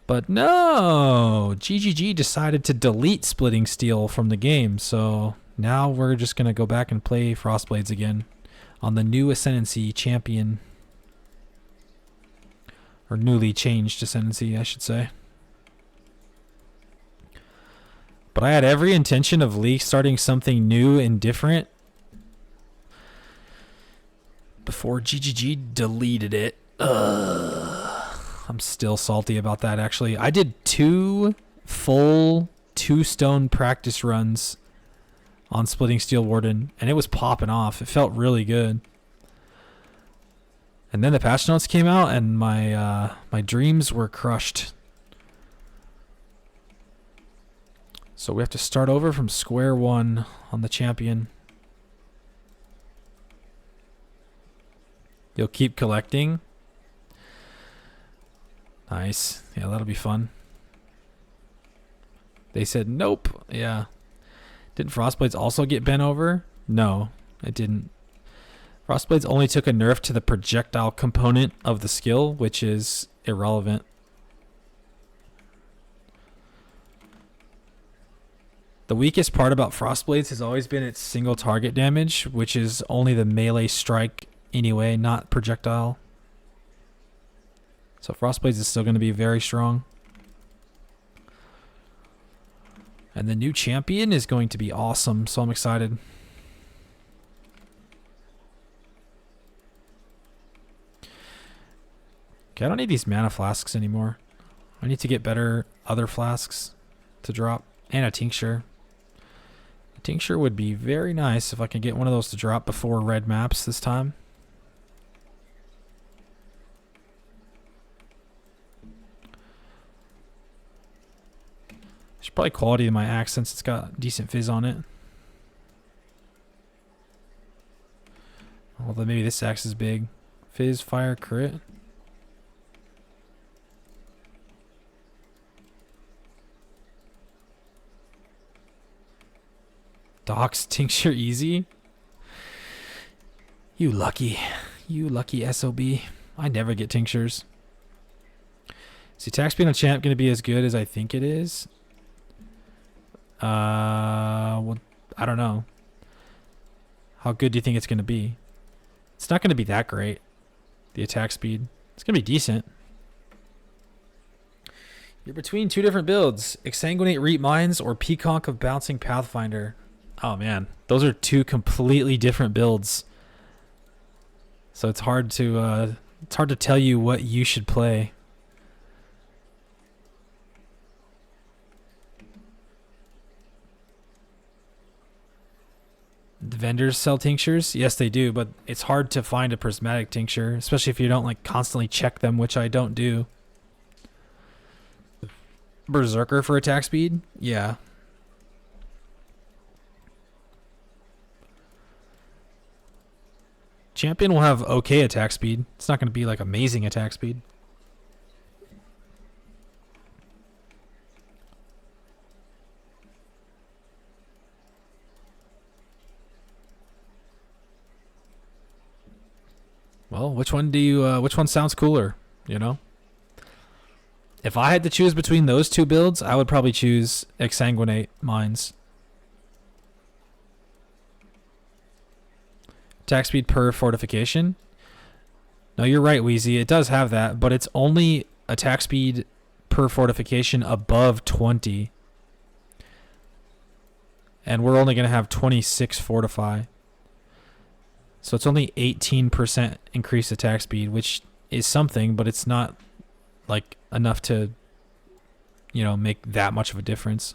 but no, GGG decided to delete Splitting Steel from the game, so now we're just going to go back and play Frostblades again on the new Ascendancy Champion. Or newly changed Ascendancy, I should say. But I had every intention of league starting something new and different before GGG deleted it. I'm still salty about that, actually. I did 2 full 2-stone practice runs on Splitting Steel Warden, and it was popping off. It felt really good. And then the patch notes came out, and my dreams were crushed. So we have to start over from square one on the champion. You'll keep collecting. Nice. Yeah, that'll be fun. They said nope. Yeah. Didn't Frostblades also get bent over? No, it didn't. Frostblades only took a nerf to the projectile component of the skill, which is irrelevant. The weakest part about Frostblades has always been its single target damage, which is only the melee strike anyway, not projectile. So Frostblades is still going to be very strong. And the new champion is going to be awesome, so I'm excited. Okay, I don't need these mana flasks anymore. I need to get better other flasks to drop. And a tincture. A tincture would be very nice if I can get one of those to drop before red maps this time. There's probably quality in my axe since it's got decent fizz on it. Although maybe this axe is big. Fizz, fire, crit. Doc's tincture easy? You lucky SOB. I never get tinctures. Is the attack speed on champ going to be as good as I think it is? Well, I don't know. How good do you think it's going to be? It's not going to be that great. The attack speed. It's going to be decent. You're between two different builds. Exsanguinate Reap Mines or Peacock of Bouncing Pathfinder. Oh man, those are two completely different builds. So it's hard to tell you what you should play. The vendors sell tinctures? Yes, they do, but it's hard to find a prismatic tincture, especially if you don't like constantly check them, which I don't do. Berserker for attack speed? Yeah. Champion will have okay attack speed. It's not going to be like amazing attack speed. Well, which one sounds cooler, you know? If I had to choose between those two builds, I would probably choose Exsanguinate Mines. Attack speed per fortification. No, you're right, Wheezy. It does have that, but it's only attack speed per fortification above 20. And we're only going to have 26 fortify. So it's only 18% increased attack speed, which is something, but it's not like enough to, you know, make that much of a difference.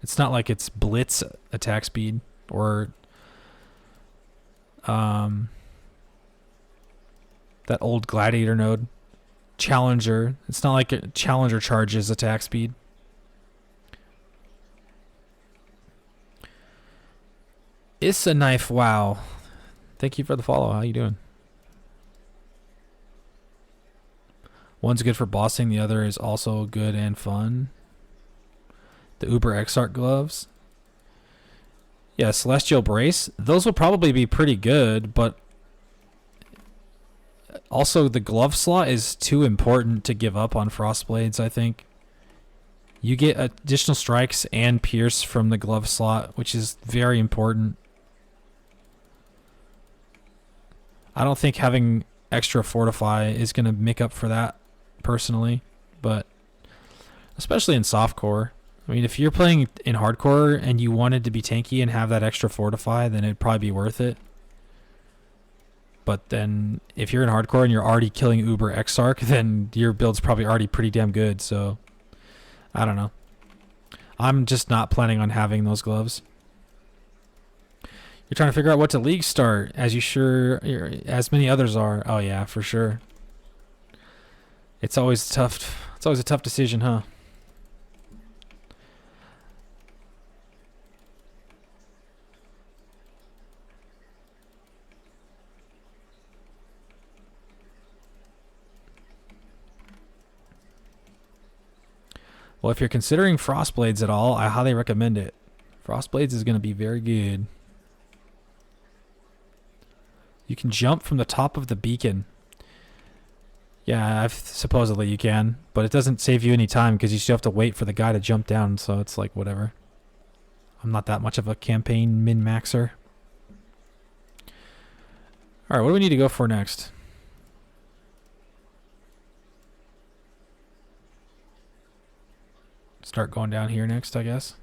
It's not like it's blitz attack speed or that old gladiator node. Challenger. It's not like a challenger charges attack speed. It's a knife. Wow. Thank you for the follow. How you doing? One's good for bossing. The other is also good and fun. The Uber Exarch gloves. Yeah, Celestial Brace. Those will probably be pretty good, but also the glove slot is too important to give up on Frostblades, I think. You get additional strikes and pierce from the glove slot, which is very important. I don't think having extra fortify is going to make up for that personally, but especially in softcore. I mean, if you're playing in hardcore and you wanted to be tanky and have that extra fortify, then it'd probably be worth it. But then if you're in hardcore and you're already killing Uber Exarch, then your build's probably already pretty damn good. So I don't know. I'm just not planning on having those gloves. You're trying to figure out what to league start, as as many others are. Oh yeah, for sure. It's always tough. It's always a tough decision, huh? Well, if you're considering Frost Blades at all, I highly recommend it. Frost Blades is going to be very good. You can jump from the top of the beacon. Yeah, supposedly you can, but it doesn't save you any time because you still have to wait for the guy to jump down, so it's like whatever. I'm not that much of a campaign min-maxer. Alright, what do we need to go for next? Start going down here next, I guess.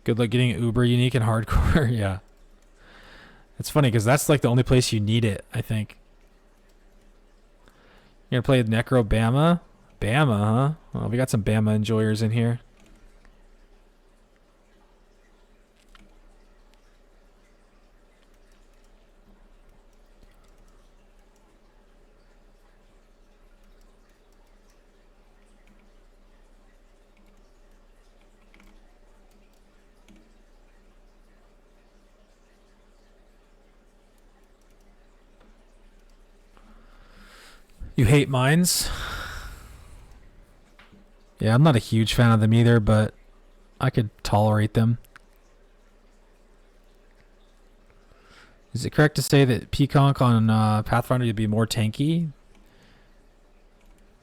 Good luck getting uber unique and hardcore. Yeah. It's funny because that's like the only place you need it, I think. You're going to play Necro Bama? Bama, huh? Well, we got some Bama enjoyers in here. You hate mines? Yeah, I'm not a huge fan of them either, but I could tolerate them. Is it correct to say that Peaconk on Pathfinder would be more tanky?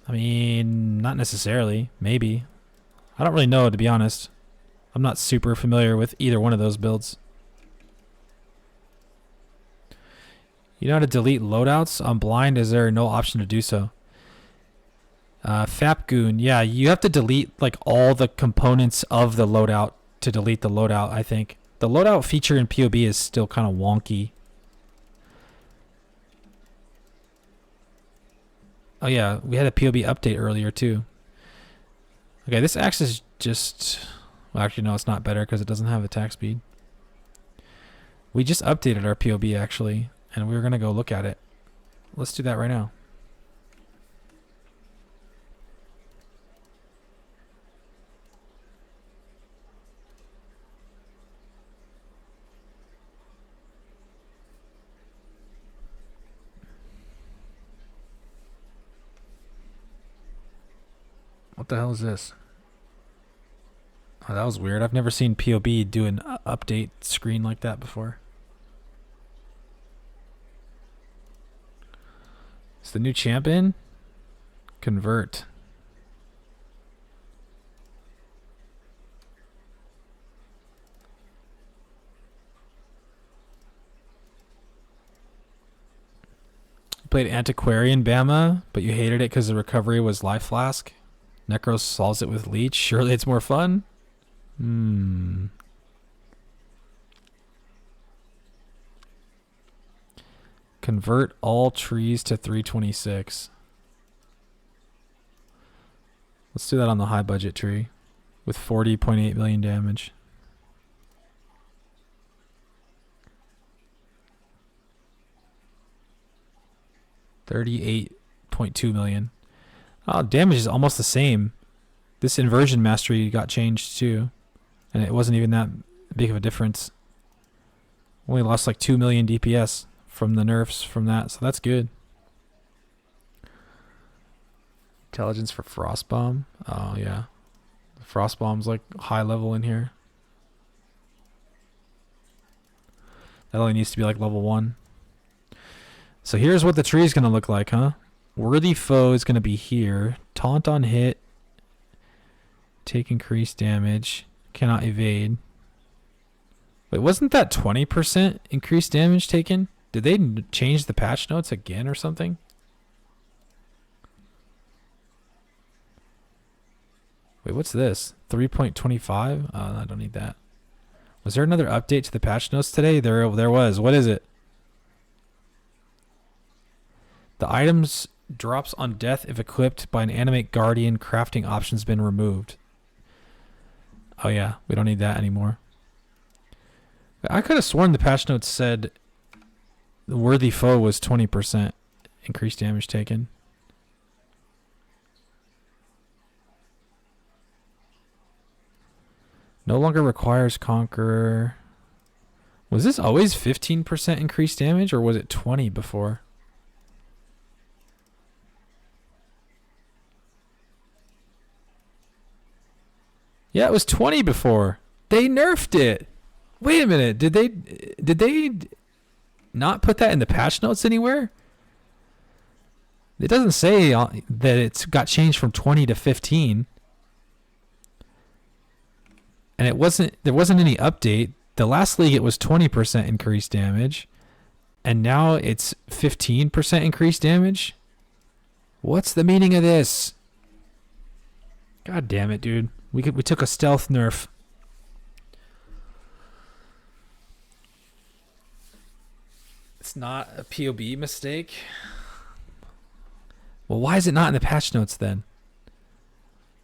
I mean, not necessarily. Maybe. I don't really know, to be honest. I'm not super familiar with either one of those builds. You know how to delete loadouts? On blind, is there no option to do so? Fapgoon, yeah, you have to delete like all the components of the loadout to delete the loadout, I think. The loadout feature in POB is still kind of wonky. Oh yeah, we had a POB update earlier too. Okay, this axe is just... Well, actually, no, it's not better because it doesn't have attack speed. We just updated our POB actually. And we're going to go look at it. Let's do that right now. What the hell is this? Oh, that was weird. I've never seen POB do an update screen like that before. It's the new champion. Convert. You played Antiquarian Bama, but you hated it because the recovery was Life Flask. Necros solves it with Leech. Surely it's more fun? Convert all trees to 326. Let's do that on the high budget tree with 40.8 million damage. $38.2 million. Oh, damage is almost the same. This inversion mastery got changed too, and it wasn't even that big of a difference. Only lost like 2 million DPS from the nerfs from that, so that's good. Intelligence for Frostbomb. Oh yeah, Frostbomb's like high level in here. That only needs to be like level 1. So here's what the tree is gonna look like, huh? Worthy foe is gonna be here. Taunt on hit. Take increased damage. Cannot evade. Wait, wasn't that 20% increased damage taken? Did they change the patch notes again or something? Wait, what's this? 3.25? Oh, I don't need that. Was there another update to the patch notes today? There was. What is it? The items drops on death if equipped by an animate guardian. Crafting option's been removed. Oh yeah, we don't need that anymore. I could have sworn the patch notes said the worthy foe was 20% increased damage taken. No longer requires Conqueror. Was this always 15% increased damage, or was it 20 before? Yeah, it was 20 before. They nerfed it. Wait a minute. Did they not put that in the patch notes anywhere? It doesn't say that it's got changed from 20 to 15. And there wasn't any update. The last league it was 20% increased damage, and now it's 15% increased damage. What's the meaning of this? God damn it, dude. We took a stealth nerf. It's not a POB mistake. Well, why is it not in the patch notes then?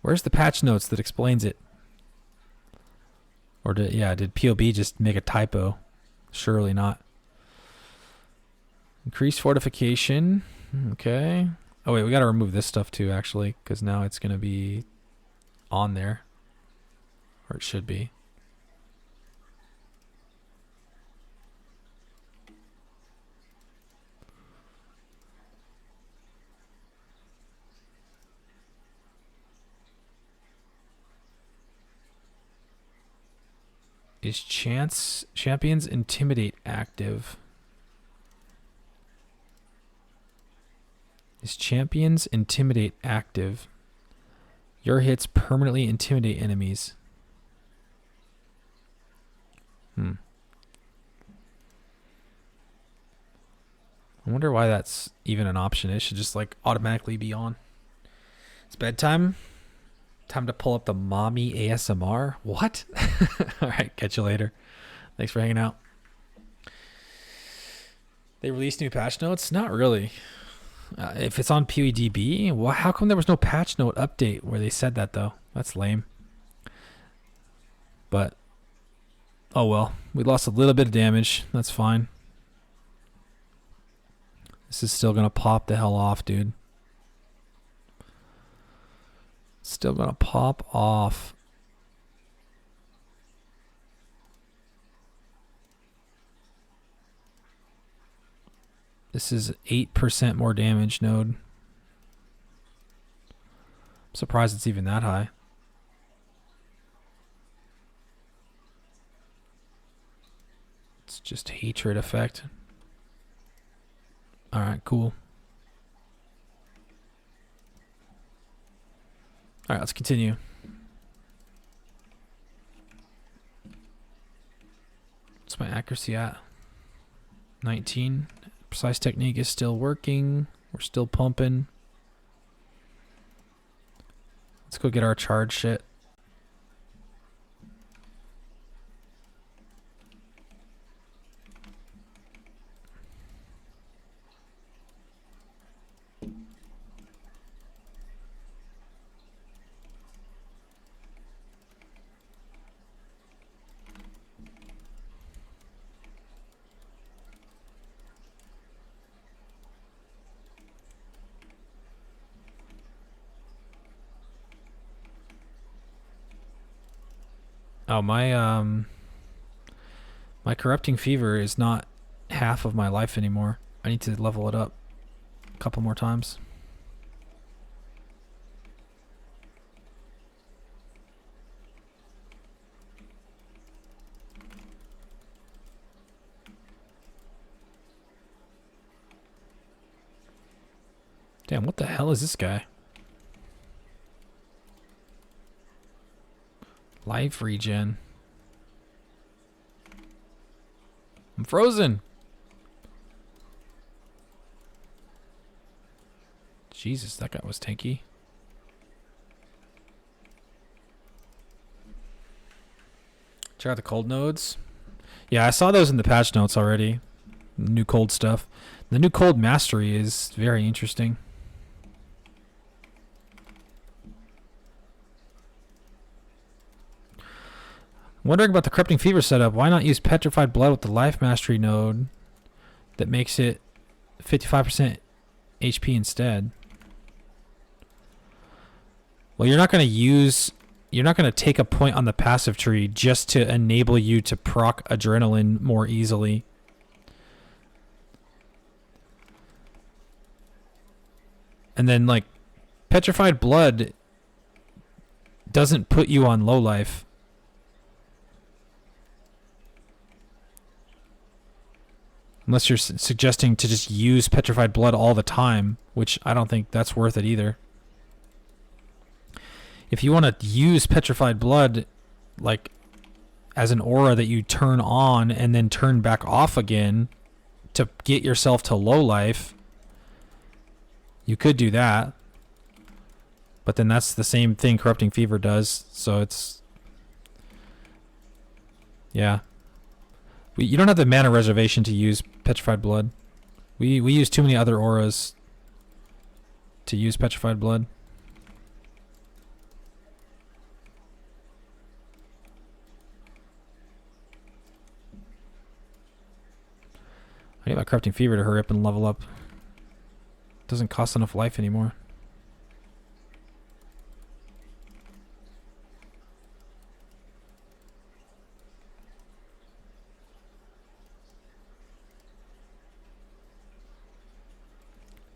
Where's the patch notes that explains it? Or did POB just make a typo? Surely not. Increased fortification. Okay. Oh wait, we gotta remove this stuff too, actually, because now it's gonna be on there. Or it should be. Is Champions Intimidate active? Is Champions Intimidate active? Your hits permanently intimidate enemies. I wonder why that's even an option. It should just like automatically be on. It's bedtime. Time to pull up the mommy ASMR. What? All right, catch you later. Thanks for hanging out. They released new patch notes? Not really. If it's on POEDB, well, how come there was no patch note update where they said that though? That's lame. But, oh well. We lost a little bit of damage. That's fine. This is still going to pop the hell off, dude. Still gonna pop off. This is 8% more damage node. I'm surprised it's even that high. It's just hatred effect. Alright, cool. Alright, let's continue. What's my accuracy at? 19. Precise technique is still working. We're still pumping. Let's go get our charge shit. Oh, my corrupting fever is not half of my life anymore. I need to level it up a couple more times. Damn, what the hell is this guy? Life regen. I'm frozen. Jesus, that guy was tanky. Check out the cold nodes. Yeah, I saw those in the patch notes already. New cold stuff. The new cold mastery is very interesting. Wondering about the corrupting fever setup. Why not use petrified blood with the life mastery node that makes it 55% HP instead? Well, you're not going to use you're not going to take a point on the passive tree just to enable you to proc adrenaline more easily. And then, like, Petrified Blood doesn't put you on low life. Unless you're suggesting to just use Petrified Blood all the time, which I don't think that's worth it either. If you want to use Petrified Blood, like, as an aura that you turn on and then turn back off again to get yourself to low life, you could do that. But then that's the same thing Corrupting Fever does, so it's... Yeah. You don't have the mana reservation to use Petrified Blood. We use too many other auras to use Petrified Blood. I need my Corrupting Fever to hurry up and level up. Doesn't cost enough life anymore.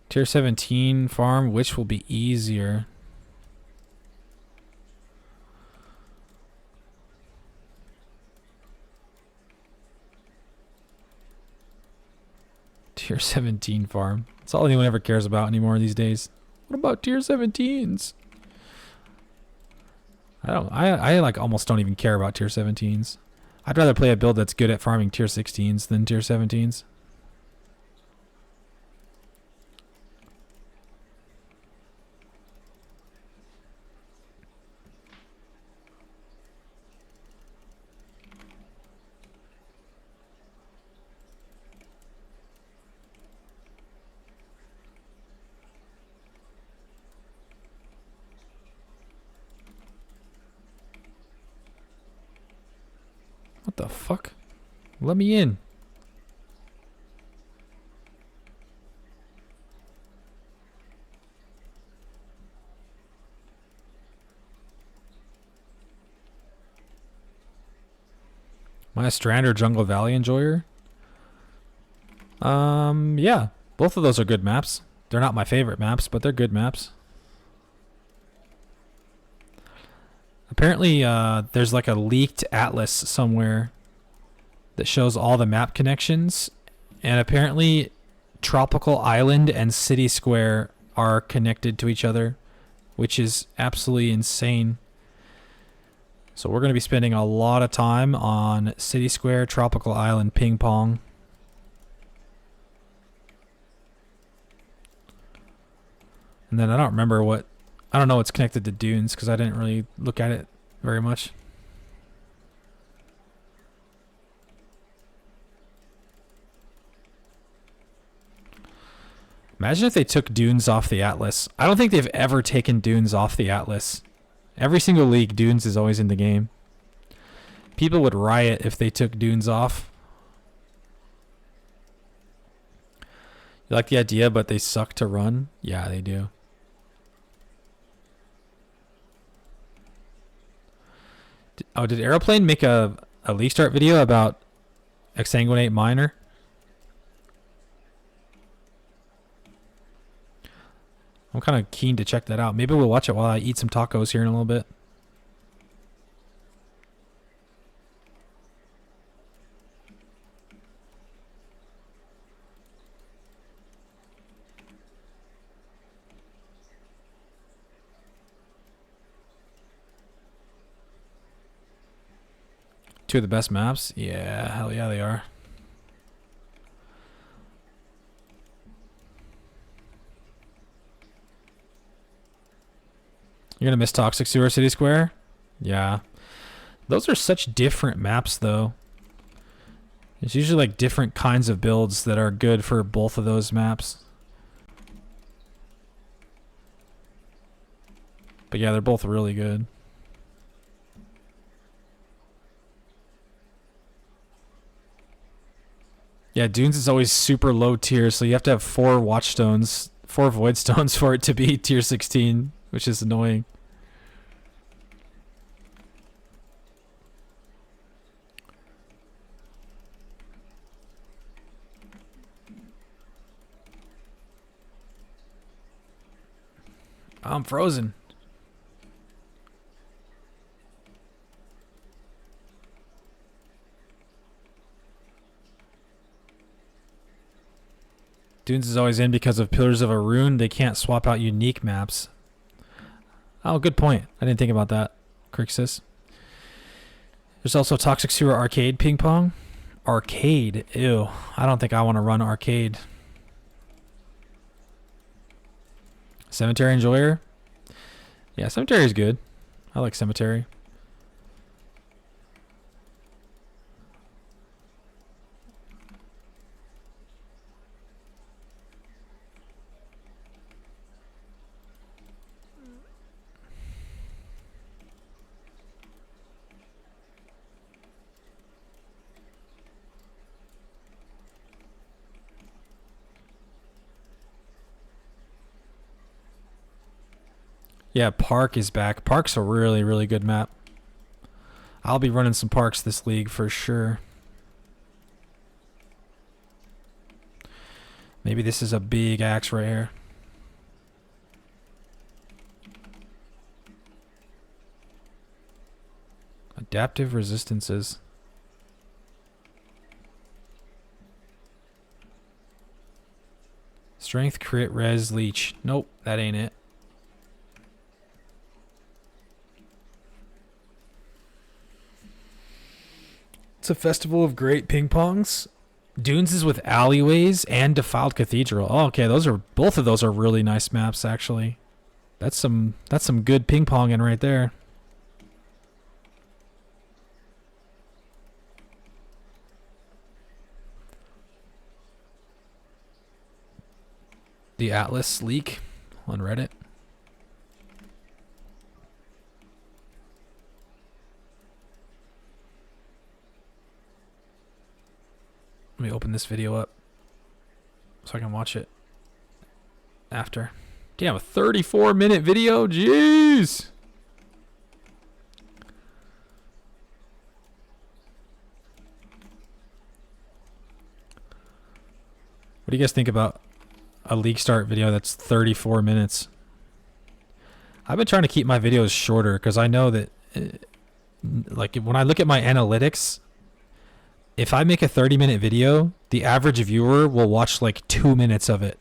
Tier 17 farm, which will be easier? Tier 17 farm. That's all anyone ever cares about anymore these days. What about tier 17s? I like almost don't even care about tier 17s. I'd rather play a build that's good at farming tier 16s than tier 17s. What the fuck? Let me in. Am I a Strand or Jungle Valley enjoyer? Yeah. Both of those are good maps. They're not my favorite maps, but they're good maps. Apparently, there's like a leaked atlas somewhere that shows all the map connections, and apparently Tropical Island and City Square are connected to each other, which is absolutely insane. So we're going to be spending a lot of time on City Square, Tropical Island, Ping Pong. And then I don't know what's connected to Dunes because I didn't really look at it very much. Imagine if they took Dunes off the Atlas. I don't think they've ever taken Dunes off the Atlas. Every single league, Dunes is always in the game. People would riot if they took Dunes off. You like the idea, but they suck to run? Yeah, they do. Did Aeroplane make a leak start video about Exsanguinate Miner? I'm kind of keen to check that out. Maybe we'll watch it while I eat some tacos here in a little bit. Two of the best maps? Yeah, hell yeah they are. You're gonna miss Toxic Sewer City Square? Yeah. Those are such different maps though. It's usually like different kinds of builds that are good for both of those maps. But yeah, they're both really good. Yeah, Dunes is always super low tier, so you have to have 4 Watchstones, 4 Void Stones for it to be tier 16, which is annoying. I'm frozen. Dunes is always in because of Pillars of a Rune. They can't swap out unique maps. Oh, good point. I didn't think about that, Crixus. There's also Toxic Sewer Arcade Ping Pong. Arcade? Ew. I don't think I want to run arcade. Cemetery Enjoyer? Yeah, Cemetery is good. I like Cemetery. Yeah, Park is back. Park's a really, really good map. I'll be running some Parks this league for sure. Maybe this is a big axe right here. Adaptive resistances. Strength, crit, res, leech. Nope, that ain't it. It's a festival of great ping pongs. Dunes is with alleyways and defiled cathedral. Oh, okay, both of those are really nice maps actually. That's some good ping ponging right there. The Atlas leak on Reddit. Let me open this video up so I can watch it after. Damn, a 34-minute video? Jeez! What do you guys think about a league start video that's 34 minutes? I've been trying to keep my videos shorter because I know that like when I look at my analytics, if I make a 30-minute video, the average viewer will watch like 2 minutes of it.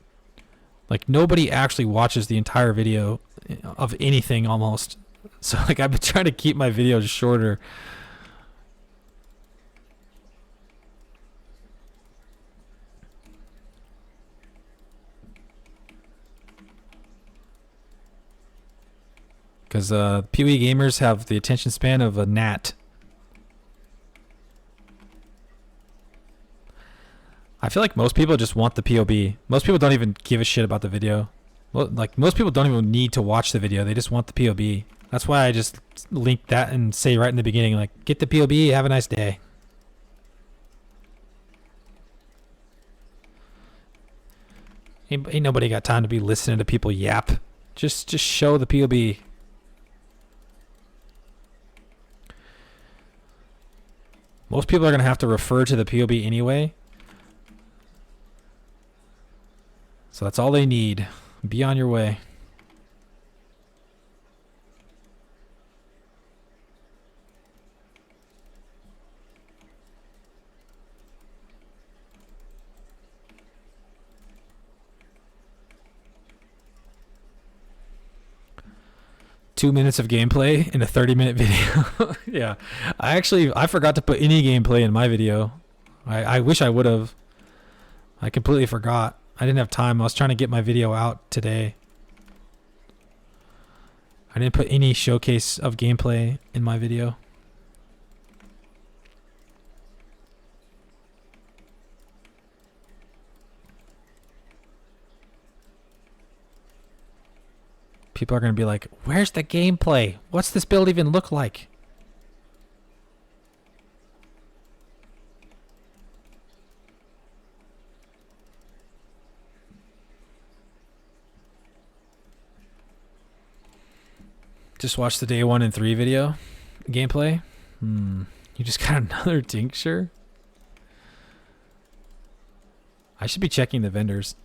Like nobody actually watches the entire video of anything almost. So like I've been trying to keep my videos shorter. Because PoE gamers have the attention span of a gnat. I feel like most people just want the POB. Most people don't even give a shit about the video. Well, like most people don't even need to watch the video. They just want the POB. That's why I just link that and say right in the beginning, like, get the POB, have a nice day. Ain't nobody got time to be listening to people yap. Just show the POB. Most people are going to have to refer to the POB anyway. So that's all they need. Be on your way. Two minutes of gameplay in a 30-minute video. Yeah. I forgot to put any gameplay in my video. I wish I would have. I completely forgot. I didn't have time. I was trying to get my video out today. I didn't put any showcase of gameplay in my video. People are going to be like, where's the gameplay? What's this build even look like? Just watch the day 1 and 3 video gameplay. You just got another tincture? I should be checking the vendors.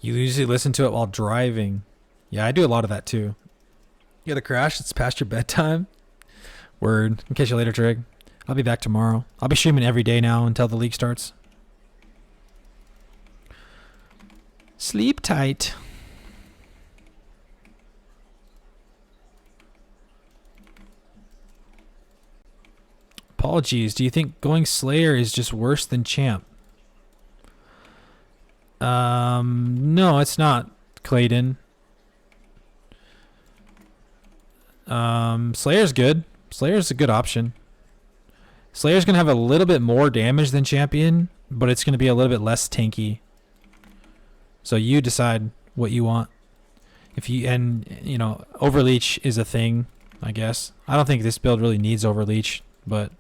You usually listen to it while driving. Yeah, I do a lot of that too. You got a crash? It's past your bedtime? Word. I'll catch you later, Trig. I'll be back tomorrow. I'll be streaming every day now until the league starts. Sleep tight. Apologies. Do you think going Slayer is just worse than Champ? No, it's not, Clayton. Slayer's good. Slayer's a good option. Slayer's gonna have a little bit more damage than Champion, but it's gonna be a little bit less tanky. So you decide what you want. If you Overleach is a thing, I guess. I don't think this build really needs Overleach, but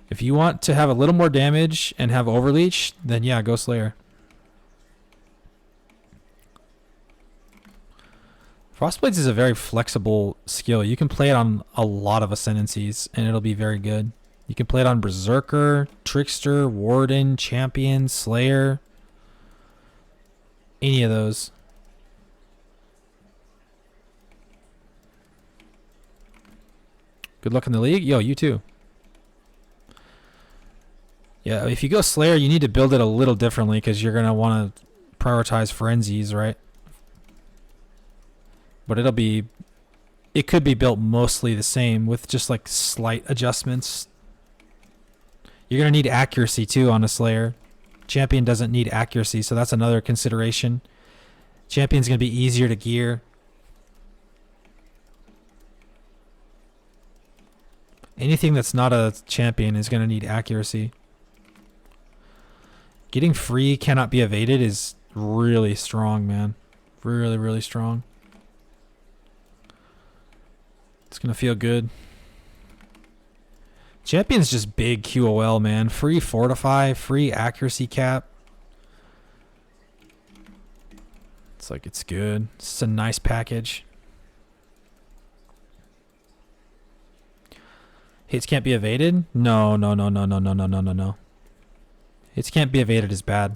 if you want to have a little more damage and have Overleach, then yeah, go Slayer. Frostblades is a very flexible skill. You can play it on a lot of ascendancies, and it'll be very good. You can play it on Berserker, Trickster, Warden, Champion, Slayer. Any of those. Good luck in the league. Yo, you too. Yeah, if you go Slayer, you need to build it a little differently because you're going to want to prioritize frenzies, right? But it could be built mostly the same with just like slight adjustments. You're going to need accuracy too on a Slayer. Champion doesn't need accuracy, so that's another consideration. Champion's going to be easier to gear. Anything that's not a champion is going to need accuracy. Getting free cannot be evaded is really strong, man. Really, really strong. It's going to feel good. Champion's just big QOL, man. Free fortify, free accuracy cap. It's like, it's good. It's a nice package. Hits can't be evaded? No. Hits can't be evaded is bad.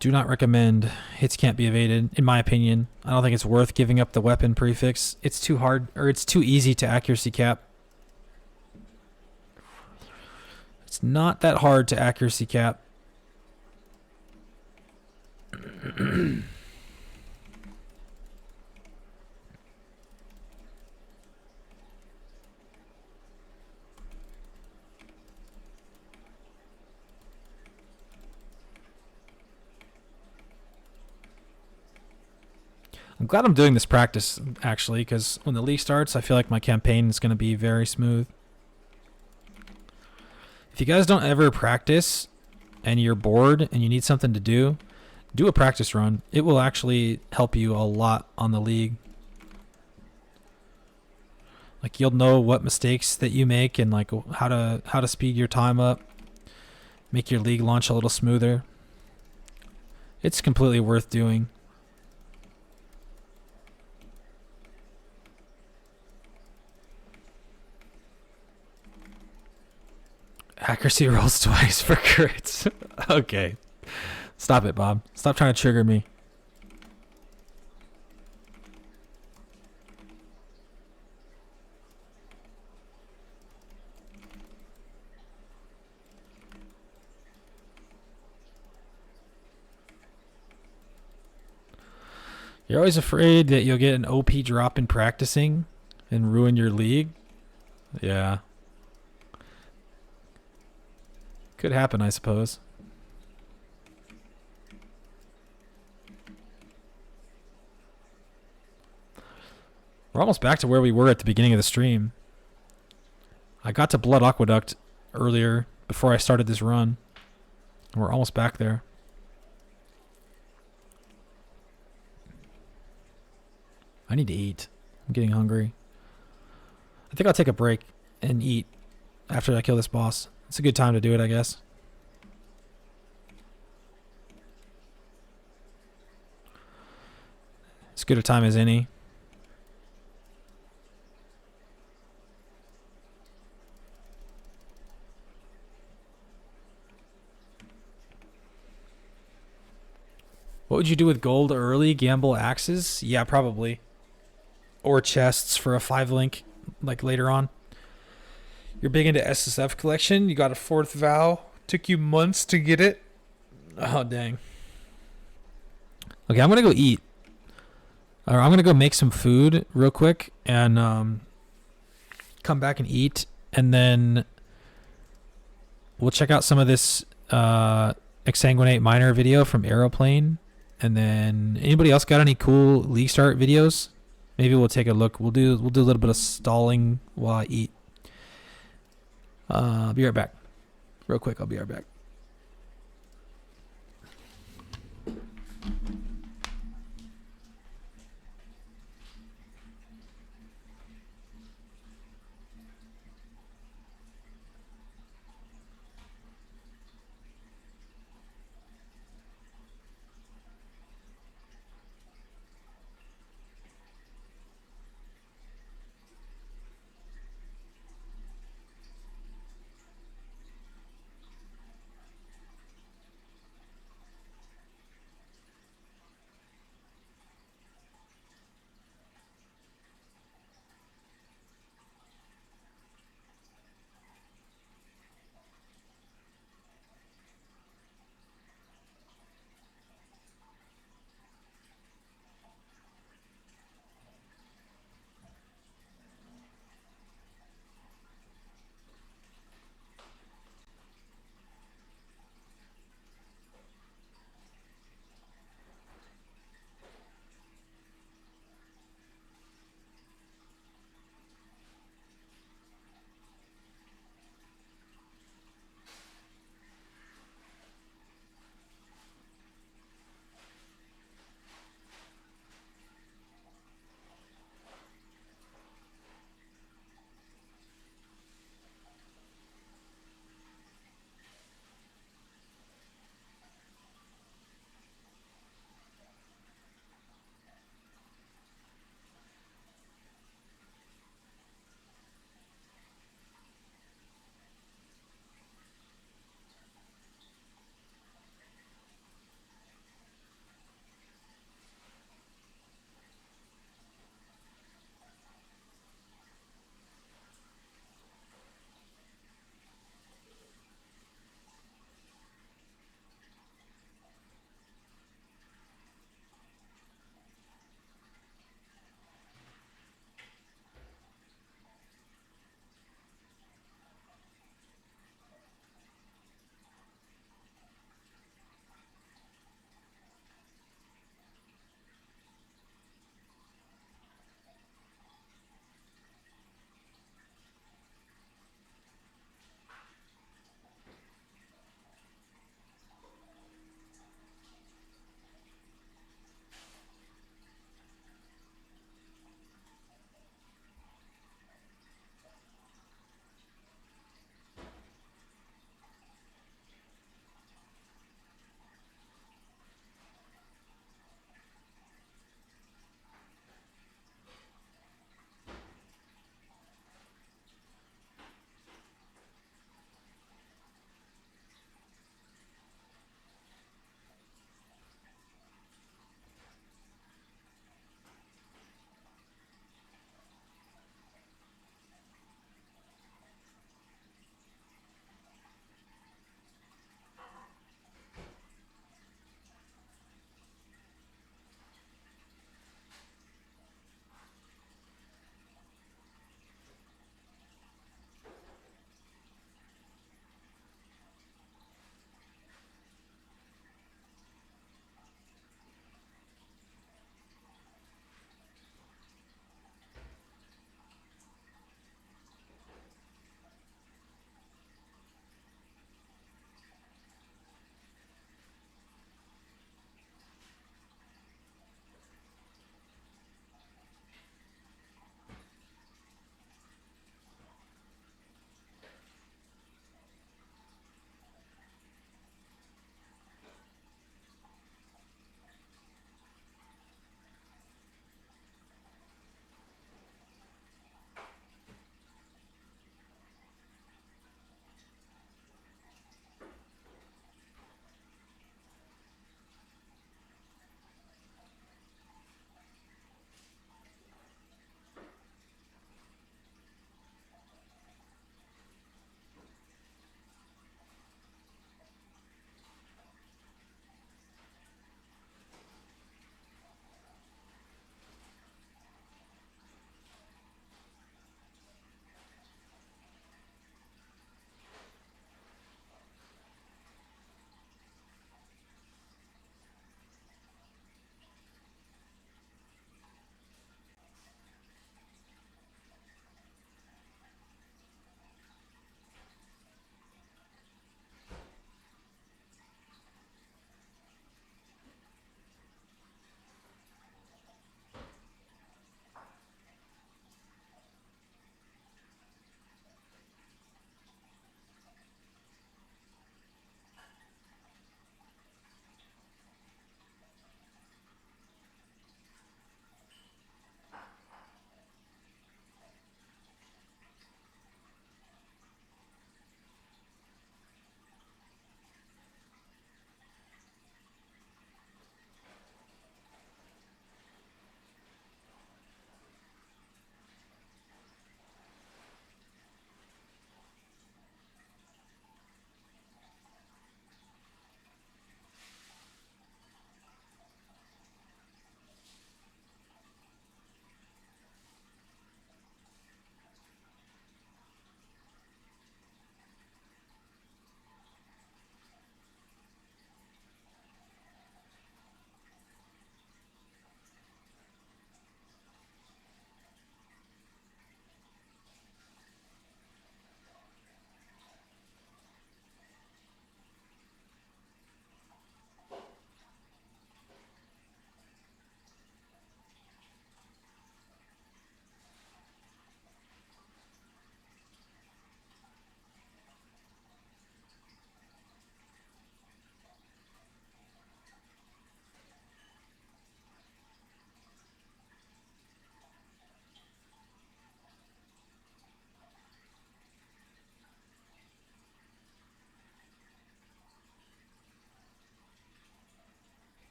Do not recommend hits can't be evaded, in my opinion. I don't think it's worth giving up the weapon prefix. It's too hard, or it's too easy to accuracy cap. It's not that hard to accuracy cap. I'm glad I'm doing this practice, actually, because when the league starts, I feel like my campaign is going to be very smooth. If you guys don't ever practice and you're bored and you need something to do a practice run. It will actually help you a lot on the league. Like, you'll know what mistakes that you make and like how to speed your time up, make your league launch a little smoother. It's completely worth doing. Accuracy rolls twice for crits. Okay. Stop it, Bob. Stop trying to trigger me. You're always afraid that you'll get an OP drop in practicing and ruin your league? Yeah. Could happen, I suppose. We're almost back to where we were at the beginning of the stream. I got to Blood Aqueduct earlier before I started this run. We're almost back there. I need to eat. I'm getting hungry. I think I'll take a break and eat after I kill this boss. It's a good time to do it, I guess. As good a time as any. What would you do with gold early? Gamble axes? Yeah, probably. Or chests for a 5 link, like later on. You're big into SSF collection. You got a fourth vow. Took you months to get it. Oh, dang. Okay, I'm going to go eat. Or I'm going to go make some food real quick and come back and eat. And then we'll check out some of this Exsanguinate Miner video from Aeroplane. And then anybody else got any cool League Start videos? Maybe we'll take a look. We'll do a little bit of stalling while I eat. I'll be right back. Real quick, I'll be right back.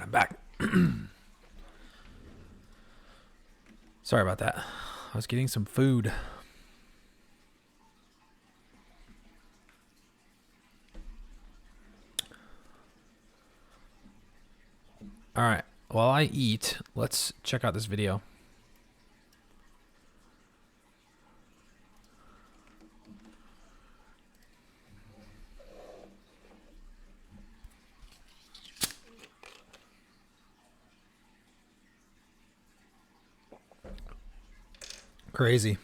I'm back. Sorry about that. I was getting some food. All right. While I eat, let's check out this video. Crazy.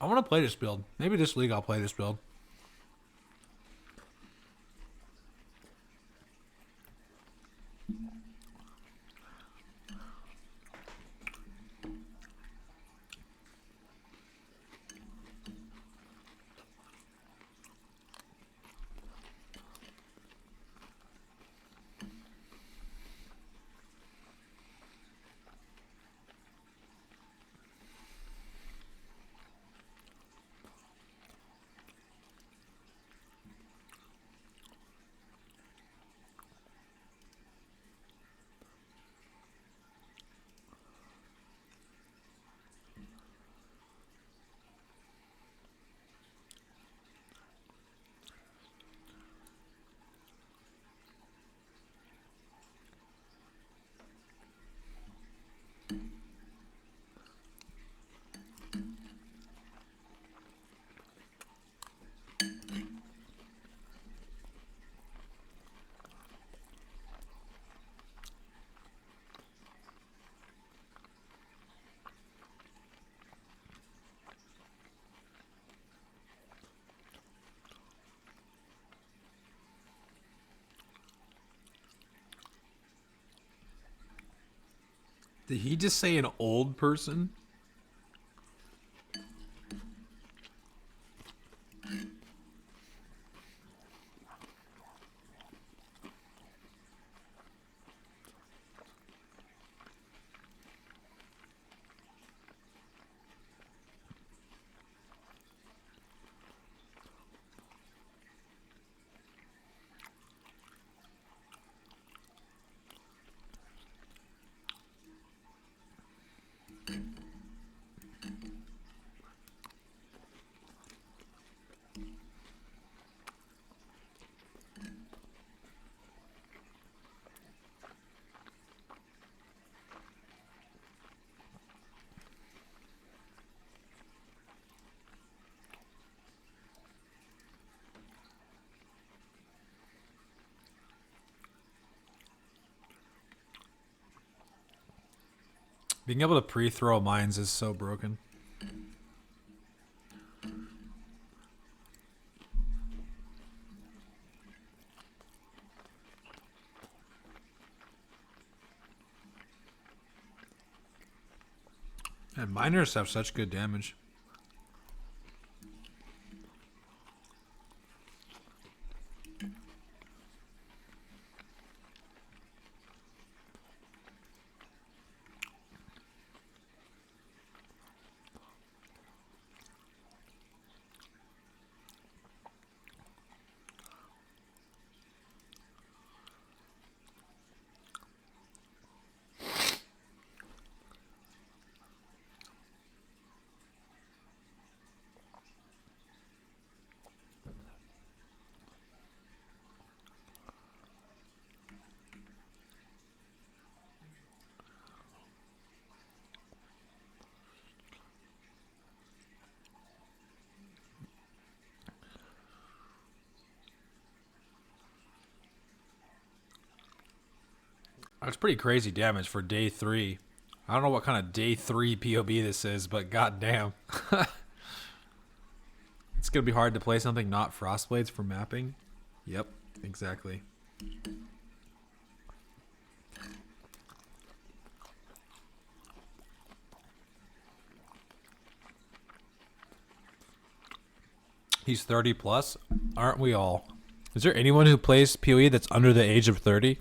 I want to play this build. Maybe this league I'll play this build. Did he just say an old person? Being able to pre-throw mines is so broken. And miners have such good damage. That's pretty crazy damage for day 3. I don't know what kind of day 3 POB this is, but goddamn. It's going to be hard to play something not Frostblades for mapping. Yep, exactly. He's 30 plus. Aren't we all? Is there anyone who plays PoE that's under the age of 30?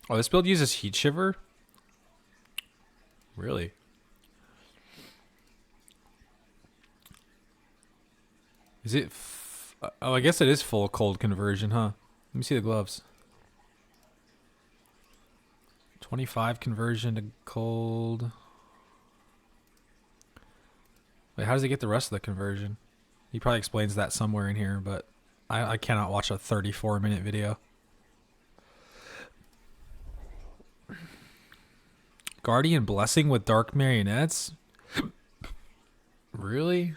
Oh, this build uses Heat Shiver? Really? Is it... oh, I guess it is full cold conversion, huh? Let me see the gloves. 25 conversion to cold. Wait, how does he get the rest of the conversion? He probably explains that somewhere in here, but I cannot watch a 34-minute video. Guardian Blessing with Dark Marionettes? Really?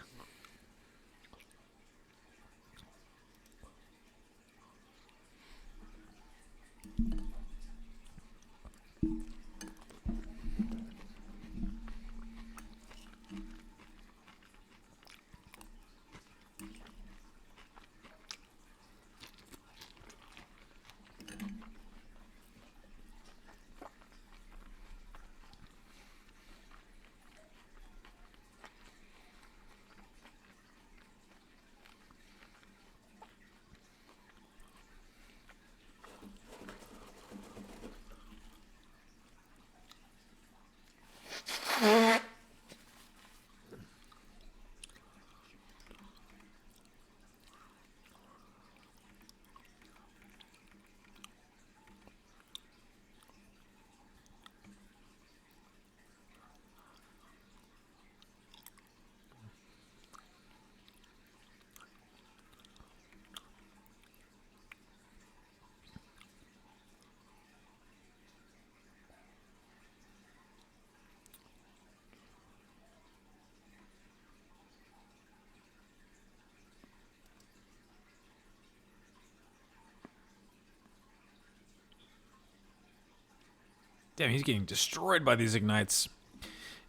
Damn, he's getting destroyed by these ignites.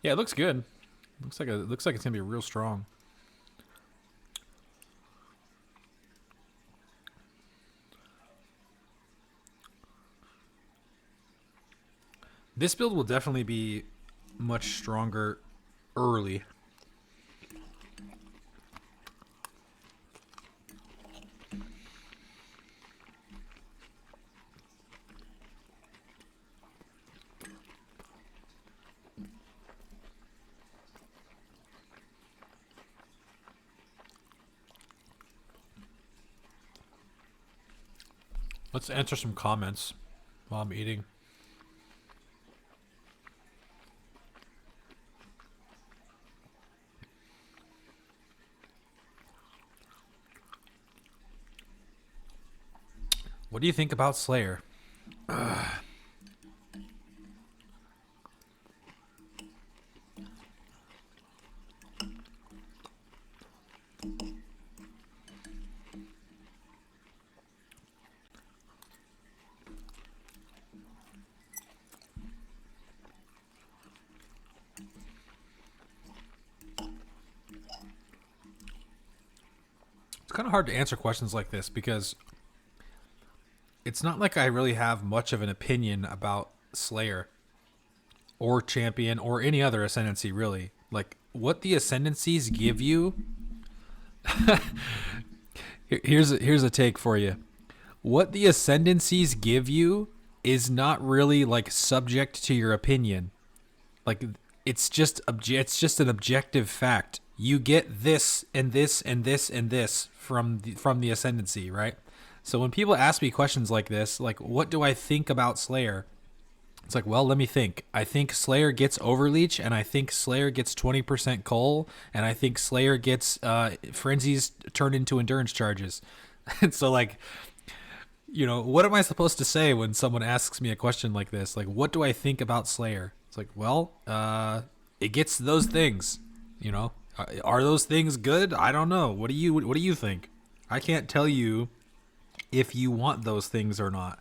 Yeah, it looks good. Looks like it's gonna be real strong. This build will definitely be much stronger early. Let's answer some comments while I'm eating. What do you think about Slayer? It's kind of hard to answer questions like this because it's not like I really have much of an opinion about Slayer or Champion or any other Ascendancy, really. Like, what the Ascendancies give you... here's a take for you. What the Ascendancies give you is not really, like, subject to your opinion. Like, it's just an objective fact. You get this and this and this and this from the Ascendancy, right? So when people ask me questions like this, like, what do I think about Slayer? It's like, well, let me think. I think Slayer gets Overleach, and I think Slayer gets 20% Coal, and I think Slayer gets Frenzies turned into Endurance Charges. And so, like, you know, what am I supposed to say when someone asks me a question like this? Like, what do I think about Slayer? It's like, well, it gets those things, you know? Are those things good? I don't know. What do you think? I can't tell you if you want those things or not.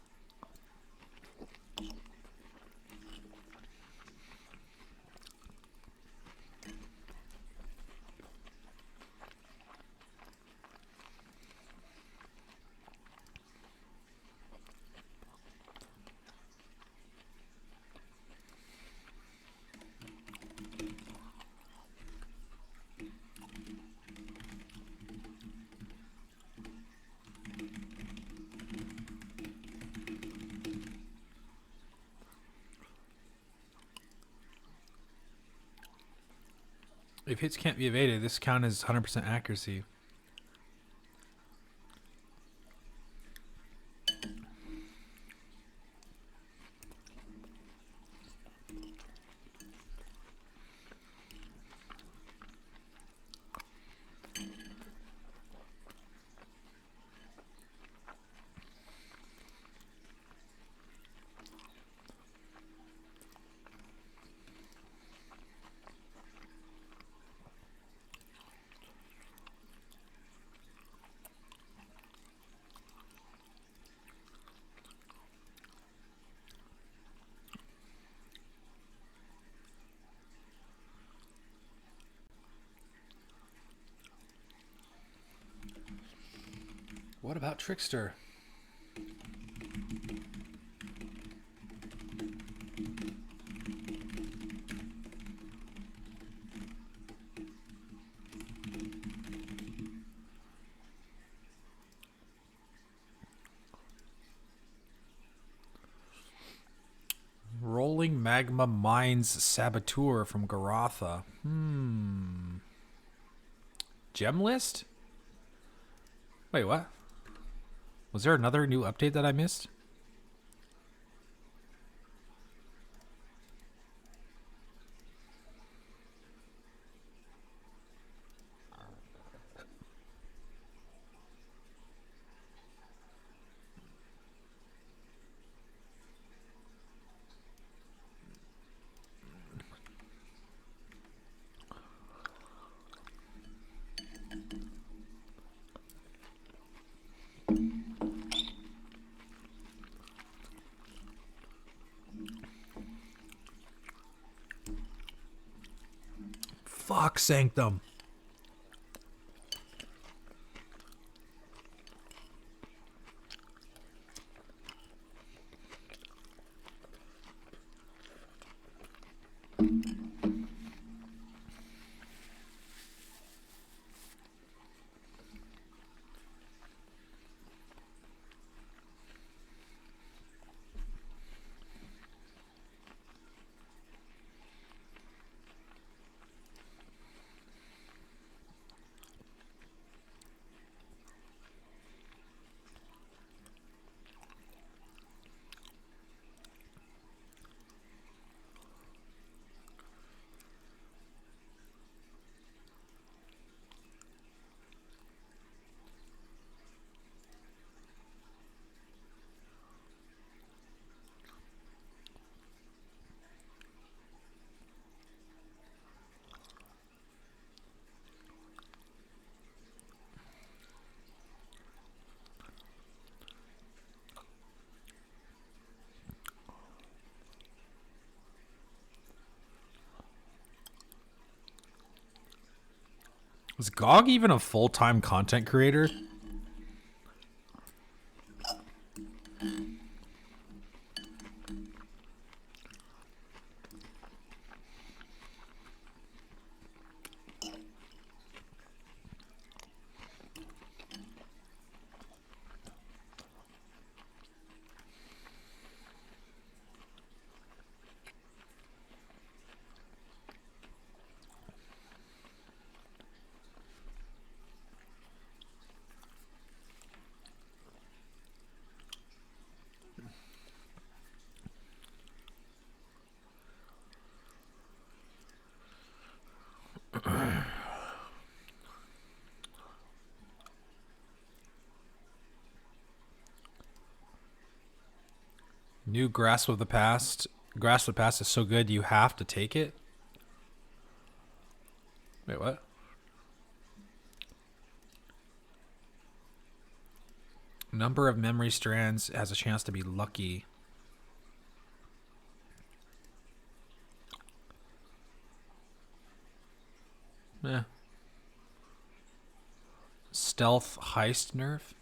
If hits can't be evaded, this count is 100% accuracy. What about Trickster? Rolling Magma Mines Saboteur from Garotha. Gem list? Wait, what? Was there another new update that I missed? Fuck Sanctum. Is GOG even a full-time content creator? New Grasp of the Past. Grasp of the Past is so good you have to take it. Wait, what? Number of memory strands has a chance to be lucky. Eh. Stealth heist nerf.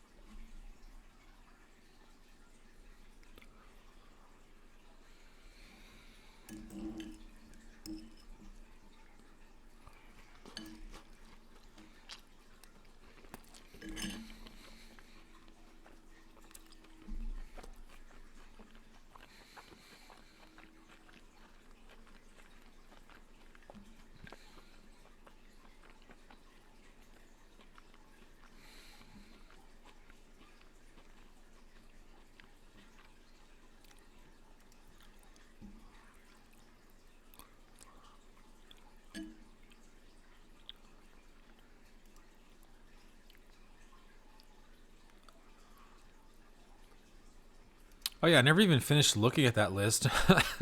yeah, I never even finished looking at that list.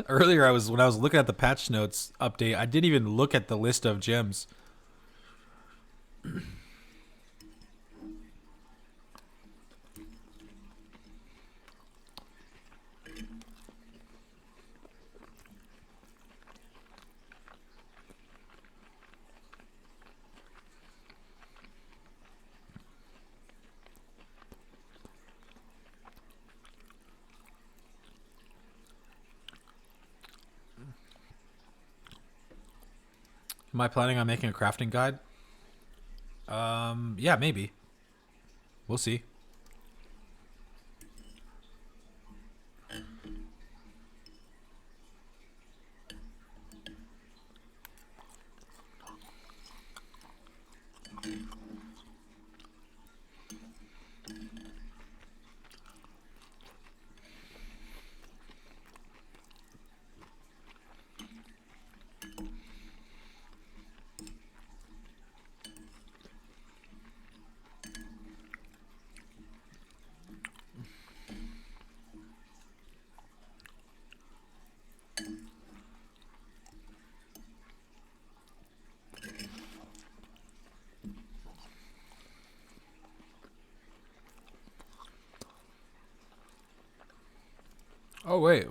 Earlier, when I was looking at the patch notes update, I didn't even look at the list of gems. Am I planning on making a crafting guide? Yeah, maybe. We'll see. Oh, wait.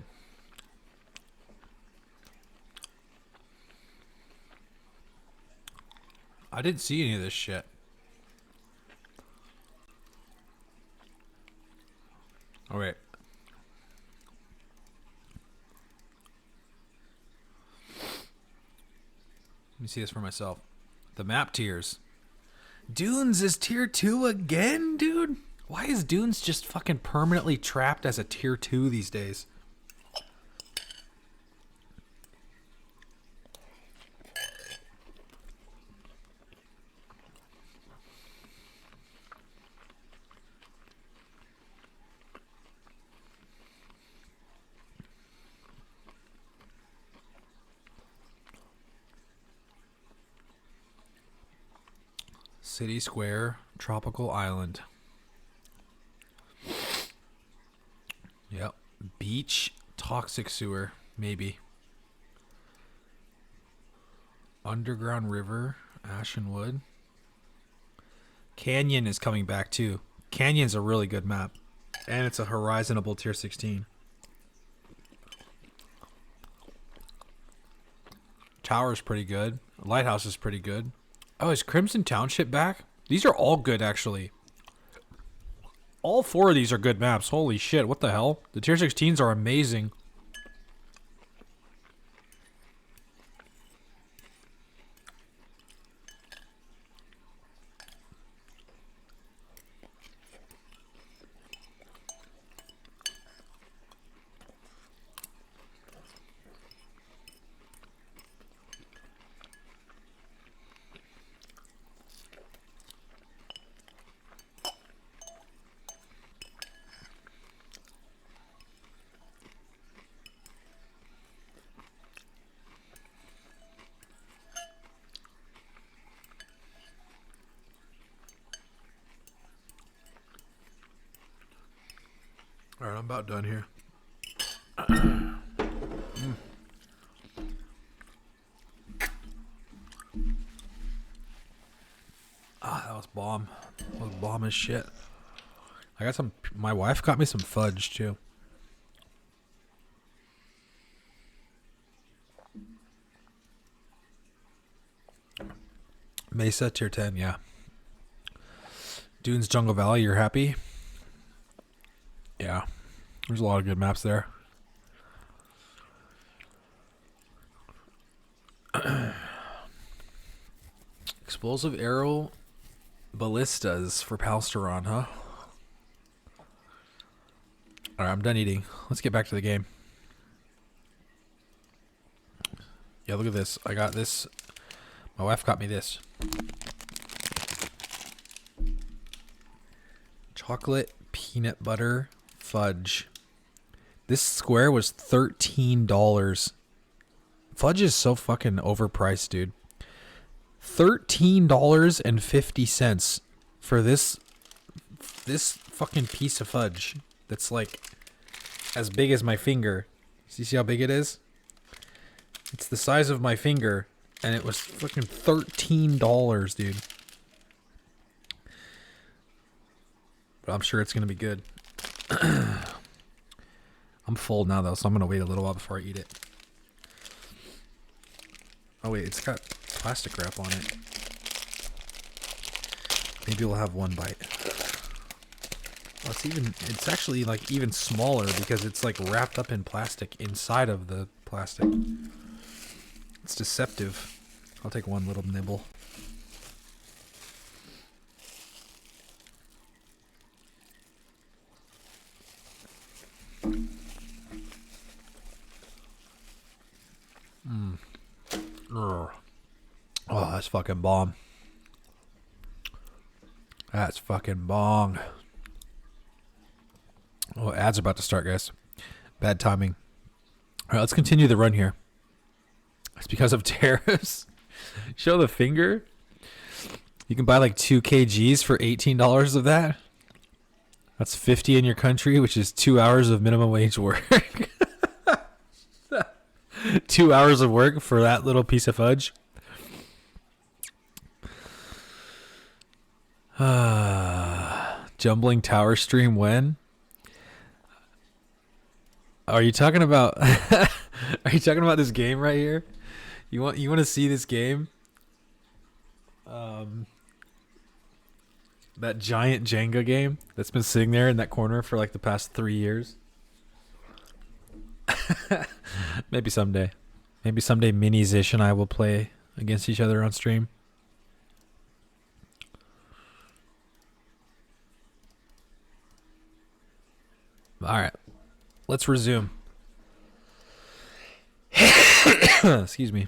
I didn't see any of this shit. Oh, wait. Let me see this for myself. The map tiers. Dunes is tier 2 again, dude? Why is Dunes just fucking permanently trapped as a tier 2 these days? City Square, Tropical Island. Yep. Beach, Toxic Sewer, maybe. Underground River, Ashenwood. Canyon is coming back too. Canyon's a really good map. And it's a horizonable tier 16. Tower's pretty good. Lighthouse is pretty good. Oh, is Crimson Township back? These are all good, actually. All 4 of these are good maps. Holy shit, what the hell? The tier 16s are amazing. Alright, I'm about done here. Ah, that was bomb. That was bomb as shit. I got some. My wife got me some fudge too. Mesa tier 10, yeah. Dunes Jungle Valley, you're happy? Yeah. There's a lot of good maps there. Explosive Arrow Ballistas for Palsteron, huh? Alright, I'm done eating. Let's get back to the game. Yeah, look at this. I got this. My wife got me this. Chocolate peanut butter fudge. This square was $13. Fudge is so fucking overpriced, dude. $13.50 for this fucking piece of fudge. That's like as big as my finger. See how big it is? It's the size of my finger, and it was fucking $13, dude. But I'm sure it's gonna be good. I'm full now though, so I'm gonna wait a little while before I eat it. Oh wait, it's got plastic wrap on it. Maybe we'll have one bite. Oh, it's actually like even smaller because it's like wrapped up in plastic inside of the plastic. It's deceptive. I'll take one little nibble. Oh, that's fucking bomb. That's fucking bong. Oh, ads are about to start, guys. Bad timing. All right, let's continue the run here. It's because of tariffs. Show the finger. You can buy like 2 kgs for $18 of that. That's 50 in your country, which is 2 hours of minimum wage work. 2 hours of work for that little piece of fudge. Jumbling tower stream when? Are you talking about are you talking about this game right here? You want to see this game? That giant Jenga game that's been sitting there in that corner for like the past 3 years. Maybe someday. Maybe someday Minis-ish and I will play against each other on stream. All right. Let's resume. Excuse me.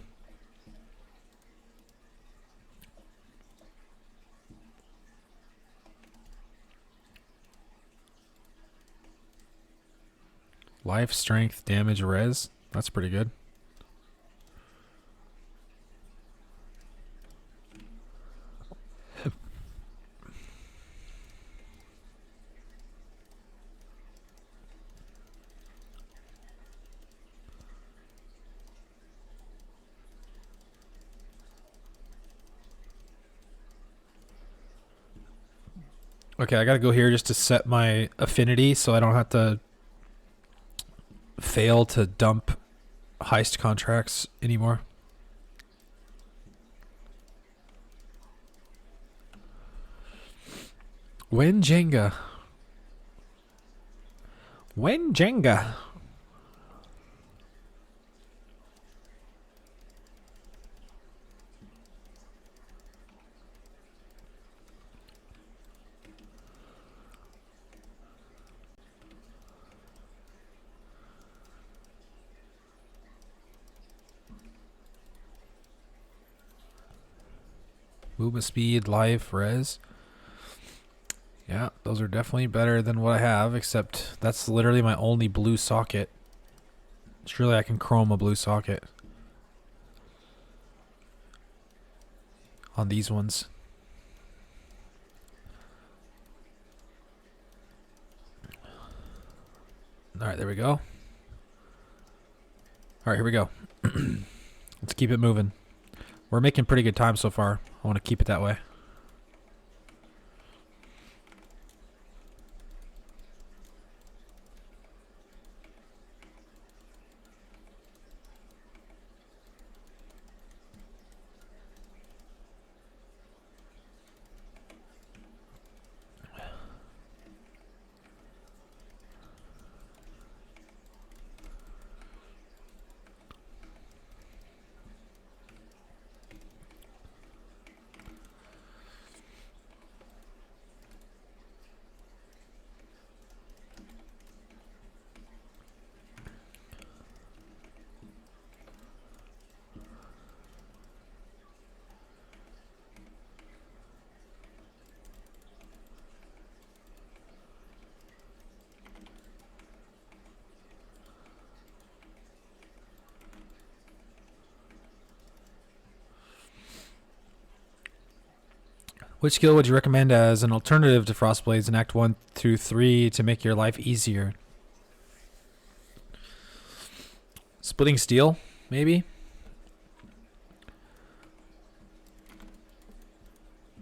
Life, strength, damage, res. That's pretty good. Okay, I gotta go here just to set my affinity so I don't have to fail to dump heist contracts anymore. When Jenga? When Jenga? Movement speed, life, res. Yeah, those are definitely better than what I have, except that's literally my only blue socket. Surely I can chrome a blue socket on these ones. All right, there we go. All right, here we go. Let's keep it moving. We're making pretty good time so far. I want to keep it that way. Which skill would you recommend as an alternative to Frost Blades in Act 1 through 3 to make your life easier? Splitting steel, maybe.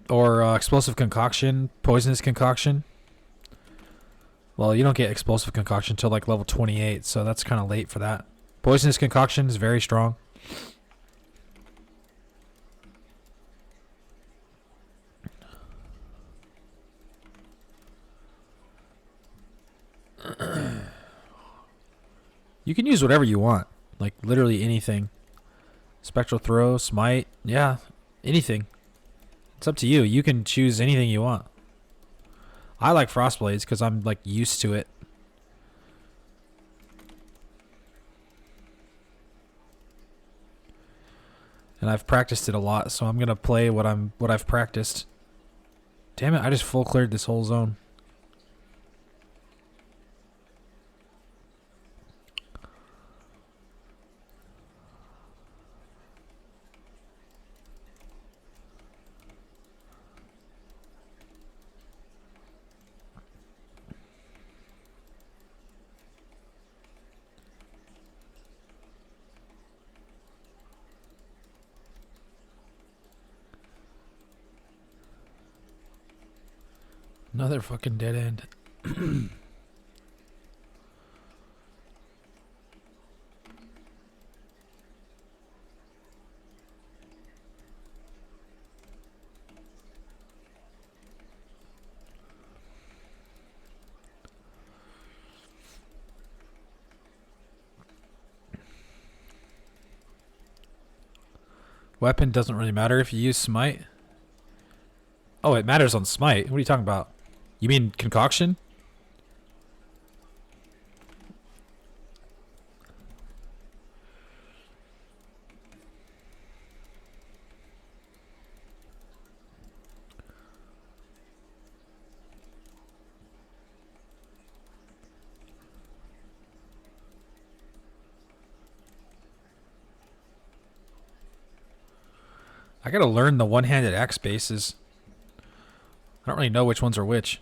Or explosive concoction, poisonous concoction. Well, you don't get explosive concoction until like level 28, so that's kind of late for that. Poisonous concoction is very strong. You can use whatever you want. Like literally anything. Spectral throw, smite, yeah, anything. It's up to you. You can choose anything you want. I like Frost Blades because I'm like used to it. And I've practiced it a lot, so I'm gonna play what I've practiced. Damn it, I just full cleared this whole zone. Another fucking dead end. Weapon doesn't really matter if you use smite. Oh, it matters on smite. What are you talking about? You mean concoction? I gotta learn the one-handed axe bases. I don't really know which ones are which.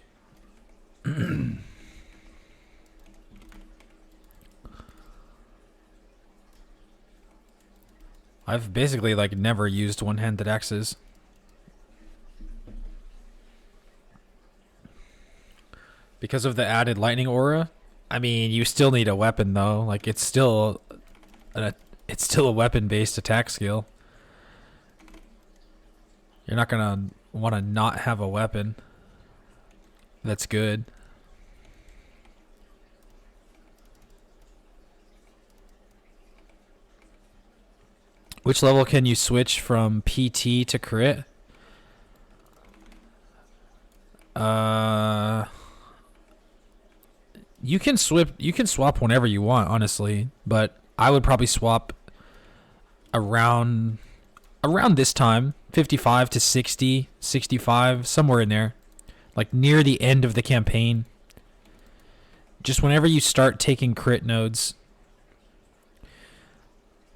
I've basically like never used one-handed axes. Because of the added lightning aura. I mean, you still need a weapon though. Like it's still a weapon-based attack skill. You're not gonna want to not have a weapon that's good. Which level can you switch from PT to crit? You can swap whenever you want, honestly, but I would probably swap around this time, 55 to 60, 65, somewhere in there. Like near the end of the campaign. Just whenever you start taking crit nodes.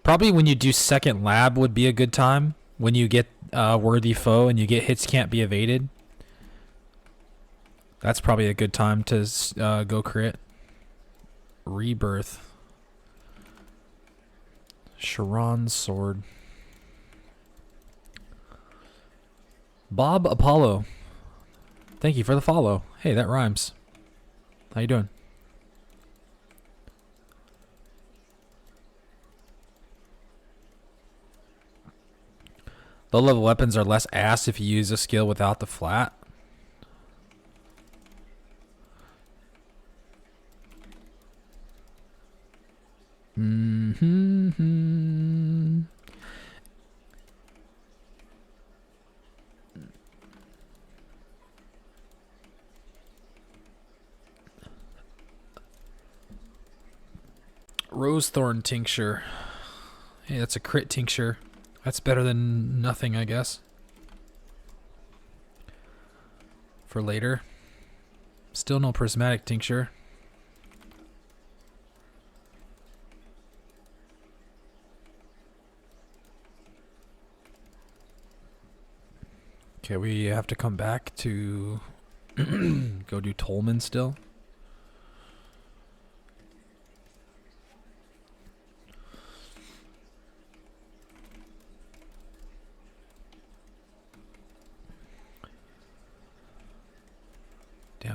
Probably when you do second lab would be a good time. When you get worthy foe and you get hits can't be evaded. That's probably a good time to go crit. Rebirth. Sharon's sword. Bob Apollo. Thank you for the follow. Hey, that rhymes. How you doing? Low level weapons are less ass if you use a skill without the flat. Rosethorn tincture. Hey, that's a crit tincture. That's better than nothing, I guess. For later. Still no prismatic tincture. Okay, we have to come back to go do Tolman still.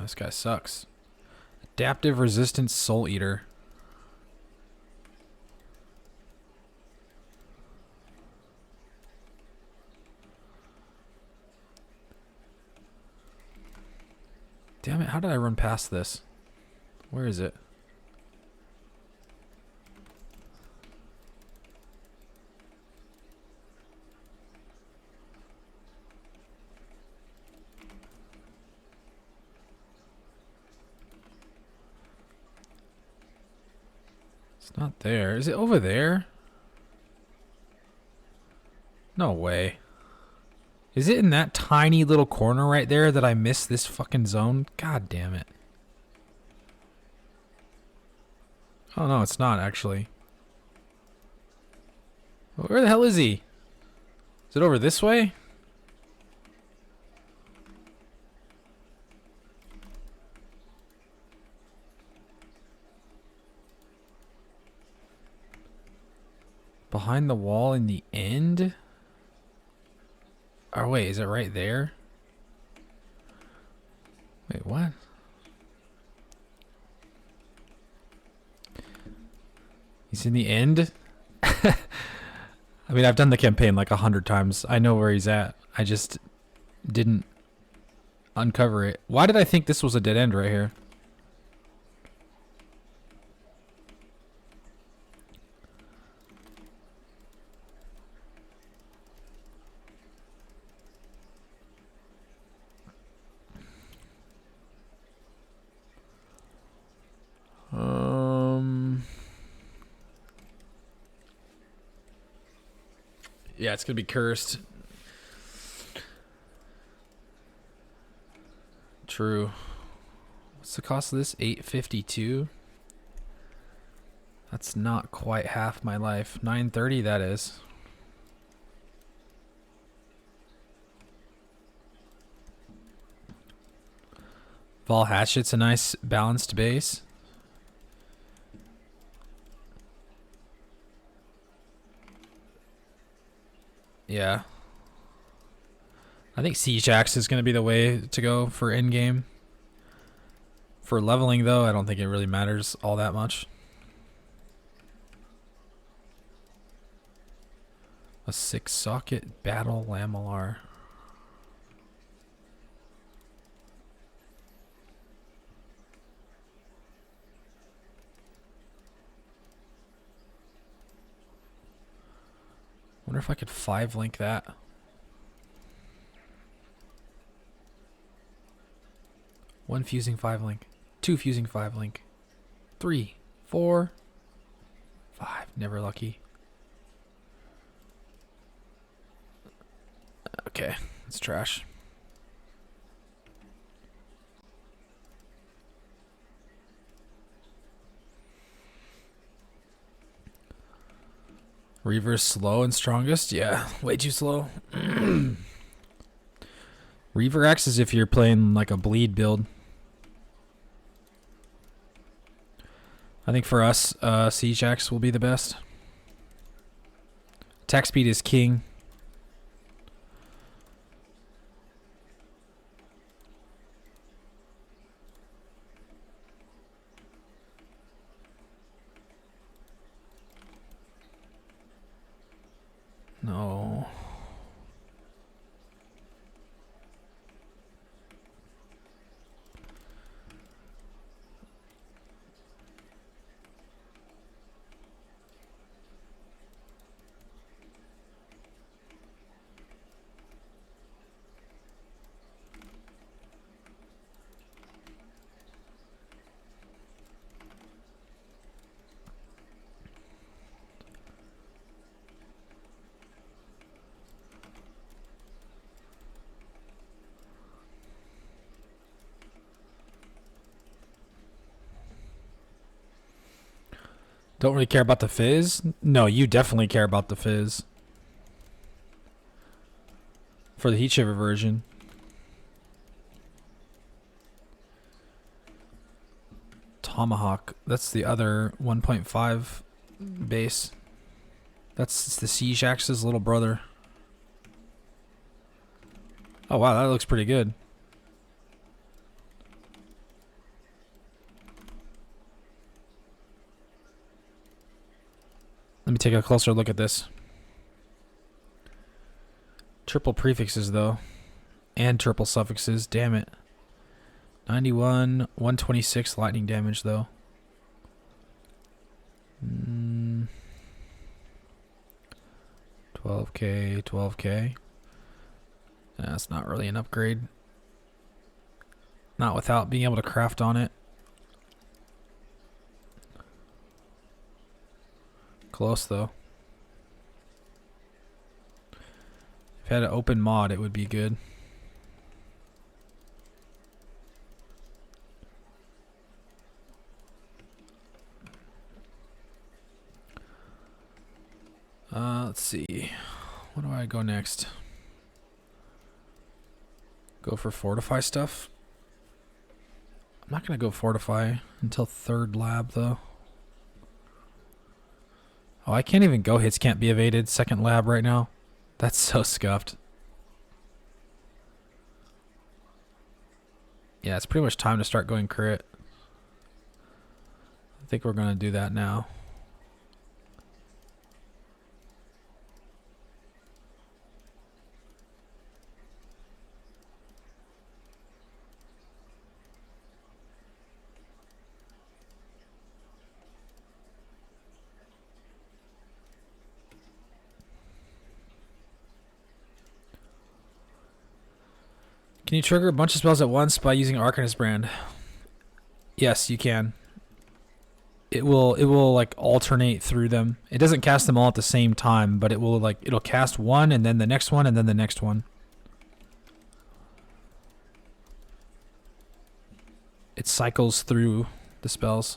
this guy sucks. Adaptive Resistance Soul Eater. Damn it, how did I run past this? Where is it? It's not there. Is it over there? No way. Is it in that tiny little corner right there that I missed this fucking zone? God damn it. Oh no, it's not actually. Where the hell is he? Is it over this way? Behind the wall in the end? Oh wait, is it right there? Wait, what? He's in the end? I mean, I've done the campaign like 100 times. I know where he's at. I just didn't uncover it. Why did I think this was a dead end right here? Yeah, it's gonna be cursed. True. What's the cost of this? $8.52. That's not quite half my life. $9.30 that is. Vol Hatchet's a nice balanced base. Yeah. I think Siege Axe is going to be the way to go for endgame. For leveling, though, I don't think it really matters all that much. A 6-socket battle lamellar. Wonder if I could 5-link that. One fusing 5-link. 2 fusing 5-link. 3, 4, 5. Never lucky. Okay, it's trash. Reaver's slow and strongest? Yeah, way too slow. Reaver X is if you're playing like a bleed build. I think for us, Siege Axe will be the best. Attack speed is king. No. Don't really care about the fizz? No, you definitely care about the fizz. For the Heat Shiver version. Tomahawk. That's the other 1.5 base. That's the Siege Axe's little brother. Oh wow, that looks pretty good. Let me take a closer look at this. Triple prefixes, though. And triple suffixes. Damn it. 91, 126 lightning damage, though. 12k, 12k. That's not really an upgrade. Not without being able to craft on it. Close, though. If I had an open mod, it would be good. Let's see. What do I go next? Go for fortify stuff? I'm not going to go fortify until third lab, though. Oh, I can't even go hits can't be evaded. Second lab right now. That's so scuffed. Yeah, it's pretty much time to start going crit. I think we're going to do that now. Can you trigger a bunch of spells at once by using Arcanist Brand? Yes, you can. It will like alternate through them. It doesn't cast them all at the same time, but it'll cast one and then the next one and then the next one. It cycles through the spells.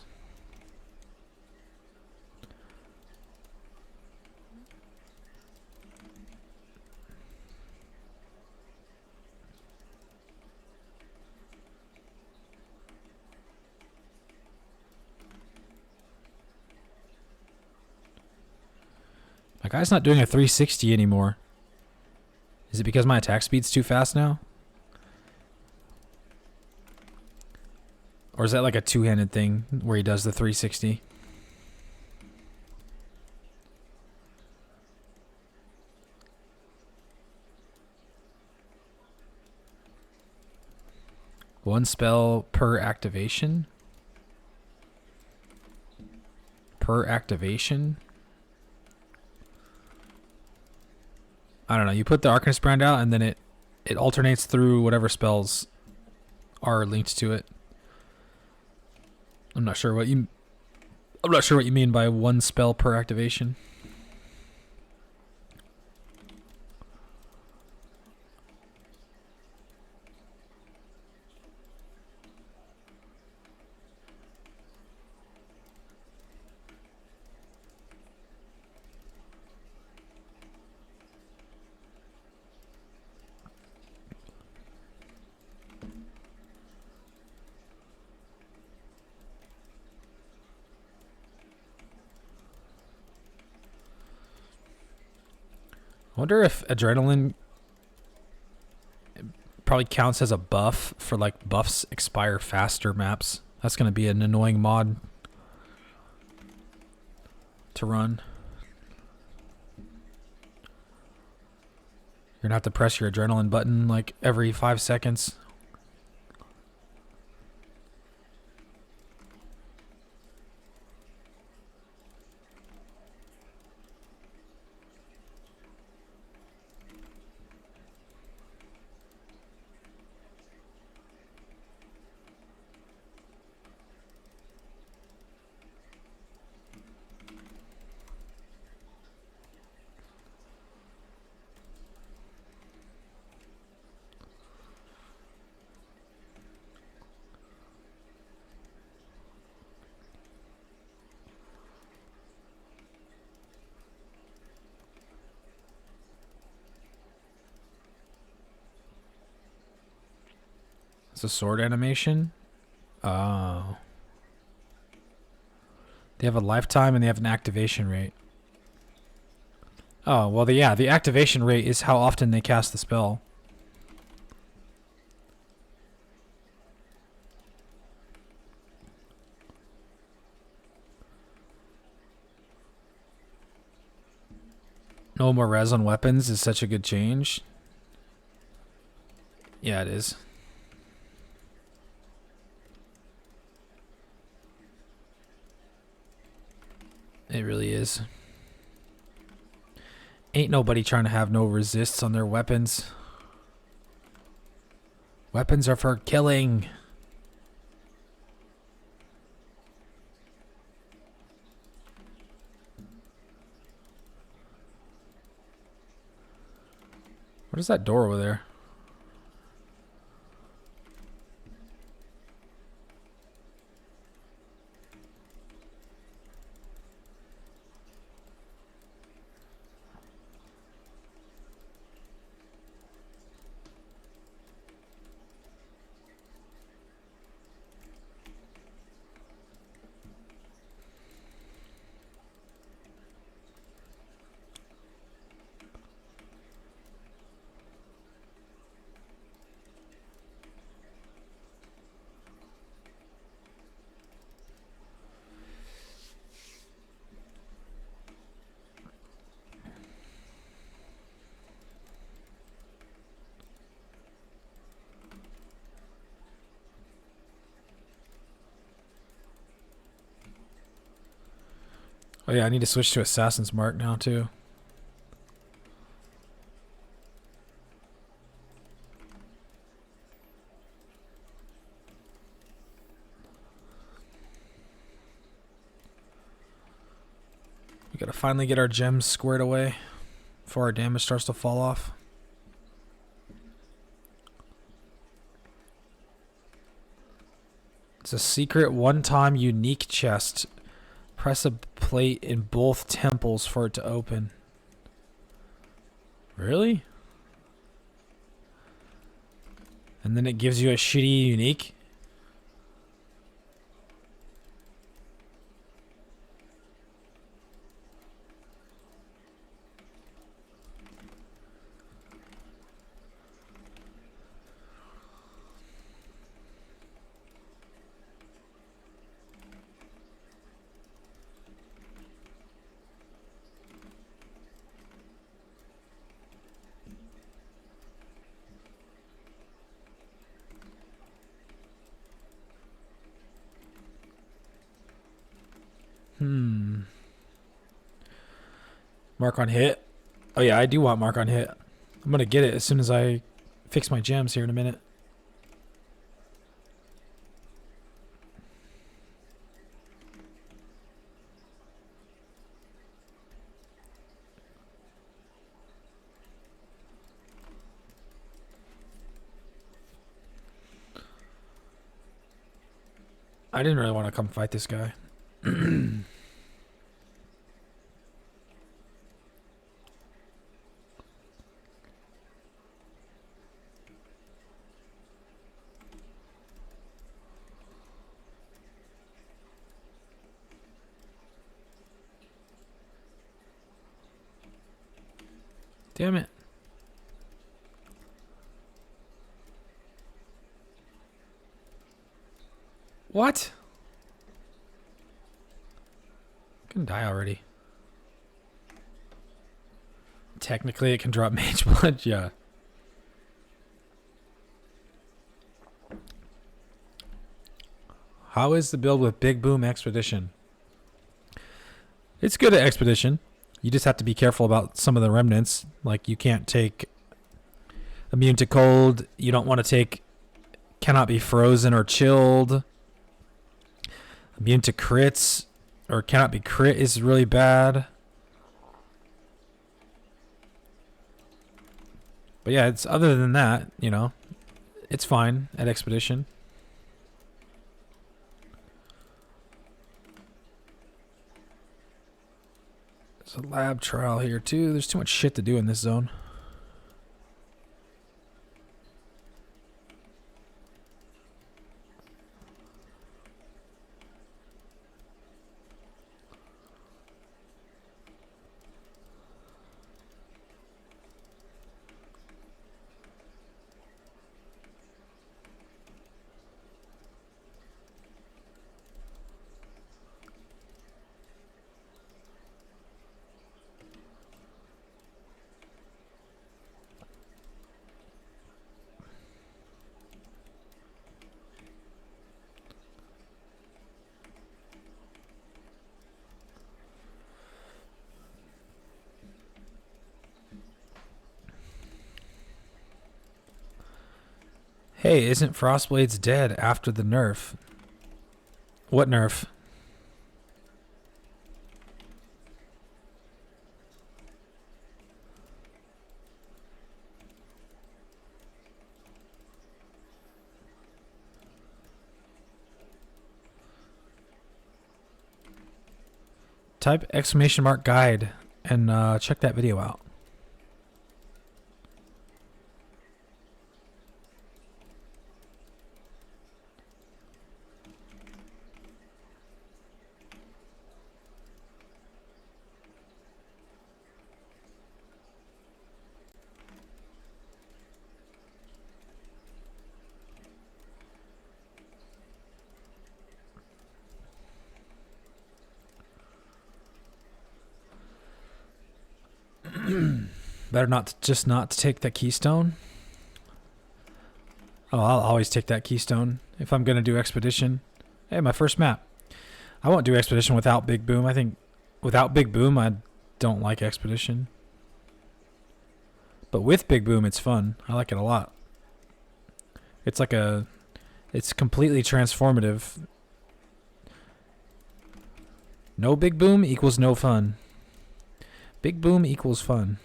My guy's not doing a 360 anymore. Is it because my attack speed's too fast now? Or is that like a two-handed thing where he does the 360? One spell per activation? Per activation? I don't know. You put the Arcanist Brand out, and then it alternates through whatever spells are linked to it. I'm not sure what you mean by one spell per activation. I wonder if adrenaline probably counts as a buff for like buffs expire faster maps. That's going to be an annoying mod to run. You're going to have to press your adrenaline button like every 5 seconds. It's a sword animation. Oh. They have a lifetime and they have an activation rate. Oh, well, the activation rate is how often they cast the spell. No more res on weapons is such a good change. Yeah, it is. It really is. Ain't nobody trying to have no resists on their weapons. Weapons are for killing. What is that door over there? Oh yeah, I need to switch to Assassin's Mark now too. We gotta finally get our gems squared away before our damage starts to fall off. It's a secret one-time unique chest. Press a plate in both temples for it to open. Really? And then it gives you a shitty unique? Mark on hit. Oh yeah, I do want mark on hit. I'm gonna get it as soon as I fix my gems here in a minute. I didn't really want to come fight this guy. Damn it. What? I can die already. Technically, it can drop mage blood, yeah. How is the build with Big Boom Expedition? It's good at Expedition. You just have to be careful about some of the remnants. Like, you can't take immune to cold. You don't want to take cannot be frozen or chilled. Immune to crits or cannot be crit is really bad. But yeah, it's other than that, you know, it's fine at Expedition. There's a lab trial here too. There's too much shit to do in this zone. Hey, isn't Frost Blades dead after the nerf? What nerf? Type !guide and check that video out. Better not to take that keystone. Oh, I'll always take that keystone if I'm gonna do expedition. Hey, my first map. I won't do expedition without Big Boom. I think without Big Boom, I don't like expedition. But with Big Boom, it's fun. I like it a lot. It's like it's completely transformative. No Big Boom equals no fun. Big Boom equals fun.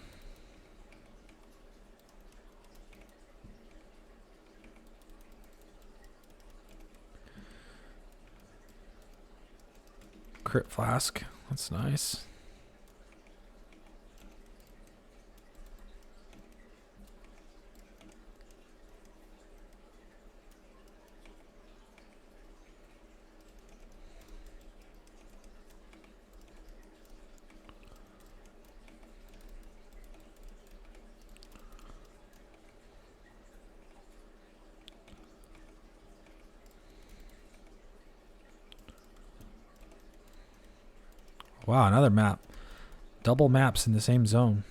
Crit flask. That's nice. Wow, another map. Double maps in the same zone.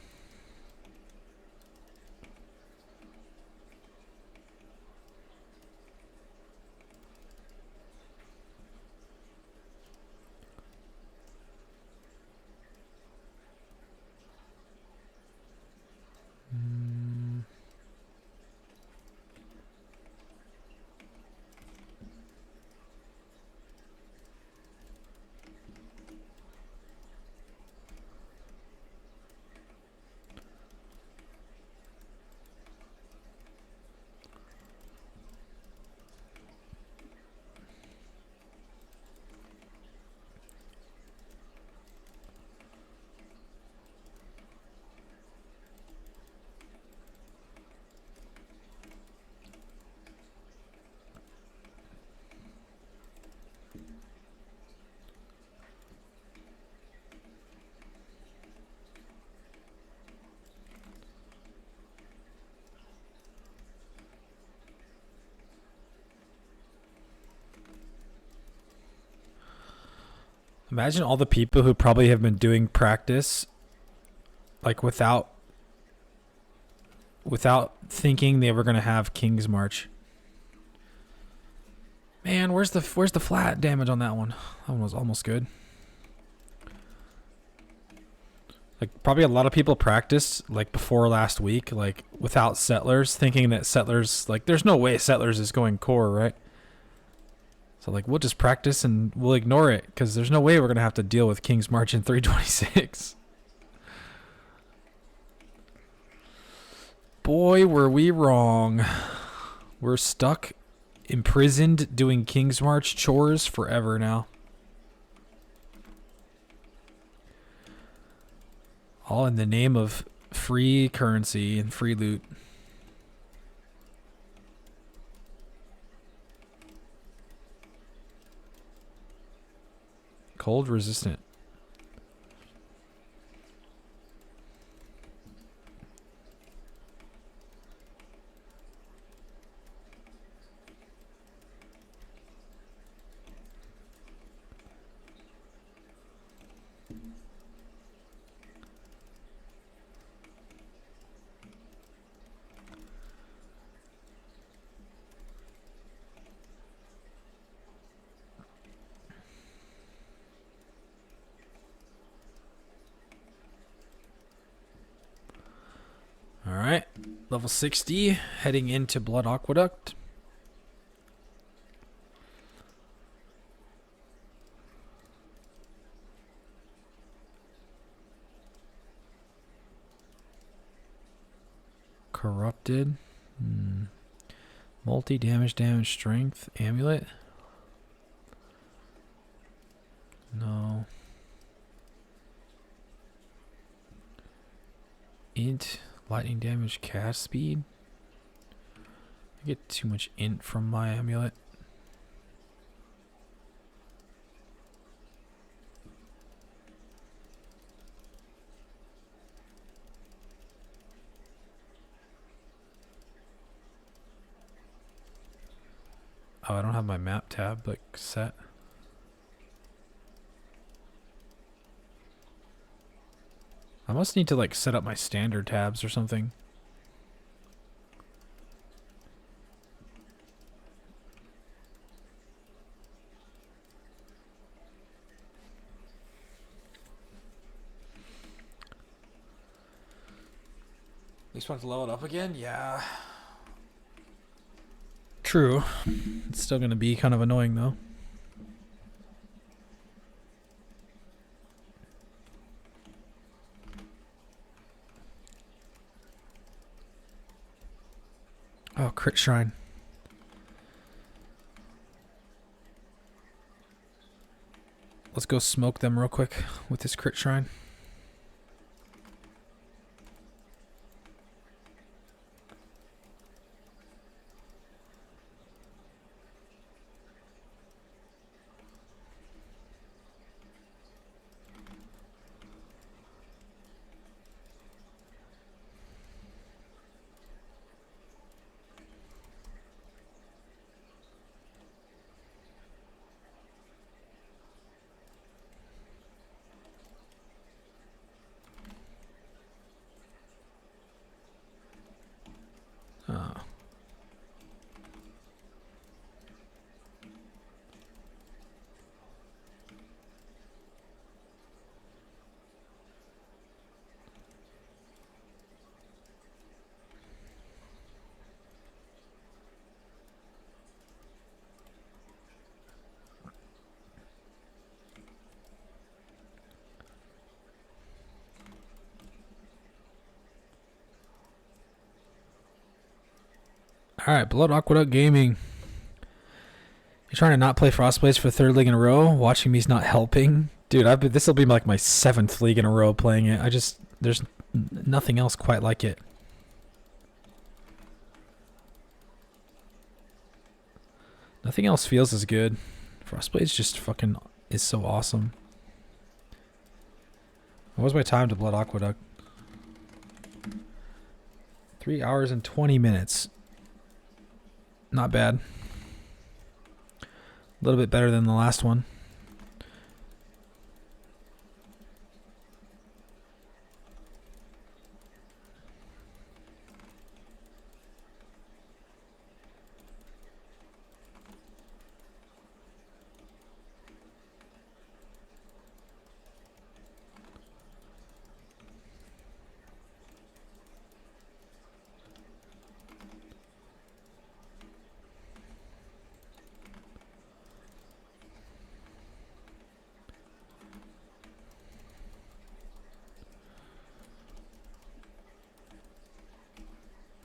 Imagine all the people who probably have been doing practice like without thinking they were gonna have King's March. Man, where's the flat damage on that one? That one was almost good. Like probably a lot of people practiced like before last week, like without Settlers, thinking that Settlers, like there's no way Settlers is going core, right? So like we'll just practice and we'll ignore it because there's no way we're gonna have to deal with King's March in 326. Boy, were we wrong. We're stuck, imprisoned, doing King's March chores forever now. All in the name of free currency and free loot. Cold resistant. All right, level 60, heading into Blood Aqueduct. Corrupted. Multi-damage, damage, strength. Amulet. No. Int. Lightning damage, cast speed. I get too much int from my amulet. Oh, I don't have my map tab like set. I must need to like set up my standard tabs or something. At least want to level it up again? Yeah. True. It's still going to be kind of annoying though. Oh, crit shrine. Let's go smoke them real quick with this crit shrine. Alright, Blood Aqueduct Gaming. You're trying to not play Frostblades for third league in a row? Watching me's not helping? Dude, this will be like my 7th league in a row playing it. There's nothing else quite like it. Nothing else feels as good. Frostblades just fucking is so awesome. What was my time to Blood Aqueduct? 3 hours and 20 minutes. Not bad. A little bit better than the last one.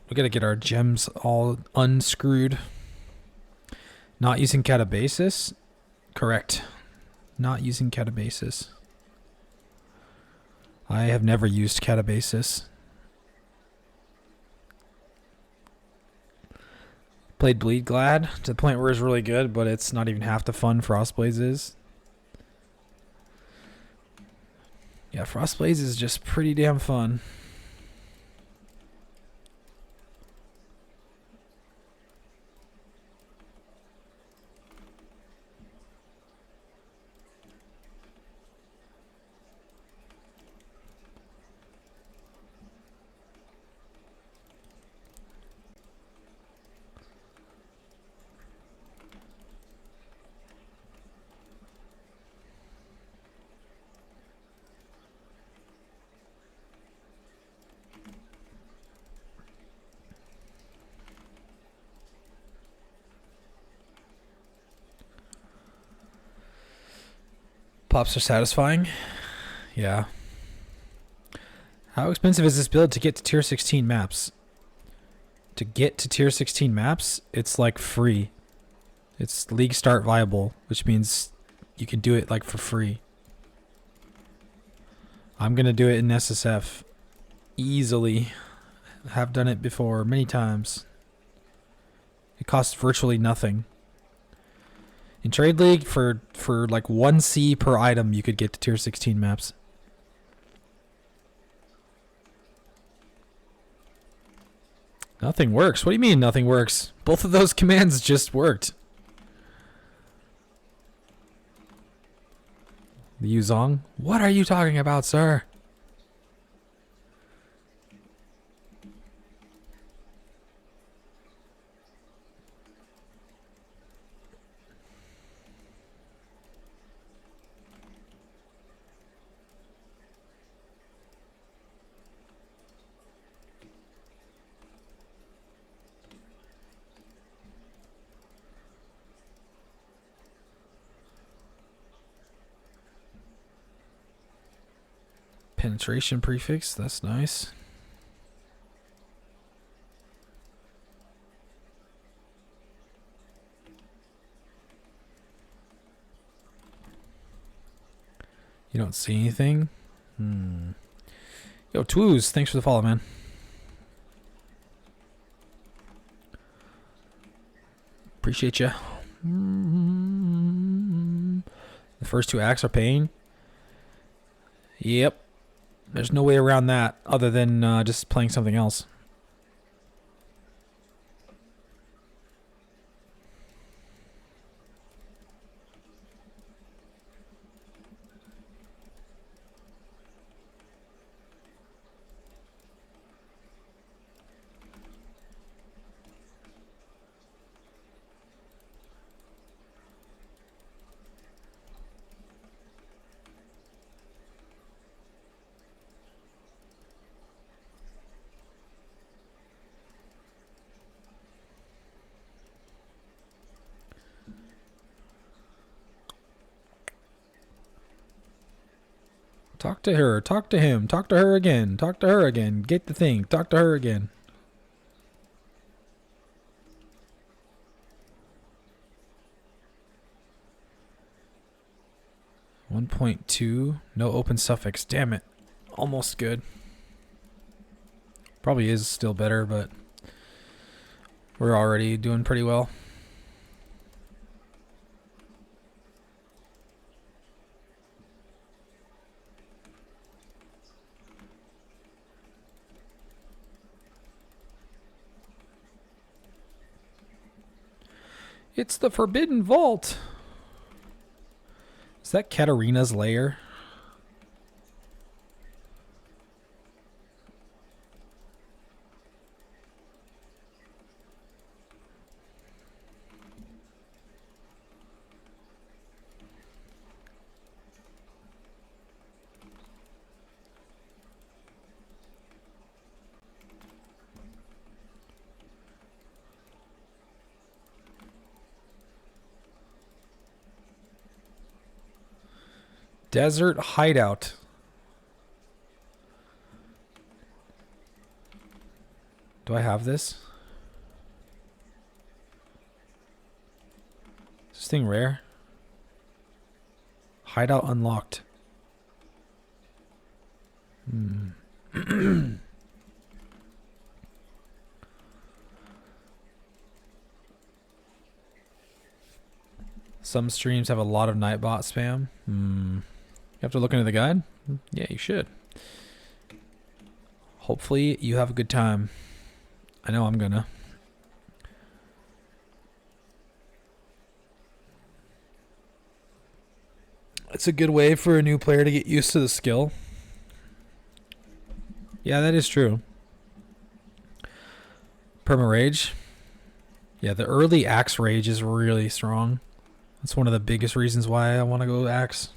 We gotta get our gems all unscrewed. Not using catabasis? Correct. Not using catabasis. I have never used catabasis. Played Bleed Glad to the point where it's really good, but it's not even half the fun Frostblades is. Yeah, Frostblades is just pretty damn fun. Pops are satisfying. Yeah. How expensive is this build to get to tier 16 maps? to get to tier 16 maps, it's like free. It's league start viable, which means you can do it like for free. I'm gonna do it in SSF easily. Have done it before many times. It costs virtually nothing. In Trade League, for like 1C per item, you could get to tier 16 maps. Nothing works. What do you mean nothing works? Both of those commands just worked. The Yuzong? What are you talking about, sir? Penetration prefix, that's nice. You don't see anything? Yo, Twoos, thanks for the follow, man. Appreciate you. The first two acts are pain. Yep. There's no way around that other than just playing something else. Talk to her, talk to him, talk to her again, talk to her again, get the thing, talk to her again. .2, no open suffix, damn it. Almost good. Probably is still better, but we're already doing pretty well. It's the Forbidden Vault. Is that Katarina's lair? Desert Hideout. Do I have this? Is this thing rare? Hideout unlocked. Some streams have a lot of Nightbot spam. You have to look into the guide? Yeah, you should. Hopefully you have a good time. I know I'm gonna. It's a good way for a new player to get used to the skill. Yeah, that is true. Perma Rage. Yeah, the early Axe Rage is really strong. That's one of the biggest reasons why I want to go Axe.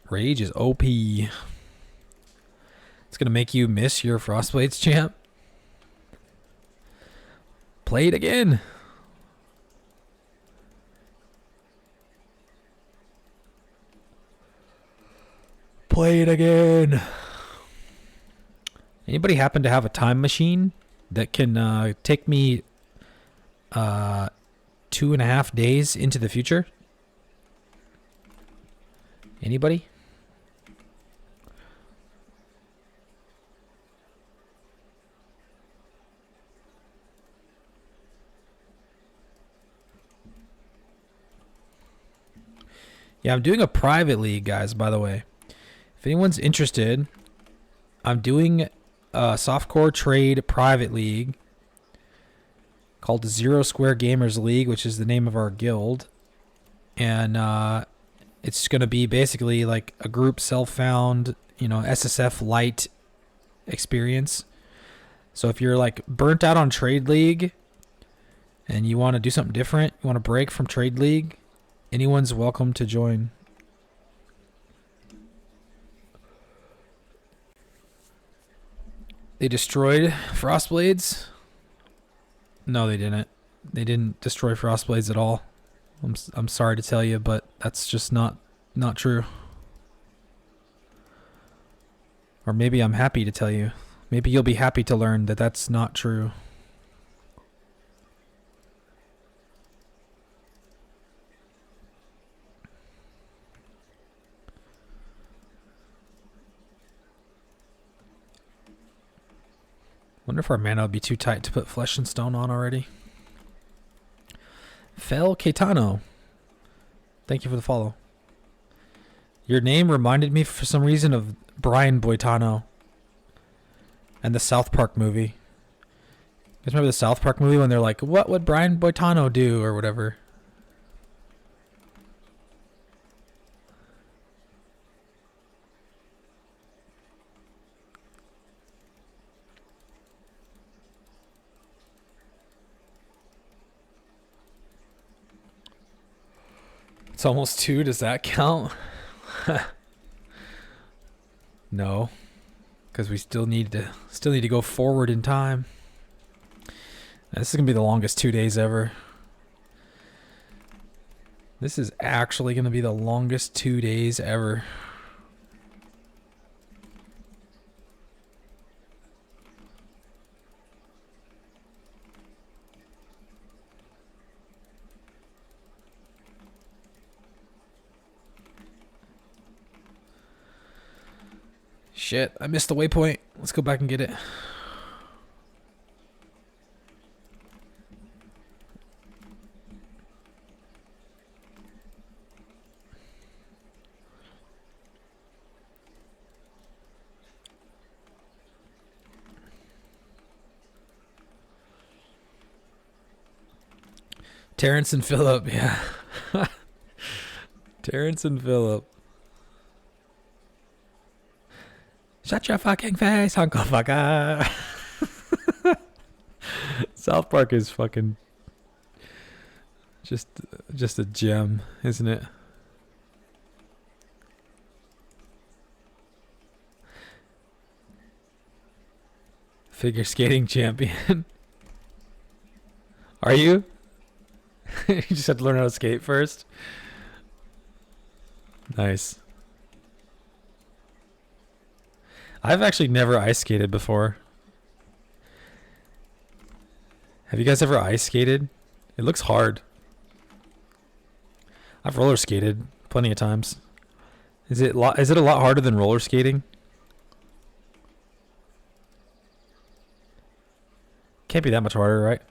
Rage is OP. It's gonna make you miss your Frost Blades champ. Play it again. play it again. Anybody happen to have a time machine that can take me 2.5 days into the future? Anybody? Yeah, I'm doing a private league, guys, by the way. If anyone's interested, I'm doing a softcore trade private league called the Zero Square Gamers League, which is the name of our guild. And it's going to be basically like a group self-found, SSF light experience. So if you're like burnt out on Trade League and you want to do something different, you want to break from Trade League, anyone's welcome to join. They destroyed Frost Blades? No, they didn't. They didn't destroy Frost Blades at all. I'm sorry to tell you, but that's just not true. Or maybe I'm happy to tell you. Maybe you'll be happy to learn that that's not true. Wonder if our mana would be too tight to put Flesh and Stone on already. Fel Caetano, thank you for the follow. Your name reminded me for some reason of Brian Boitano and the South Park movie. You guys remember the South Park movie when they're like, what would Brian Boitano do or whatever? It's almost 2. Does that count? No, because we still need to go forward in time. This is gonna be the longest 2 days ever. This is actually gonna be the longest 2 days ever. Shit, I missed the waypoint. Let's go back and get it. Terrence and Phillip, yeah. Terrence and Phillip. Shut your fucking face, Uncle Fucker. South Park is fucking just a gem, isn't it? Figure skating champion. Are you? You just have to learn how to skate first. Nice. I've actually never ice skated before. Have you guys ever ice skated? It looks hard. I've roller skated plenty of times. Is it a lot harder than roller skating? Can't be that much harder, right?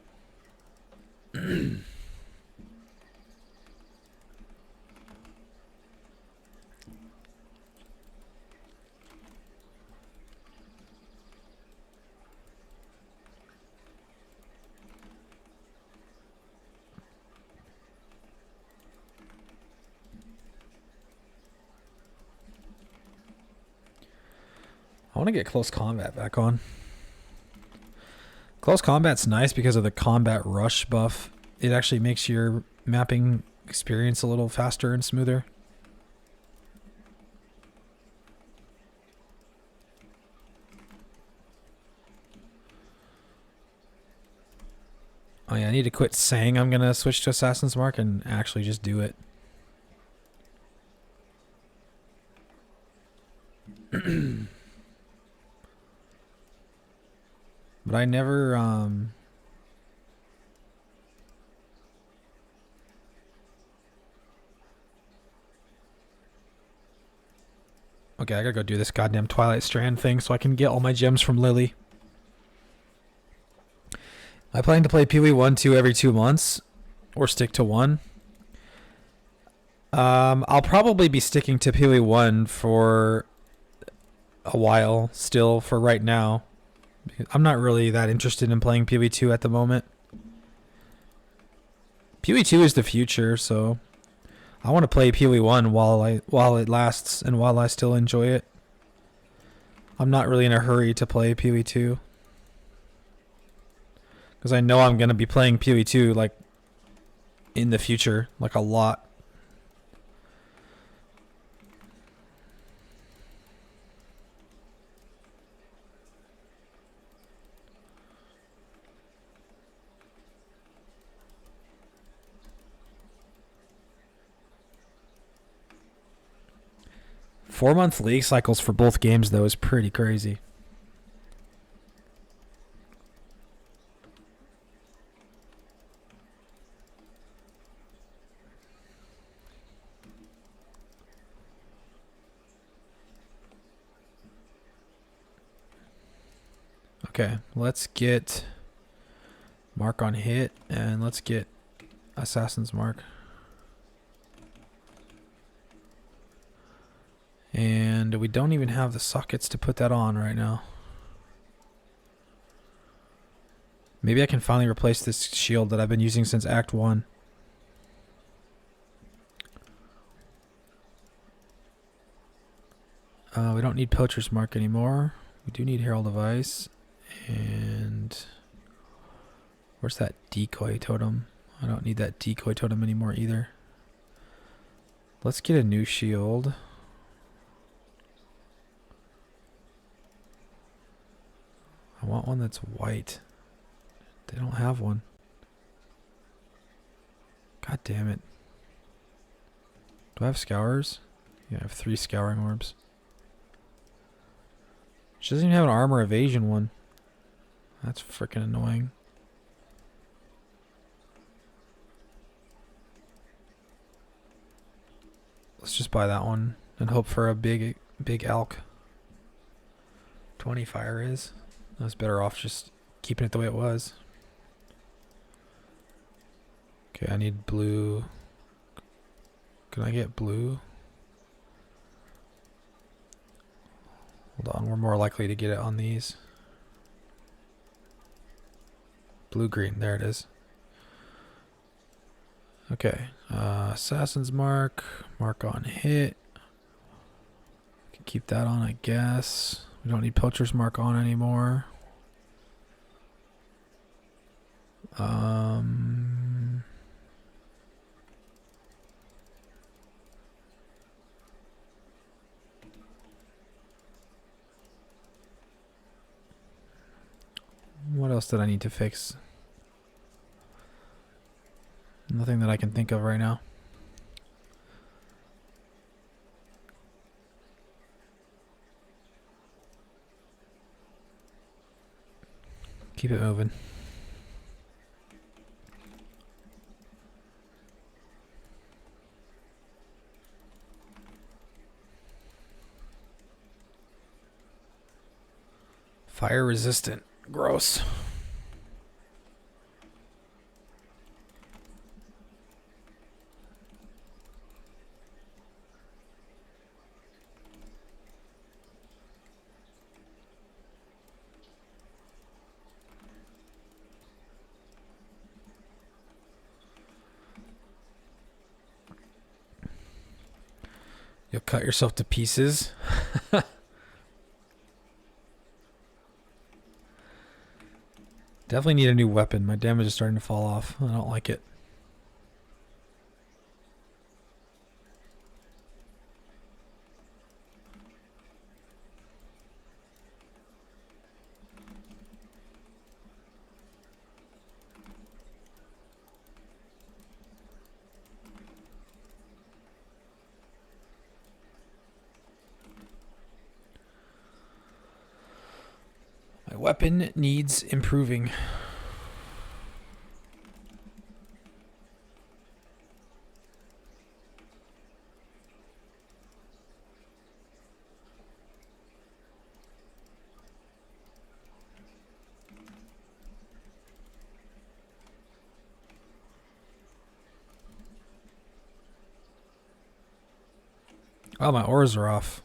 I want to get close combat back on. Close combat's nice because of the combat rush buff. It actually makes your mapping experience a little faster and smoother. Oh yeah, I need to quit saying I'm going to switch to Assassin's Mark and actually just do it. But I never okay, I gotta go do this goddamn Twilight Strand thing so I can get all my gems from Lily. I plan to play PoE 1, 2 every 2 months, or stick to 1. I'll probably be sticking to PoE 1 for a while still for right now. I'm not really that interested in playing PoE 2 at the moment. PoE 2 is the future, so I want to play PoE 1 while it lasts and while I still enjoy it. I'm not really in a hurry to play PoE 2. Because I know I'm going to be playing PoE 2 like in the future, like a lot. Four-month league cycles for both games, though, is pretty crazy. Okay, let's get Mark on hit, and let's get Assassin's Mark. And we don't even have the sockets to put that on right now. Maybe I can finally replace this shield that I've been using since Act 1. We don't need Poacher's Mark anymore. We do need Herald of Ice. And where's that decoy totem? I don't need that decoy totem anymore either. Let's get a new shield. I want one that's white. They don't have one. God damn it. Do I have scours? Yeah, I have 3 scouring orbs. She doesn't even have an armor evasion one. That's freaking annoying. Let's just buy that one and hope for a big elk. 20 fire is. I was better off just keeping it the way it was. Okay, I need blue. Can I get blue? Hold on, we're more likely to get it on these. Blue-green, there it is. Okay, Assassin's Mark, Mark on hit. Can keep that on, I guess. We don't need Poacher's Mark on anymore. What else did I need to fix? Nothing that I can think of right now. Keep it moving. Fire resistant. Gross. You'll cut yourself to pieces. Definitely need a new weapon. My damage is starting to fall off. I don't like it. weapon needs improving. Oh, my oars are off.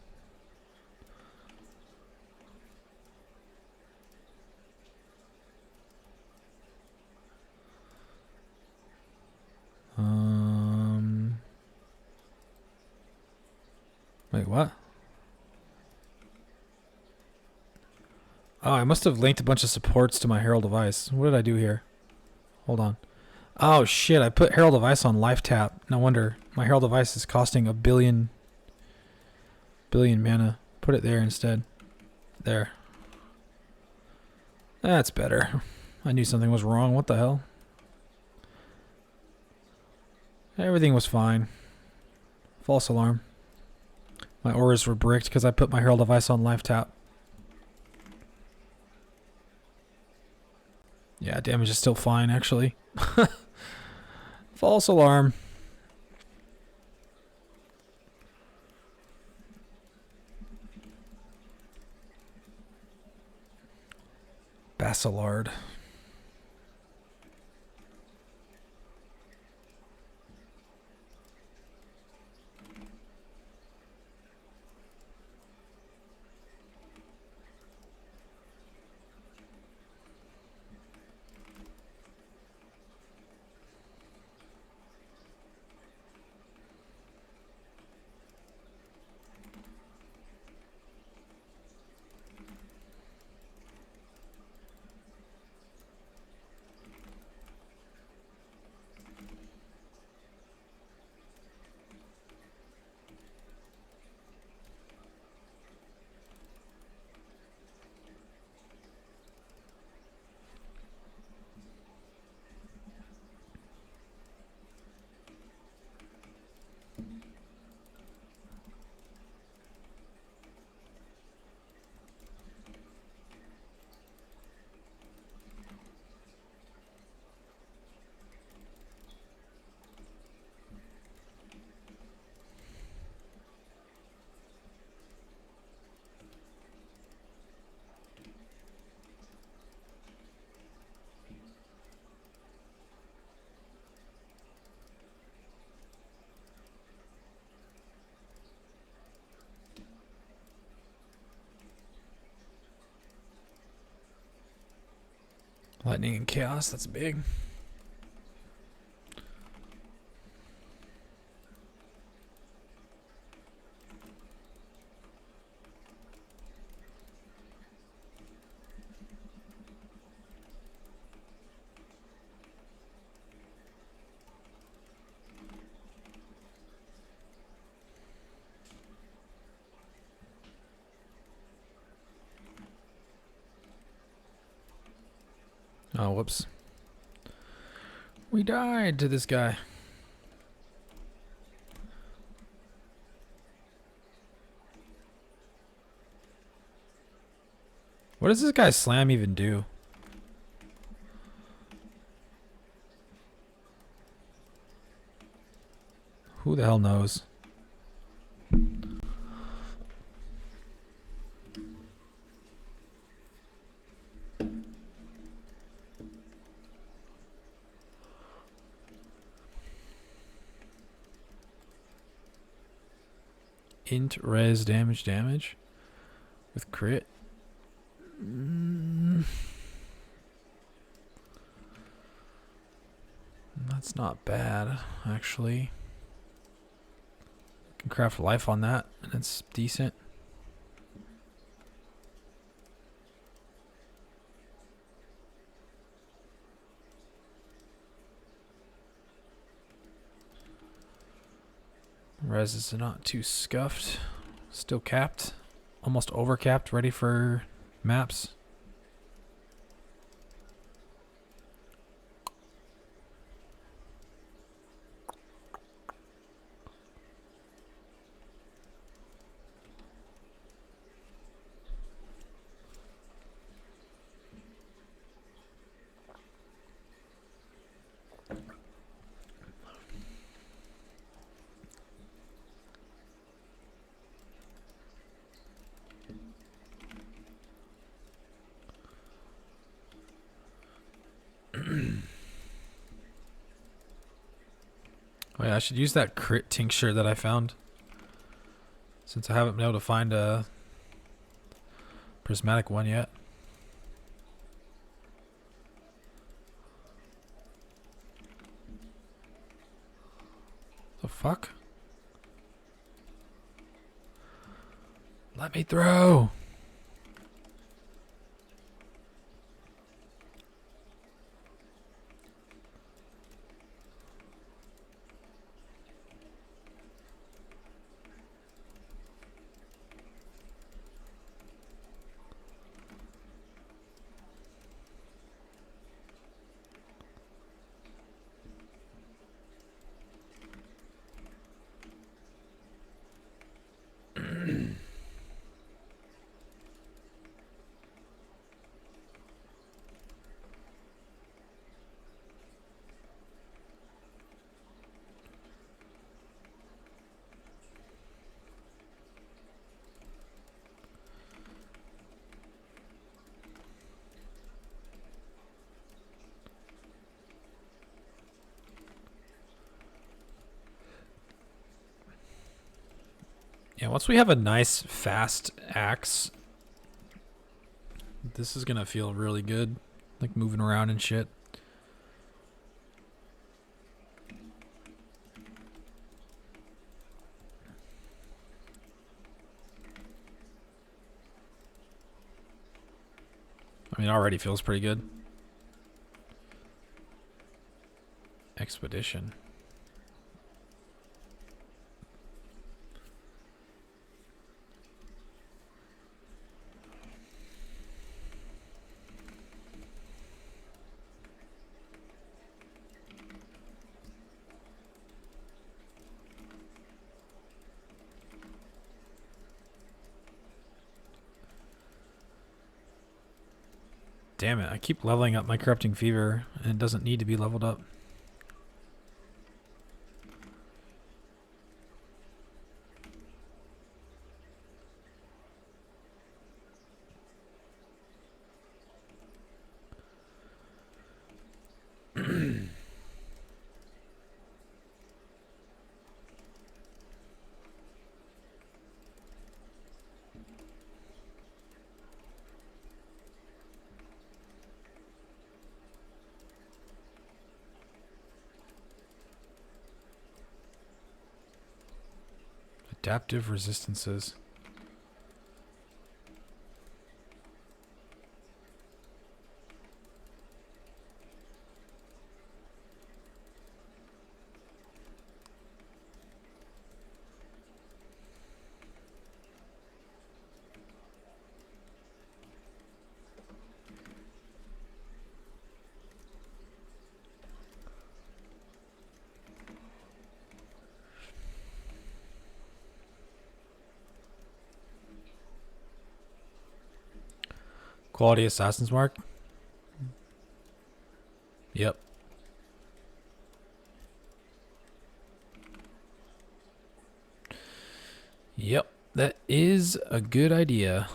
Wait, what? Oh, I must have linked a bunch of supports to my Herald of Ice. What did I do here? Hold on. Oh, shit. I put Herald of Ice on life tap. No wonder. My Herald of Ice is costing a billion mana. Put it there instead. There. That's better. I knew something was wrong. What the hell? Everything was fine. False alarm. My auras were bricked because I put my Herald of Ice on life tap. Yeah, damage is still fine, actually. False alarm. Basilard. Lightning and chaos, that's big. Oh, whoops. We died to this guy. What does this guy's slam even do? Who the hell knows? Int res damage with crit. That's not bad, actually. Can craft life on that, and it's decent. Res is not too scuffed. Still capped. Almost overcapped, ready for maps. Oh yeah, I should use that crit tincture that I found. Since I haven't been able to find a prismatic one yet. The fuck? Let me through! Yeah, once we have a nice, fast axe, this is gonna feel really good. Like moving around and shit. I mean, it already feels pretty good. Expedition. Damn it, I keep leveling up my Corrupting Fever, and it doesn't need to be leveled up. Adaptive resistances. Quality Assassin's Mark? Yep. Yep, that is a good idea.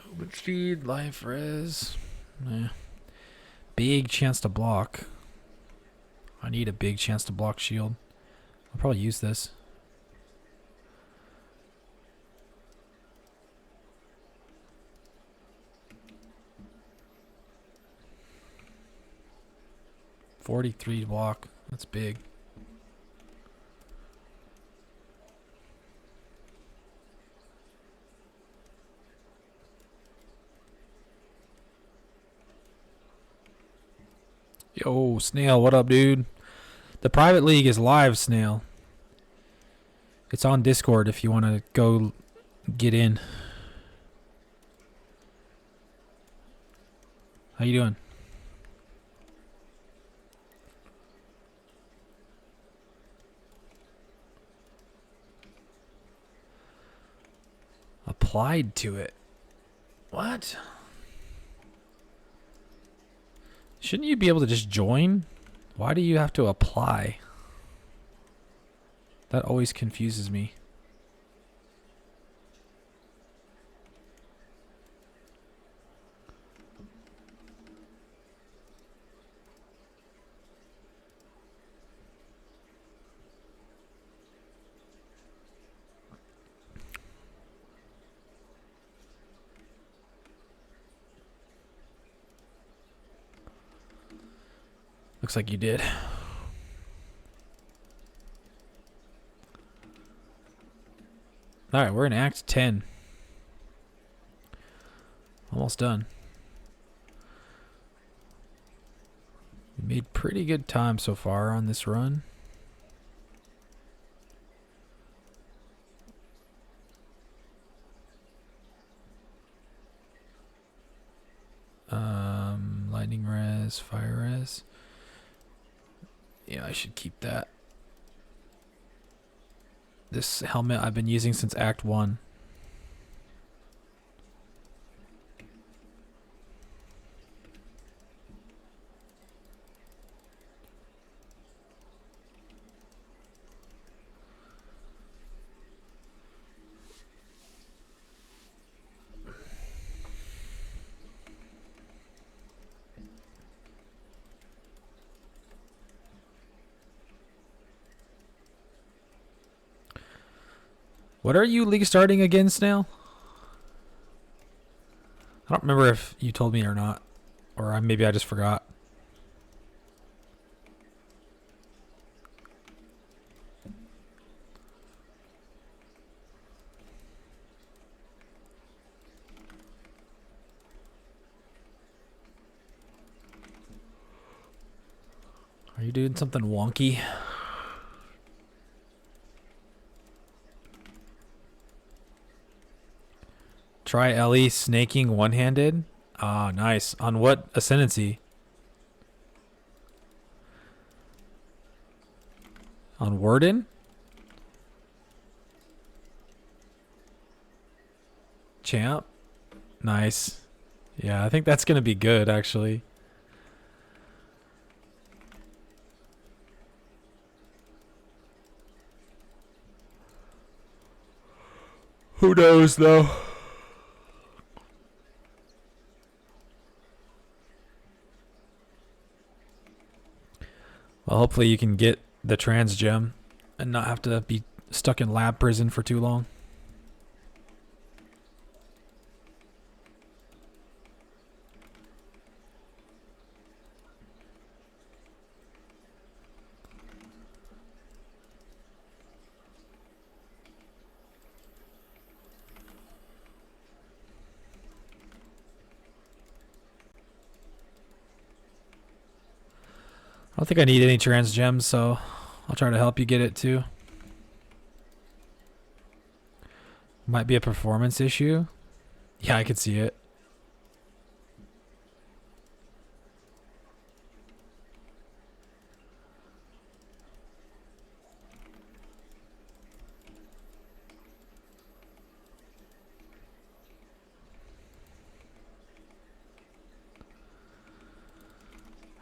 Movement speed, life res. Big chance to block. I need a big chance to block shield. I'll probably use this. $43 block. That's big. Yo, Snail, what up, dude? The private league is live, Snail. It's on Discord if you want to go get in. How you doing? Applied to it. What? Shouldn't you be able to just join? Why do you have to apply? That always confuses me. Looks like you did. Alright, we're in Act 10. Almost done. We made pretty good time so far on this run. Lightning res, fire res. Yeah, I should keep that. This helmet I've been using since Act 1. What are you league starting again, Snail? I don't remember if you told me or not. Or maybe I just forgot. Are you doing something wonky? Try Ellie snaking one-handed. Ah, nice. On what ascendancy? On Warden? Champ? Nice. Yeah, I think that's going to be good, actually. Who knows, though? Well, hopefully you can get the trans gem and not have to be stuck in lab prison for too long. I don't think I need any trans gems, so I'll try to help you get it too. Might be a performance issue. Yeah, I could see it.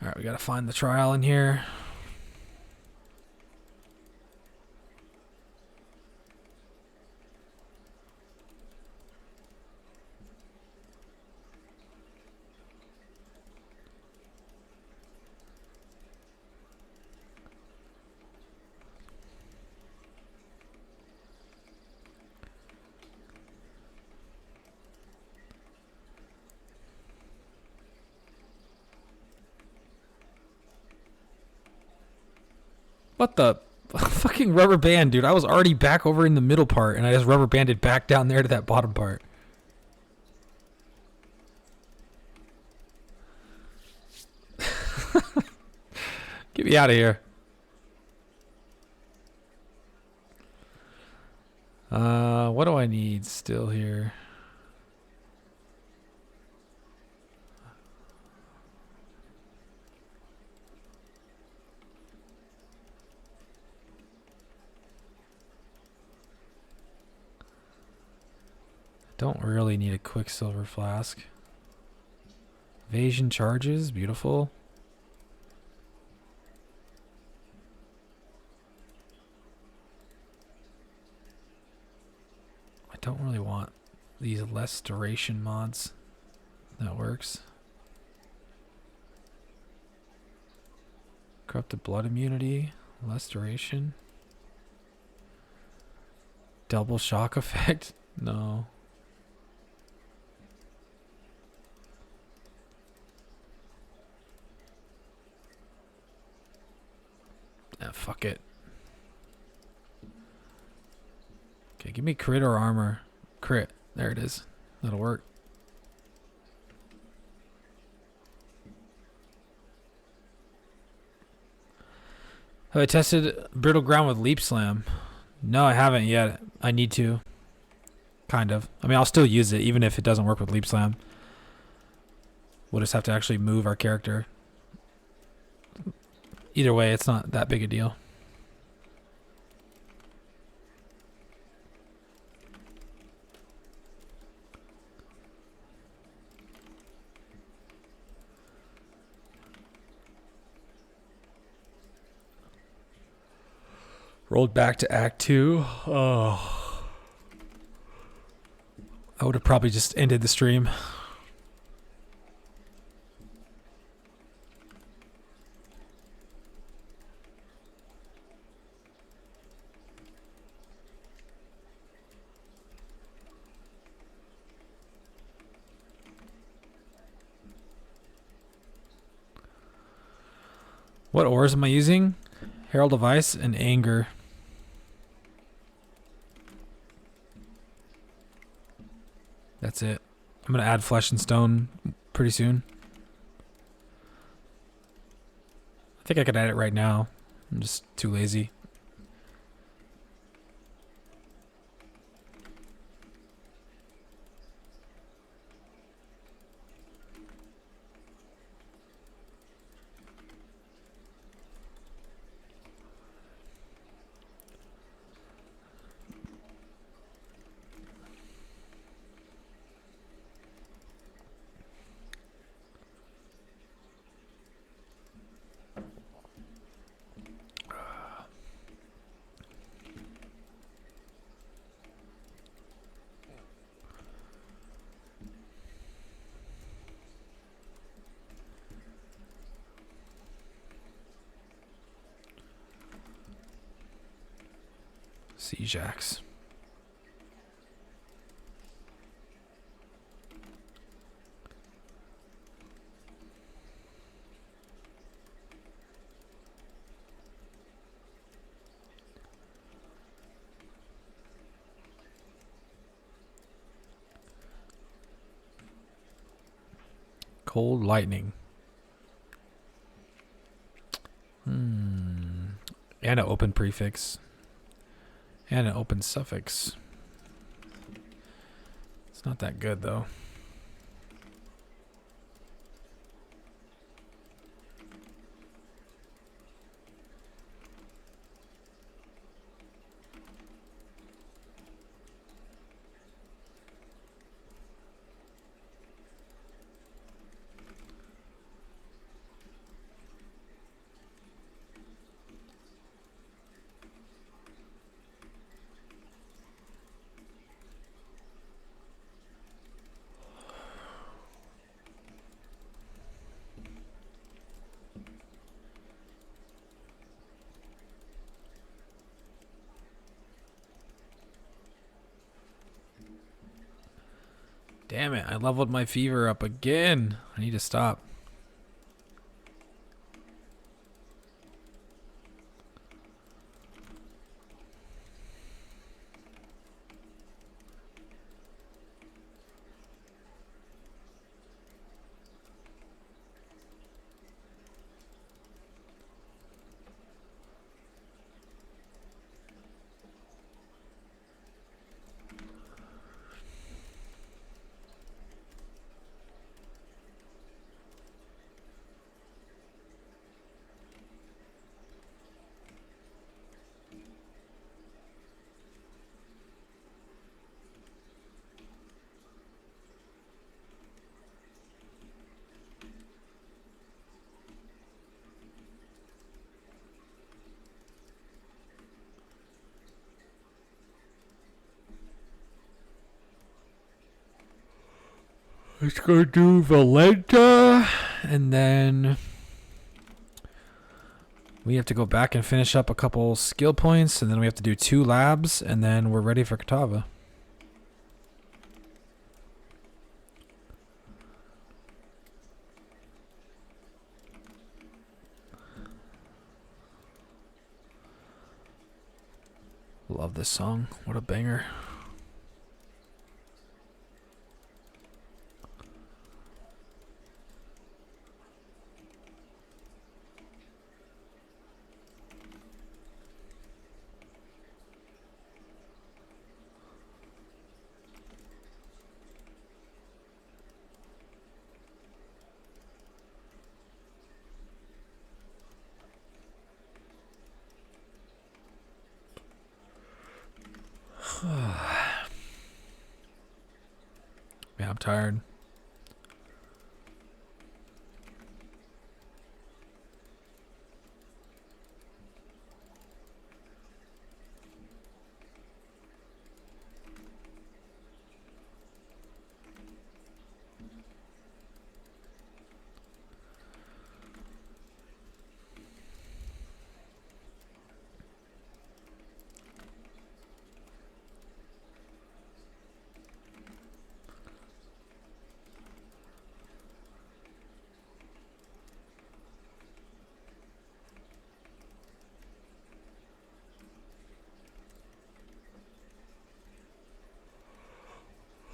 Alright, we gotta find the trial in here. What the fucking rubber band, dude? I was already back over in the middle part, and I just rubber banded back down there to that bottom part. Get me out of here. What do I need still here? Don't really need a quicksilver flask. Evasion charges, beautiful. I don't really want these less duration mods. That works. Corrupted blood immunity, less duration. Double shock effect? No. Ah, fuck it. Okay, give me crit or armor. Crit. There it is. That'll work. Have I tested Brittle Ground with Leap Slam? No, I haven't yet. I need to. Kind of. I mean, I'll still use it even if it doesn't work with Leap Slam. We'll just have to actually move our character. Either way, it's not that big a deal. Rolled back to Act 2. Oh. I would have probably just ended the stream. What ores am I using? Herald of Ice and Anger. That's it. I'm going to add Flesh and Stone pretty soon. I think I could add it right now. I'm just too lazy. Siege Axe. Cold Lightning. And an open prefix. And an open suffix. It's not that good though. Damn it, I leveled my fever up again. I need to stop. Let's go do Valenta, and then we have to go back and finish up a couple skill points, and then we have to do 2 labs, and then we're ready for Katava. Love this song. What a banger. Yeah, I'm tired.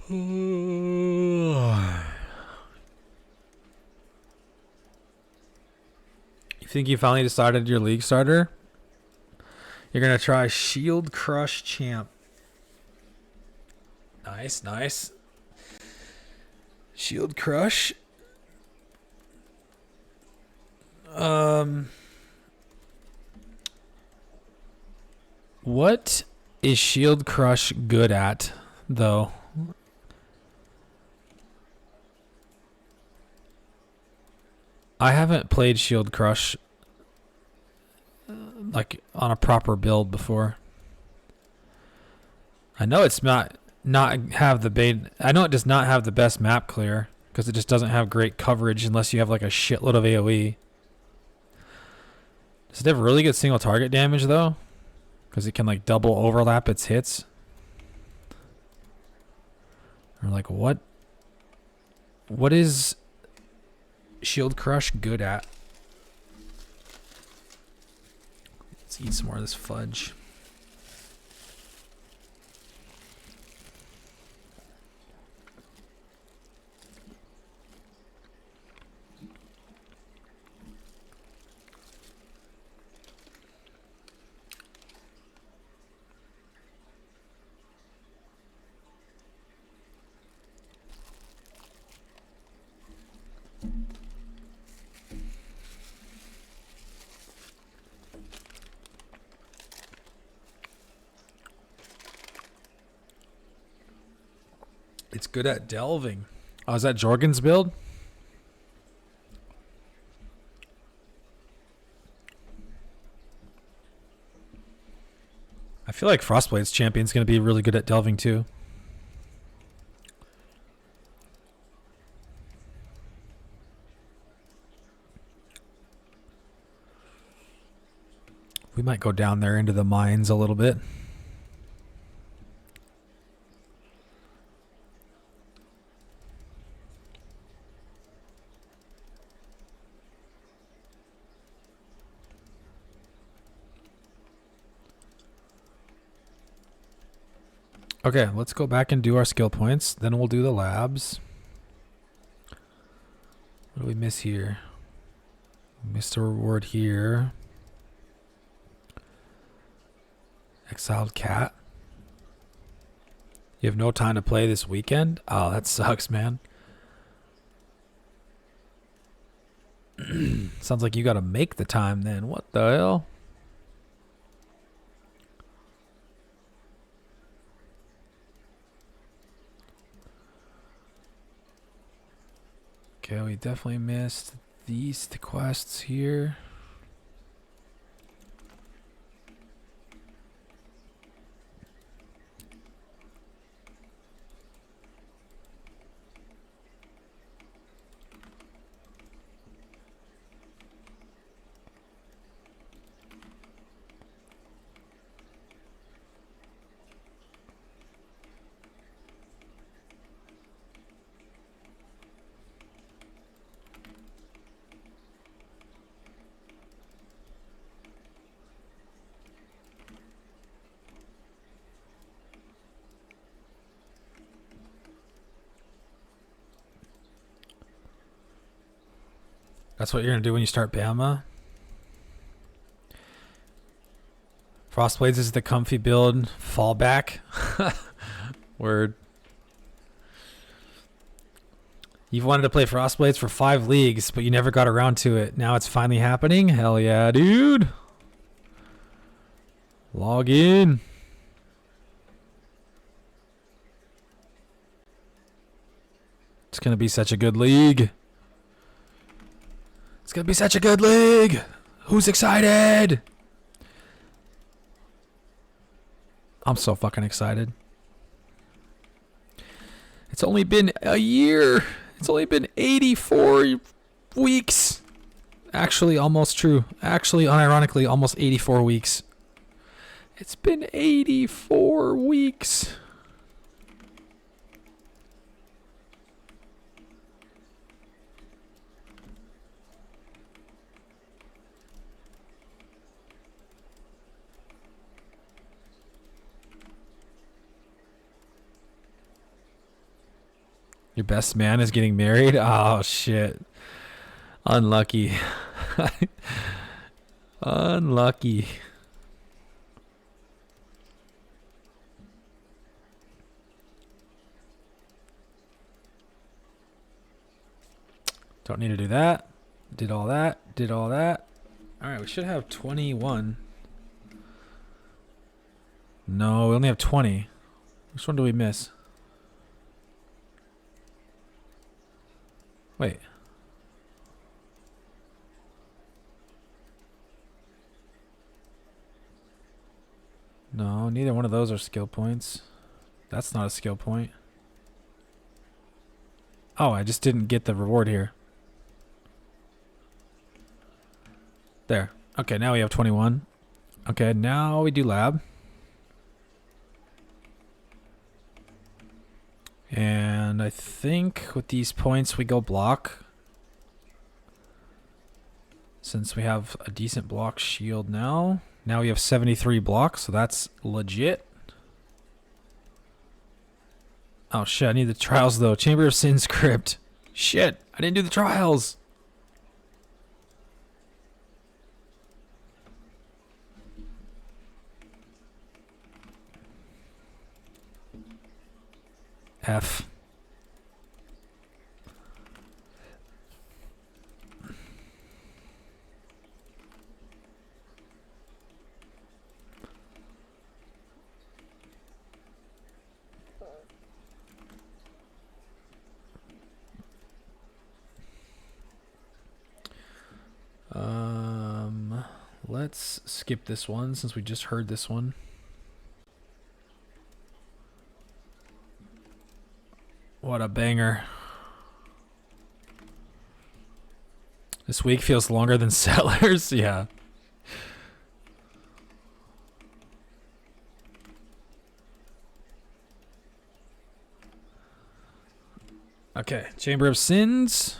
You think you finally decided your league starter? You're gonna try Shield Crush Champ. Nice, nice. Shield Crush. What is Shield Crush good at, though? I haven't played Shield Crush like on a proper build before. I know it's not have the bait. I know it does not have the best map clear because it just doesn't have great coverage unless you have like a shitload of AoE. Does it have really good single target damage though? Because it can like double overlap its hits. Or like what is Shield Crush good at? Let's eat some more of this fudge. It's good at delving. Oh, is that Jorgen's build? I feel like Frost Blades Champion is going to be really good at delving too. We might go down there into the mines a little bit. Okay, let's go back and do our skill points. Then we'll do the labs. What do we miss here? We missed a reward here. Exiled Cat. You have no time to play this weekend? Oh, that sucks, man. Sounds like you gotta make the time then. What the hell? Okay, we definitely missed these quests here. That's what you're gonna do when you start Bama. Frost Blades is the comfy build fallback. Word. You've wanted to play Frost Blades for 5 leagues, but you never got around to it. Now it's finally happening? Hell yeah, dude. Log in. It's going to be such a good league. It's going to be such a good league. Who's excited? I'm so fucking excited. It's only been a year. It's only been 84 weeks. Actually, almost true. Actually, unironically, almost 84 weeks. It's been 84 weeks. Your best man is getting married? Oh, shit. Unlucky. Unlucky. Don't need to do that. Did all that. Did all that. Alright, we should have 21. No, we only have 20. Which one do we miss? Wait. No, neither one of those are skill points. That's not a skill point. Oh, I just didn't get the reward here. There. Okay, now we have 21. Okay, now we do lab. And I think with these points we go block. Since we have a decent block shield now. Now we have 73 blocks, so that's legit. Oh shit, I need the trials though. Chamber of Sin script. Shit, I didn't do the trials. F. Let's skip this one since we just heard this one. What a banger. This week feels longer than Settlers. Yeah. Okay, Chamber of Sins.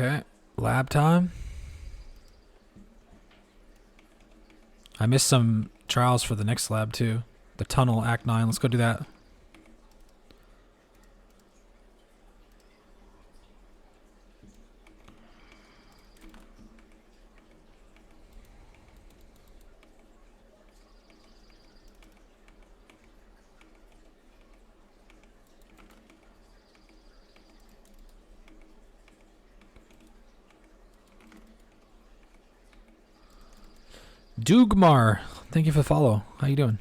Okay, lab time. I missed some trials for the next lab too. The tunnel, Act 9. Let's go do that. Dugmar, thank you for the follow. How you doing?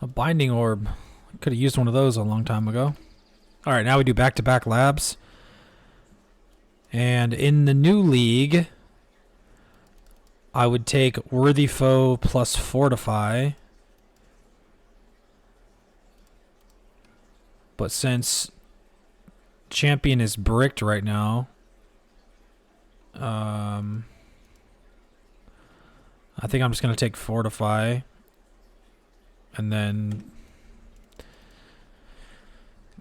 A binding orb. Could have used one of those a long time ago. All right, now we do back-to-back labs. And in the new league, I would take Worthy Foe plus Fortify. But since Champion is bricked right now, I think I'm just going to take Fortify. And then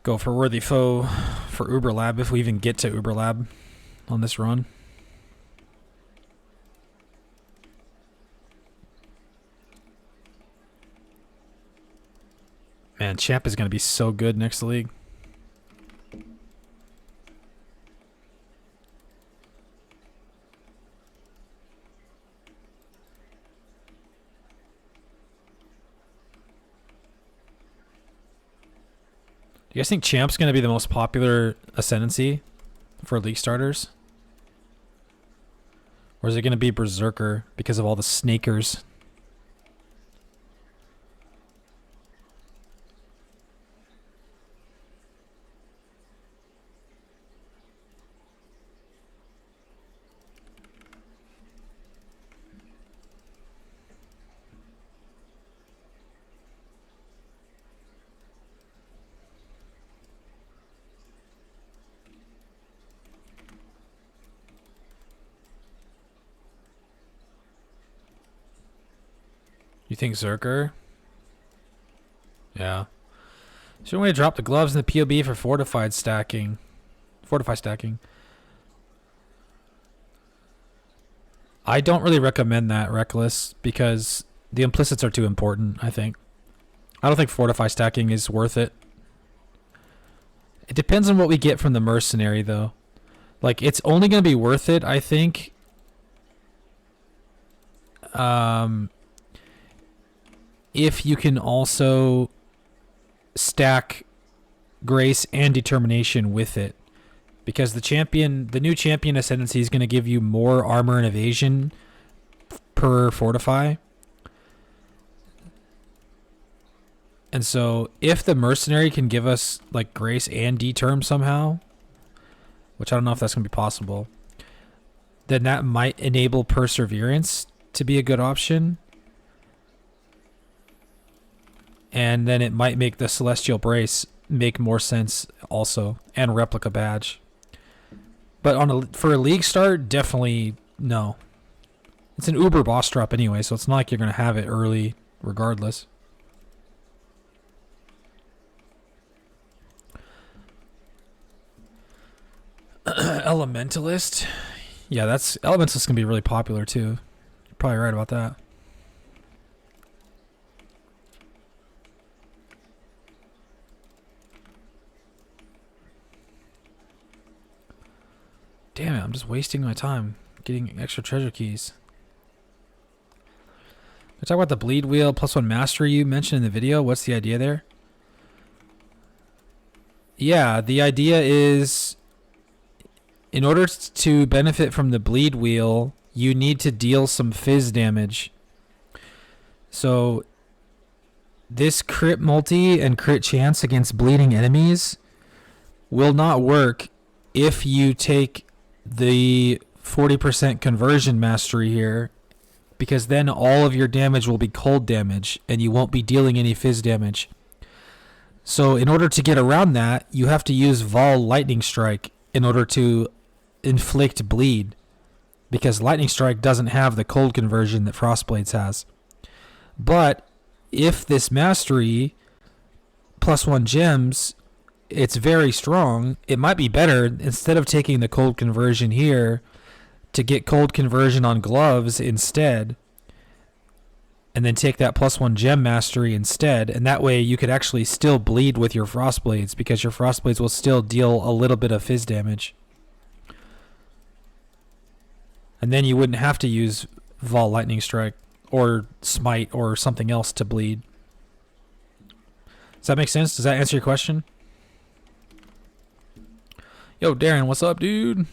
go for Worthy Foe for Uber Lab if we even get to Uber Lab on this run. Man, Champ is going to be so good next league. Do you guys think Champ's going to be the most popular ascendancy for league starters? Or is it going to be Berserker because of all the snakers? You think Zerker? Yeah. Shouldn't we drop the gloves in the POB for Fortify stacking? I don't really recommend that, Reckless, because the implicits are too important, I think. I don't think Fortify stacking is worth it. It depends on what we get from the mercenary, though. Like, it's only going to be worth it, I think. If you can also stack Grace and Determination with it. Because the new champion ascendancy is going to give you more armor and evasion per Fortify. And so if the mercenary can give us like Grace and Determ somehow, which I don't know if that's going to be possible, then that might enable Perseverance to be a good option. And then it might make the Celestial Brace make more sense also, and Replica Badge. But for a league start, definitely no. It's an Uber boss drop anyway, so it's not like you're going to have it early regardless. Elementalist? Yeah, Elementalist can be really popular too. You're probably right about that. Damn it, I'm just wasting my time getting extra treasure keys. I talk about the bleed wheel +1 mastery you mentioned in the video. What's the idea there? Yeah, the idea is in order to benefit from the bleed wheel, you need to deal some fizz damage. So this crit multi and crit chance against bleeding enemies will not work if you take the 40% conversion mastery here, because then all of your damage will be cold damage and you won't be dealing any fizz damage. So in order to get around that, you have to use Vol Lightning Strike in order to inflict bleed, because Lightning Strike doesn't have the cold conversion that Frost Blades has. But if this mastery +1 gems, it's very strong, it might be better instead of taking the cold conversion here to get cold conversion on gloves instead, and then take that +1 gem mastery instead, and that way you could actually still bleed with your Frost Blades, because your Frost Blades will still deal a little bit of fizz damage. And then you wouldn't have to use Vol Lightning Strike or Smite or something else to bleed. Does that make sense? Does that answer your question? Yo, Darren, what's up, dude?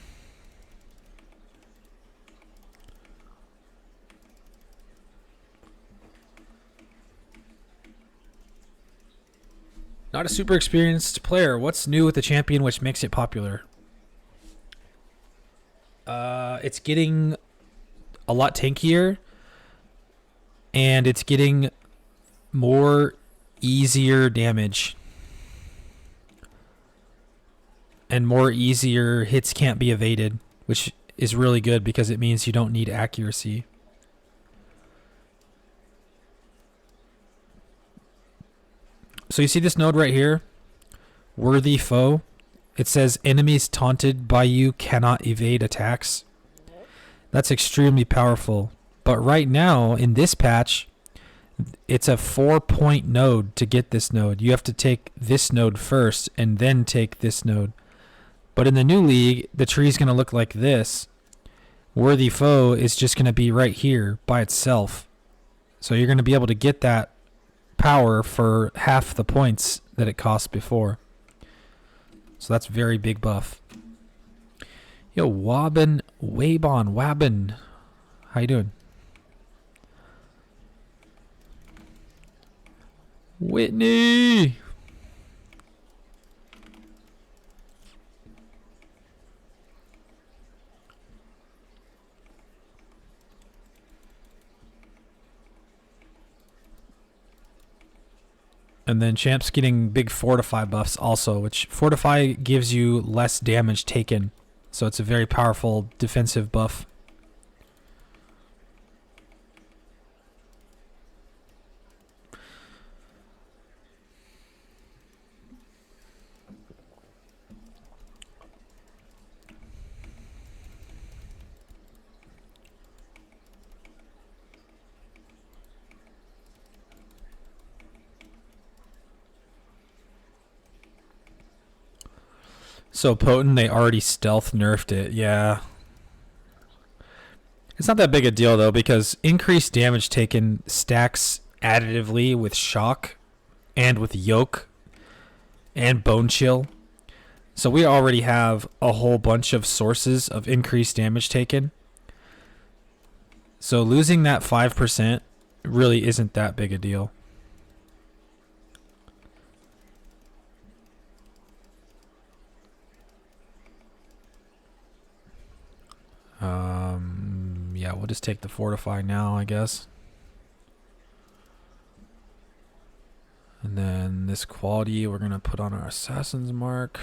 Not a super experienced player. What's new with the champion which makes it popular? It's getting a lot tankier, and it's getting more easier damage. And more easier hits can't be evaded, which is really good because it means you don't need accuracy. So you see this node right here? Worthy foe. It says enemies taunted by you cannot evade attacks. That's extremely powerful. But right now, in this patch, it's a 4-point node to get this node. You have to take this node first and then take this node. But in the new league, the tree is going to look like this. Worthy foe is just going to be right here by itself. So you're going to be able to get that power for half the points that it cost before. So that's very big buff. Yo, Wabon. How you doing? Whitney! And then Champ's getting big Fortify buffs also, which Fortify gives you less damage taken. So it's a very powerful defensive buff. So potent, they already stealth nerfed it. Yeah. It's not that big a deal, though, because increased damage taken stacks additively with shock and with yoke and bone chill. So we already have a whole bunch of sources of increased damage taken. So losing that 5% really isn't that big a deal. Yeah, we'll just take the Fortify now, I guess. And then this quality we're going to put on our Assassin's Mark.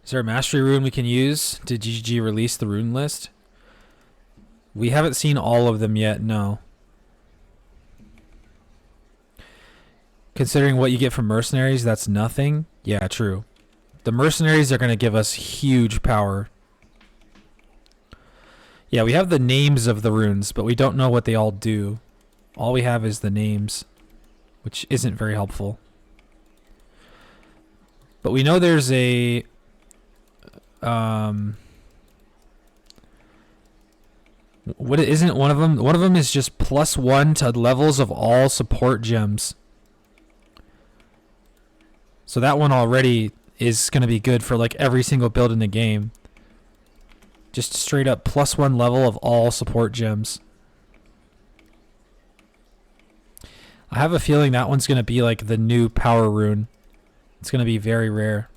Is there a mastery rune we can use? Did GG release the rune list? We haven't seen all of them yet, no. Considering what you get from mercenaries, that's nothing. Yeah, true. The mercenaries are going to give us huge power. Yeah, we have the names of the runes, but we don't know what they all do. All we have is the names, which isn't very helpful. But we know there's a... what isn't one of them? One of them is just +1 to levels of all support gems. So that one already is going to be good for like every single build in the game. Just straight up +1 level of all support gems. I have a feeling that one's going to be like the new power rune. It's going to be very rare.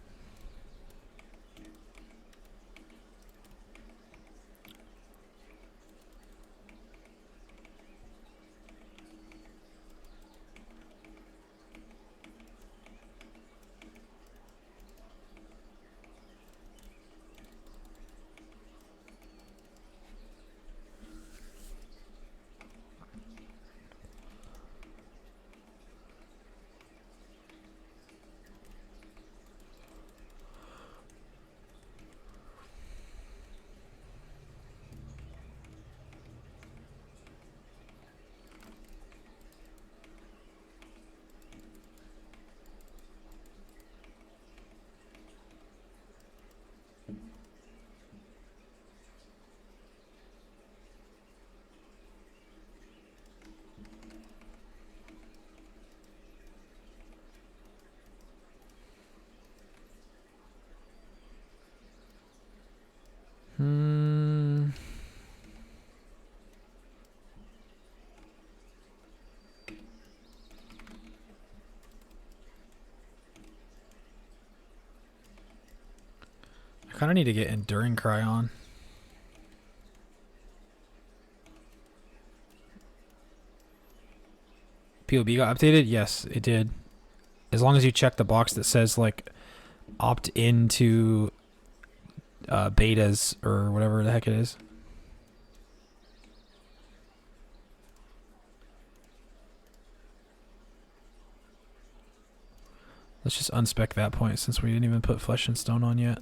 Kind of need to get Enduring Cry on. POB got updated? Yes, it did. As long as you check the box that says like opt into betas or whatever the heck it is. Let's just unspec that point since we didn't even put Flesh and Stone on yet.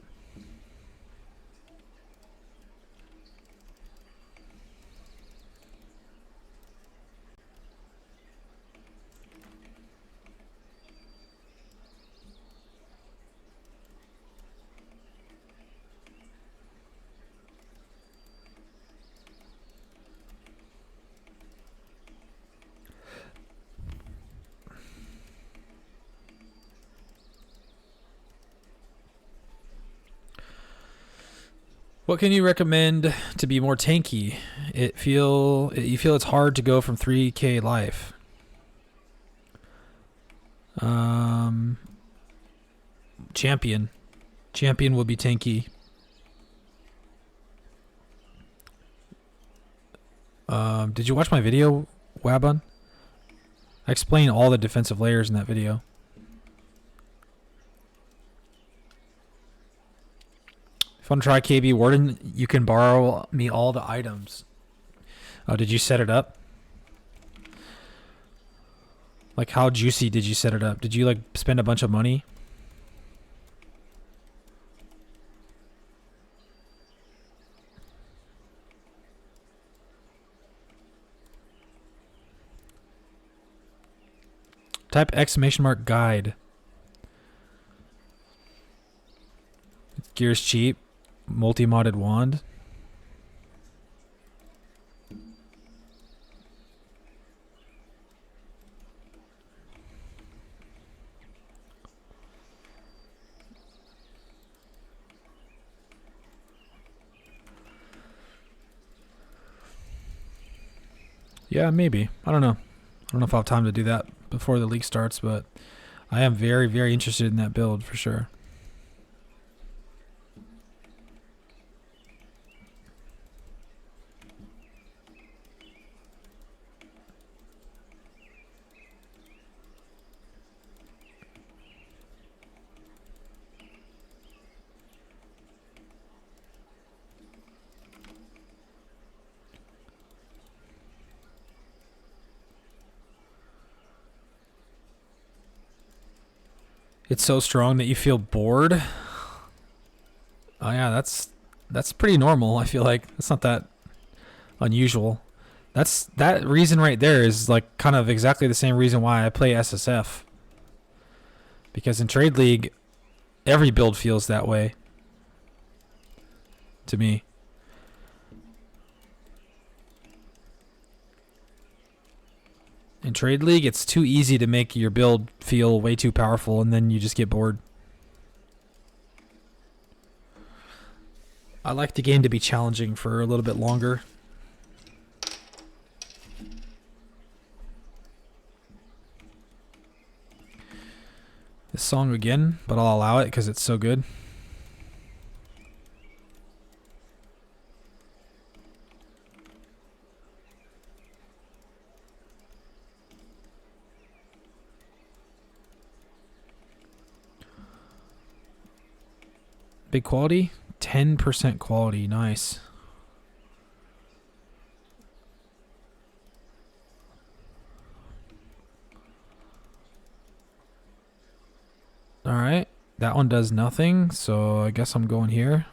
What can you recommend to be more tanky? You feel it's hard to go from 3k life. Champion will be tanky. Did you watch my video, Wabun? I explain all the defensive layers in that video. If you want to try KB Warden, you can borrow me all the items. Oh, did you set it up? Like, how juicy did you set it up? Did you, like, spend a bunch of money? Type ! guide. Gear's cheap. Multi-modded wand. Yeah, maybe. I don't know. I don't know if I'll have time to do that before the league starts, but I am very, very interested in that build for sure. It's so strong that you feel bored. Oh yeah, that's pretty normal. I feel like it's not that unusual. That reason right there is like kind of exactly the same reason why I play SSF. Because in Trade League, every build feels that way. To me. In Trade League, it's too easy to make your build feel way too powerful, and then you just get bored. I like the game to be challenging for a little bit longer. This song again, but I'll allow it because it's so good. Big quality? 10% quality. Nice. Alright. That one does nothing, so I guess I'm going here.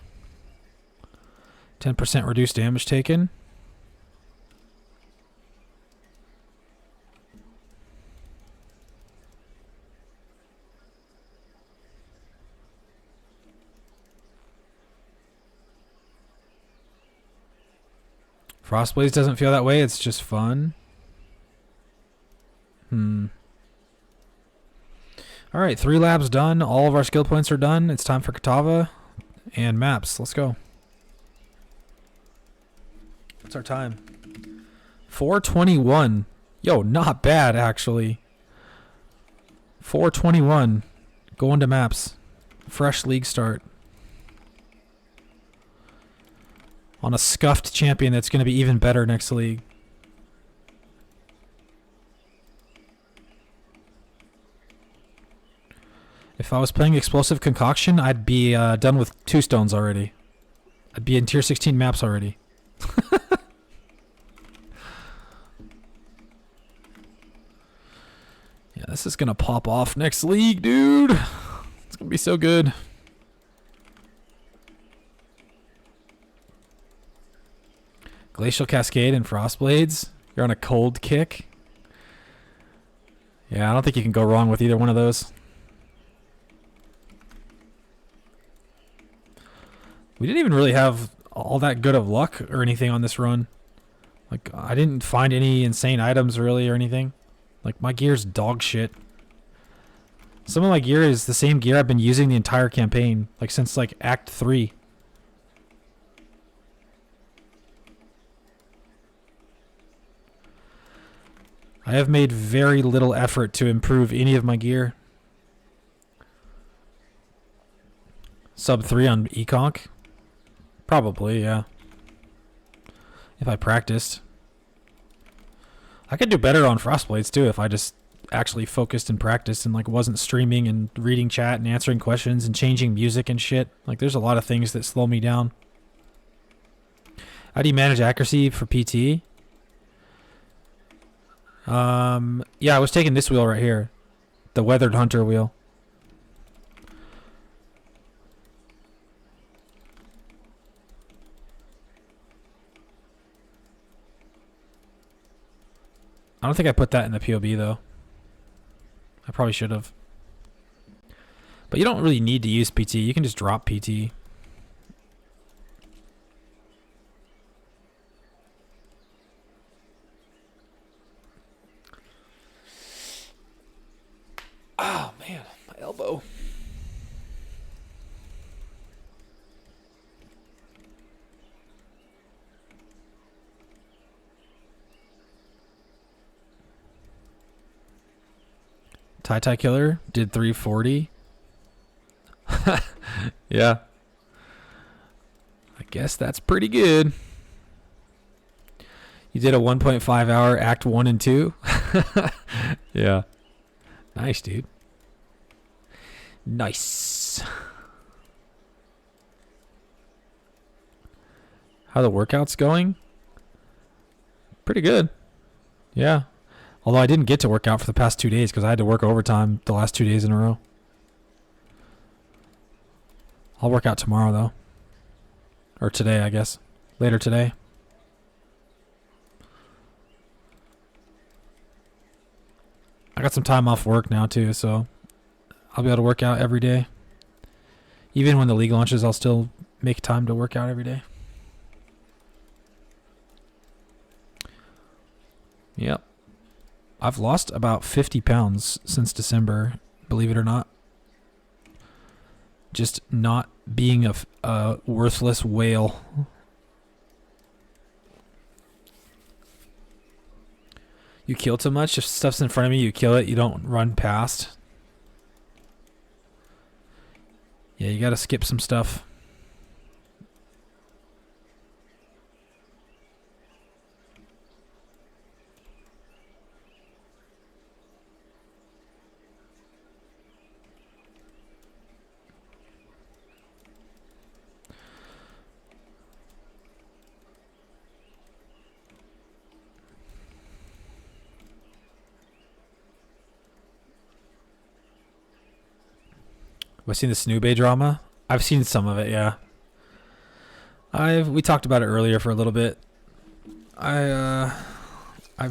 10% reduced damage taken. Frost Blades doesn't feel that way, it's just fun. Alright, 3 labs done. All of our skill points are done. It's time for Katava and maps. Let's go. What's our time? 4:21. Yo, not bad actually. 4:21. Going to maps. Fresh league start. on a scuffed champion that's going to be even better next league. If I was playing Explosive Concoction, I'd be done with 2 stones already. I'd be in tier 16 maps already. Yeah, this is going to pop off next league, dude. It's going to be so good. Glacial Cascade and Frost Blades. You're on a cold kick. Yeah, I don't think you can go wrong with either one of those. We didn't even really have all that good of luck or anything on this run. Like, I didn't find any insane items really or anything. Like, my gear's dog shit. Some of my gear is the same gear I've been using the entire campaign. Like, since, like, Act 3. I have made very little effort to improve any of my gear. Sub 3 on Econk? Probably, yeah. If I practiced. I could do better on Frostblades too if I just actually focused and practiced and like wasn't streaming and reading chat and answering questions and changing music and shit. Like there's a lot of things that slow me down. How do you manage accuracy for PT? Yeah, I was taking this wheel right here. The Weathered Hunter wheel. I don't think I put that in the POB though. I probably should have. But you don't really need to use PT. You can just drop PT. Oh man, my elbow. Tie Killer did 340. Yeah. I guess that's pretty good. You did a 1.5 hour Act 1 and 2? Yeah. Nice, dude. Nice. How the workout's going? Pretty good. Yeah. Although I didn't get to work out for the past 2 days because I had to work overtime the last 2 days in a row. I'll work out tomorrow though. Or today, I guess. Later today. I got some time off work now too, so I'll be able to work out every day. Even when the league launches, I'll still make time to work out every day. Yep. I've lost about 50 pounds since December, believe it or not. Just not being a worthless whale. You kill too much? If stuff's in front of me, you kill it. You don't run past. Yeah, you gotta skip some stuff. Have I seen the Snoobay drama? I've seen some of it, yeah. We talked about it earlier for a little bit. I've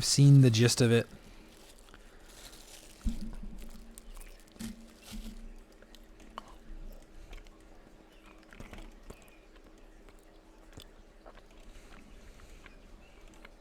seen the gist of it.